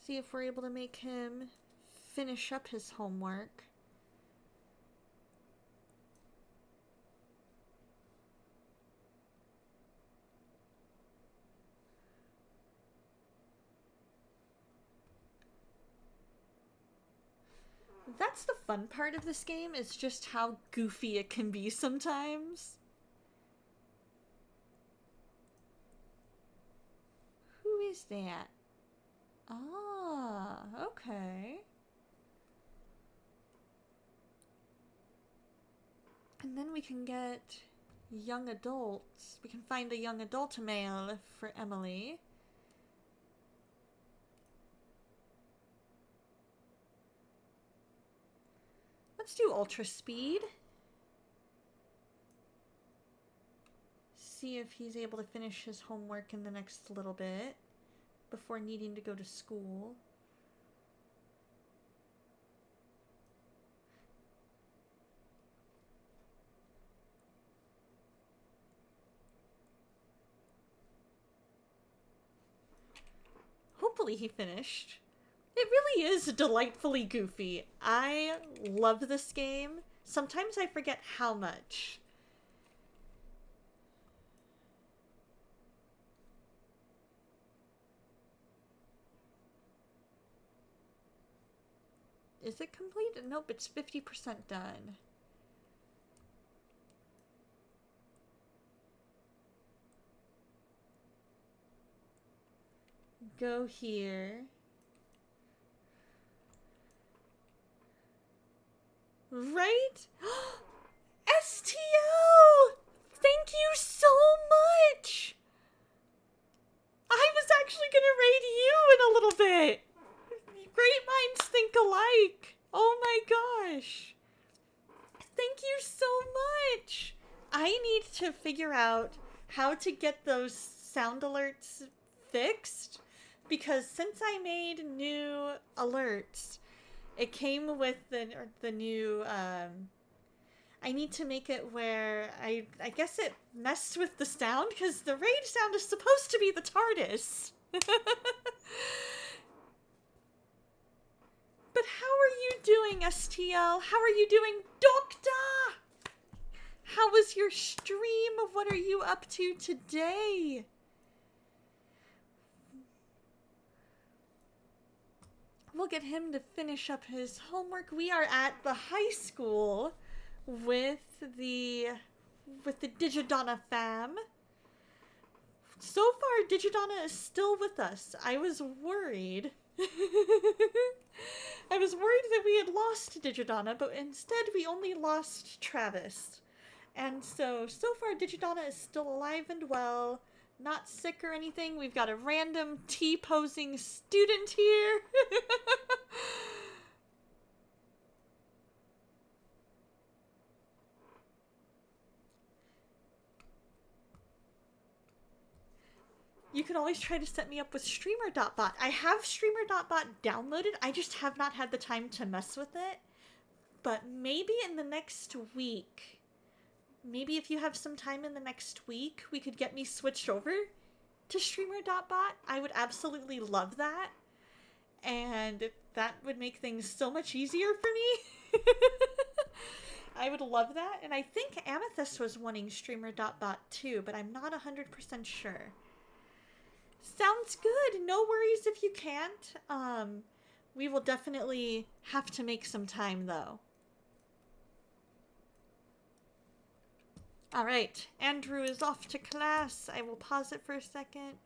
See if we're able to make him finish up his homework. That's the fun part of this game, is just how goofy it can be sometimes. Who is that? Ah, okay. And then we can get young adults. We can find a young adult male for Emily. Let's do ultra speed. See if he's able to finish his homework in the next little bit before needing to go to school. Hopefully he finished. It really is delightfully goofy. I love this game. Sometimes I forget how much. Is it complete? Nope, it's 50% done. Go here. Right? STL! Thank you so much! I was actually gonna raid you in a little bit. Great minds think alike. Oh my gosh. Thank you so much. I need to figure out how to get those sound alerts fixed, because since I made new alerts, it came with the new, I need to make it where I guess it messed with the sound, because the raid sound is supposed to be the TARDIS. But how are you doing, STL? How are you doing, Doctor? How was your stream? What are you up to today? We'll get him to finish up his homework. We are at the high school with the Digidonna fam. So far, Digidonna is still with us. I was worried. I was worried that we had lost Digidonna, but instead we only lost Travis. And so far Digidonna is still alive and well, not sick or anything. We've got a random T-posing student here. You can always try to set me up with Streamer.bot. I have Streamer.bot downloaded. I just have not had the time to mess with it. But maybe in the next week, maybe if you have some time in the next week, we could get me switched over to Streamer.bot. I would absolutely love that. And that would make things so much easier for me. I would love that. And I think Amethyst was wanting Streamer.bot too, but I'm not 100% sure. Sounds good. No worries if you can't. We will definitely have to make some time though. Alright, Andrew is off to class. I will pause it for a second.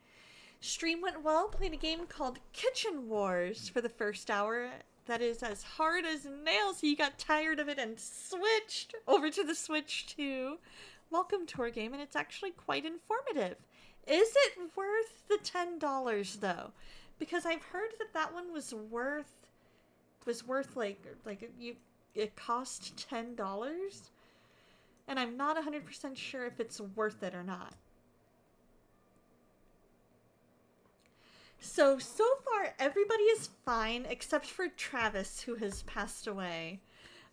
Stream went well. Played a game called Kitchen Wars for the first hour. That is as hard as nails. You got tired of it and switched over to the Switch 2. Welcome to our game, and it's actually quite informative. Is it worth the $10 though? Because I've heard that that one was worth it cost $10, and I'm not 100% sure if it's worth it or not. So far everybody is fine except for Travis, who has passed away.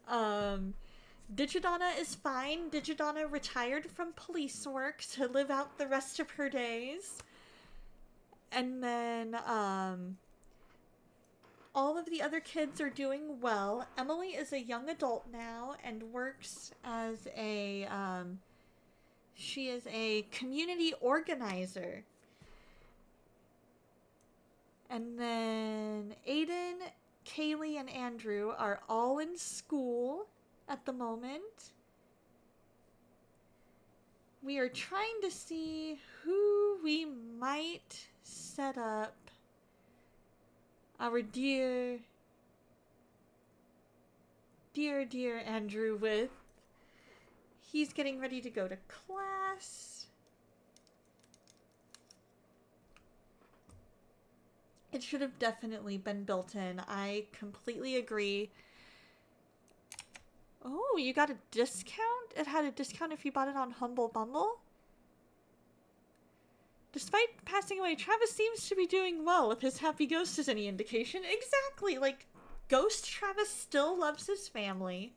Um Digidonna is fine. Digidonna retired from police work to live out the rest of her days. And then all of the other kids are doing well. Emily is a young adult now and works as she is a community organizer. And then Aiden, Kaylee, and Andrew are all in school at the moment. We are trying to see who we might set up our dear Andrew with. He's getting ready to go to class. It should have definitely been built in. I completely agree. Oh, you got a discount? It had a discount if you bought it on Humble Bundle? Despite passing away, Travis seems to be doing well if his happy ghost is any indication. Exactly, like, Ghost Travis still loves his family.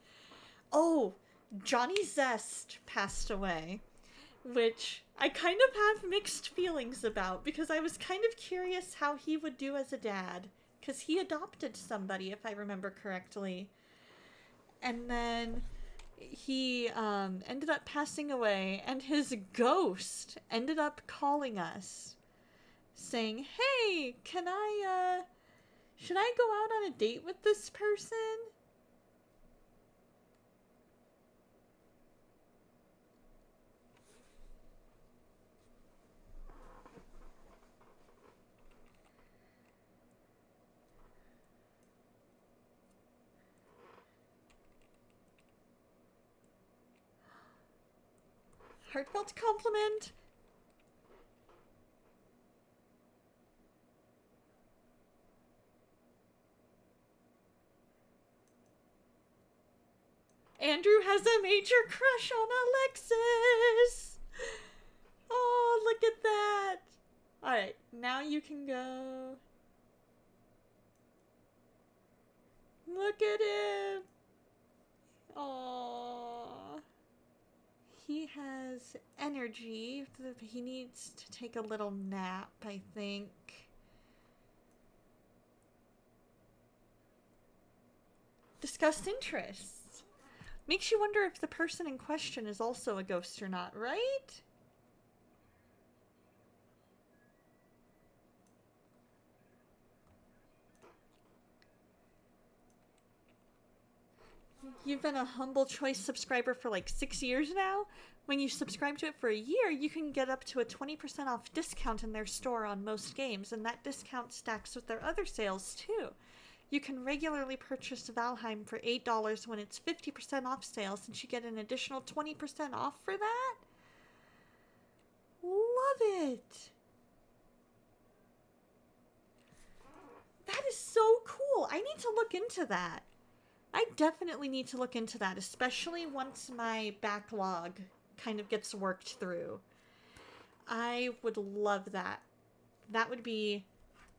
Oh, Johnny Zest passed away, which I kind of have mixed feelings about because I was kind of curious how he would do as a dad, because he adopted somebody, if I remember correctly. And then he ended up passing away, and his ghost ended up calling us saying, hey, should I go out on a date with this person? Heartfelt compliment. Andrew has a major crush on Alexis. Oh, look at that. Alright, now you can go. Look at him. Aww. He has energy. He needs to take a little nap, I think. Discussed interests. Makes you wonder if the person in question is also a ghost or not, right? You've been a Humble Choice subscriber for like 6 years now? When you subscribe to it for a year, you can get up to a 20% off discount in their store on most games, and that discount stacks with their other sales too. You can regularly purchase Valheim for $8 when it's 50% off sale, since you get an additional 20% off for that. Love it! That is so cool! I need to look into that. I definitely need to look into that, especially once my backlog kind of gets worked through. I would love that. That would be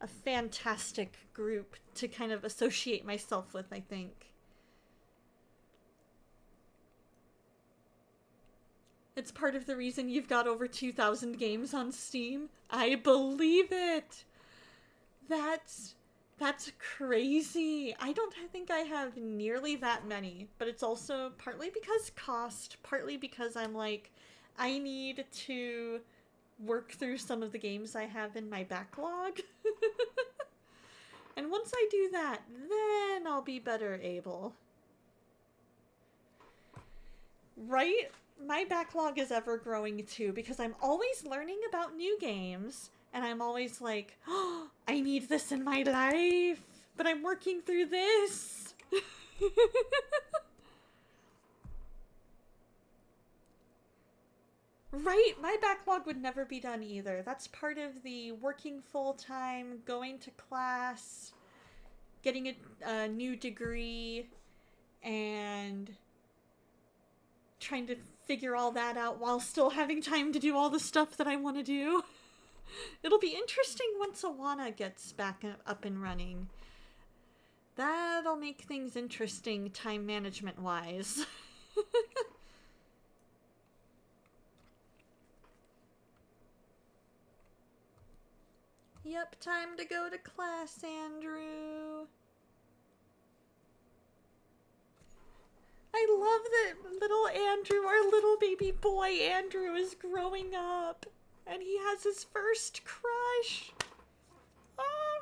a fantastic group to kind of associate myself with, I think. It's part of the reason you've got over 2,000 games on Steam. I believe it! That's crazy. I don't think I have nearly that many, but it's also partly because cost, partly because I'm like, I need to work through some of the games I have in my backlog. And once I do that, then I'll be better able. Right? My backlog is ever growing too, because I'm always learning about new games. And I'm always like, oh, I need this in my life, but I'm working through this. Right? My backlog would never be done either. That's part of the working full time, going to class, getting a new degree, and trying to figure all that out while still having time to do all the stuff that I want to do. It'll be interesting once Awana gets back up and running. That'll make things interesting time management wise. Yep, time to go to class, Andrew. I love that little Andrew, our little baby boy Andrew, is growing up. And he has his first crush. Ah.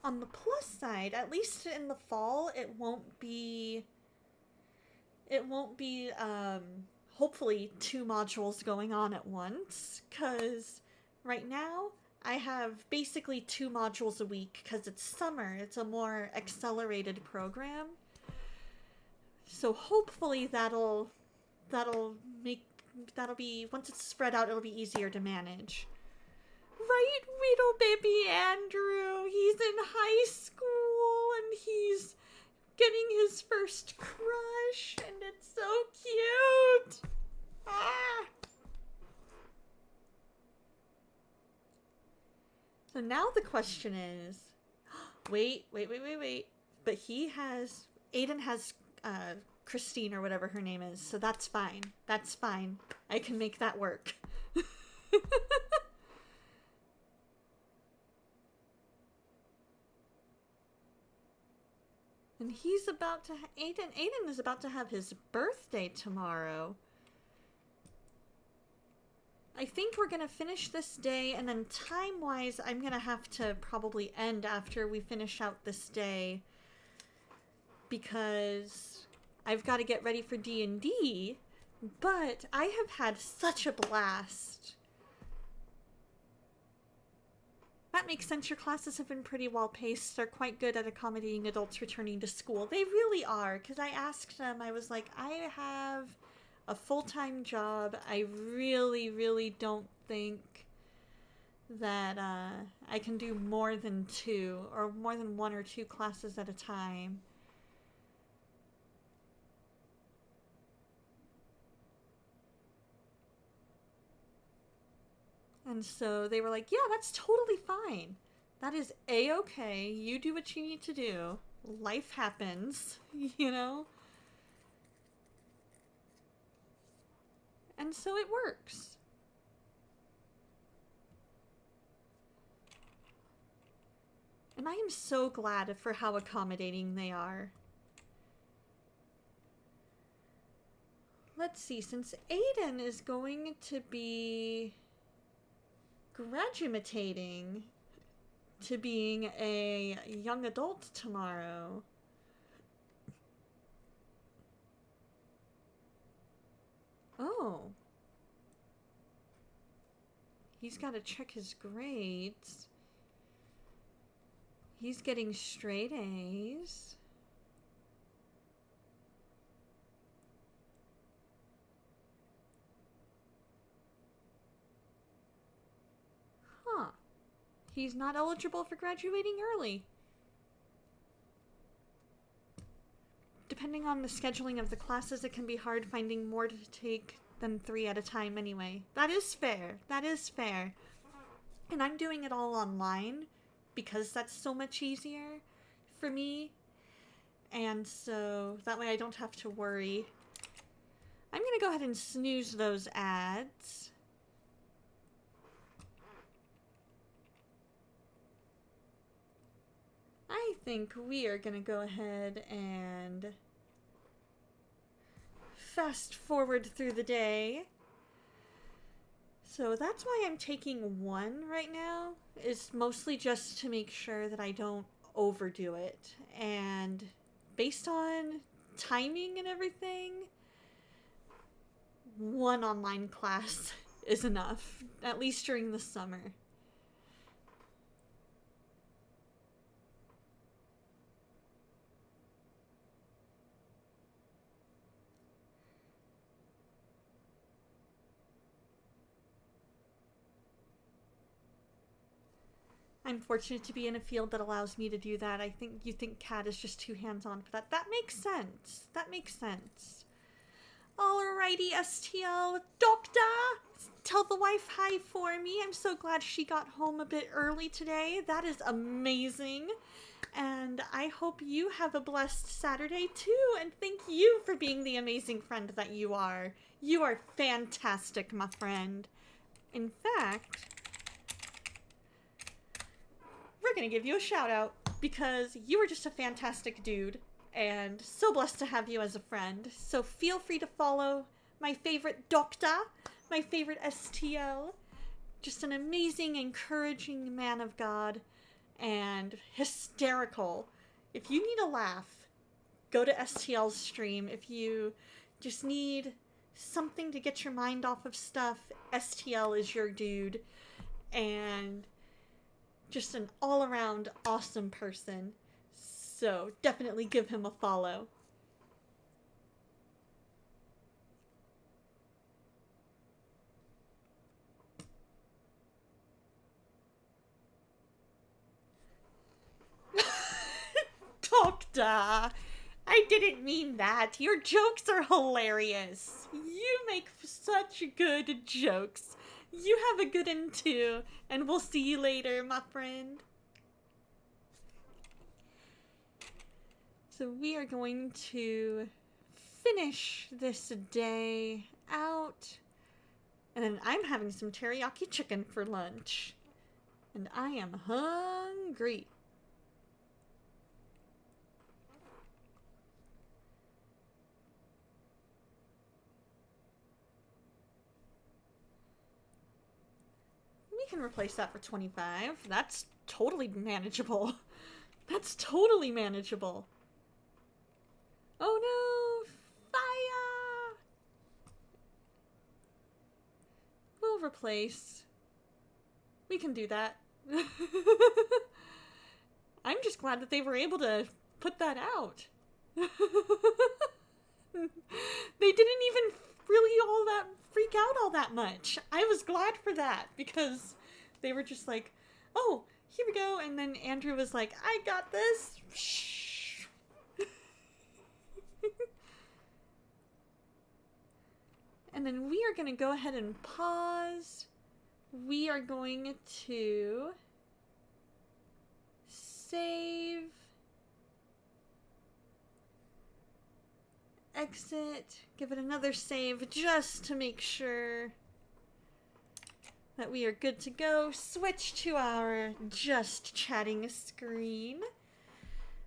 On the plus side, at least in the fall, it won't be hopefully 2 modules going on at once, because right now I have basically 2 modules a week because it's summer. It's a more accelerated program. So hopefully that'll be, once it's spread out, it'll be easier to manage. Right, little baby Andrew. He's in high school and he's getting his first crush, and it's so cute. Ah. So now the question is, wait. But Aiden has Christine or whatever her name is, so that's fine. That's fine. I can make that work. And Aiden is about to have his birthday tomorrow. I think we're gonna finish this day, and then time-wise, I'm gonna have to probably end after we finish out this day, because I've got to get ready for D&D, but I have had such a blast. That makes sense. Your classes have been pretty well paced. They're quite good at accommodating adults returning to school. They really are, because I asked them, I was like, I have a full-time job. I really, really don't think that I can do more than 2 or more than 1 or 2 classes at a time. And so they were like, yeah, that's totally fine. That is A-okay. You do what you need to do. Life happens, you know? And so it works. And I am so glad for how accommodating they are. Let's see, since Aiden is going to be graduating to being a young adult tomorrow, oh, he's got to check his grades. He's getting straight A's. Huh. He's not eligible for graduating early. Depending on the scheduling of the classes, it can be hard finding more to take than 3 at a time anyway. That is fair. That is fair. And I'm doing it all online because that's so much easier for me. And so that way I don't have to worry. I'm going to go ahead and snooze those ads. I think we are going to go ahead and fast forward through the day. So that's why I'm taking 1 right now, is mostly just to make sure that I don't overdo it. And based on timing and everything, 1 online class is enough, at least during the summer. I'm fortunate to be in a field that allows me to do that. I think you think Kat is just too hands-on for that. That makes sense. That makes sense. Alrighty, STL. Doctor, tell the wife hi for me. I'm so glad she got home a bit early today. That is amazing. And I hope you have a blessed Saturday too. And thank you for being the amazing friend that you are. You are fantastic, my friend. In fact, we're going to give you a shout out because you are just a fantastic dude and so blessed to have you as a friend. So feel free to follow my favorite doctor, my favorite STL, just an amazing, encouraging man of God and hysterical. If you need a laugh, go to STL's stream. If you just need something to get your mind off of stuff, STL is your dude. And just an all-around awesome person. So definitely give him a follow. Doctor, I didn't mean that. Your jokes are hilarious. You make such good jokes. You have a good one too, and we'll see you later, my friend. So we are going to finish this day out. And then I'm having some teriyaki chicken for lunch. And I am hungry. We can replace that for 25. That's totally manageable. That's totally manageable. Oh no! Fire! We'll replace. We can do that. I'm just glad that they were able to put that out. They didn't even really all that freak out all that much. I was glad for that because they were just like, oh, here we go. And then Andrew was like, I got this. Shh. And then we are going to go ahead and pause. We are going to save, exit, give it another save just to make sure that we are good to go. Switch to our just chatting screen.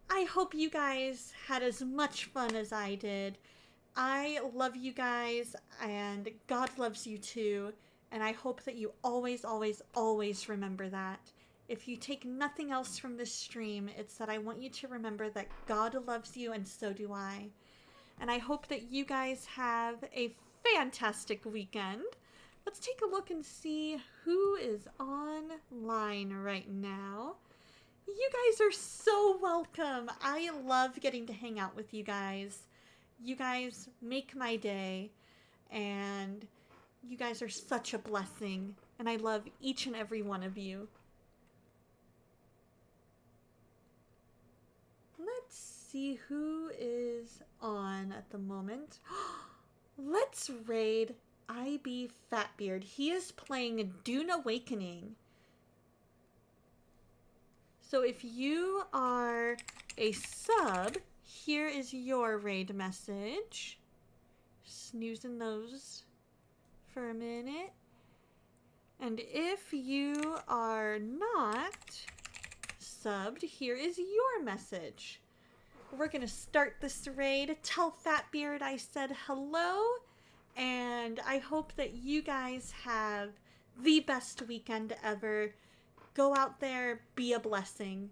I hope you guys had as much fun as I did. I love you guys, and God loves you too, and I hope that you always, always, always remember that. If you take nothing else from this stream, it's that I want you to remember that God loves you, and so do I. And I hope that you guys have a fantastic weekend. Let's take a look and see who is online right now. You guys are so welcome. I love getting to hang out with you guys. You guys make my day, and you guys are such a blessing, and I love each and every one of you. Let's see who is on at the moment. Let's raid IB Fatbeard. He is playing Dune Awakening. So if you are a sub, here is your raid message. Snoozing those for a minute. And if you are not subbed, here is your message. We're going to start this raid. Tell Fatbeard I said hello. And I hope that you guys have the best weekend ever. Go out there, be a blessing.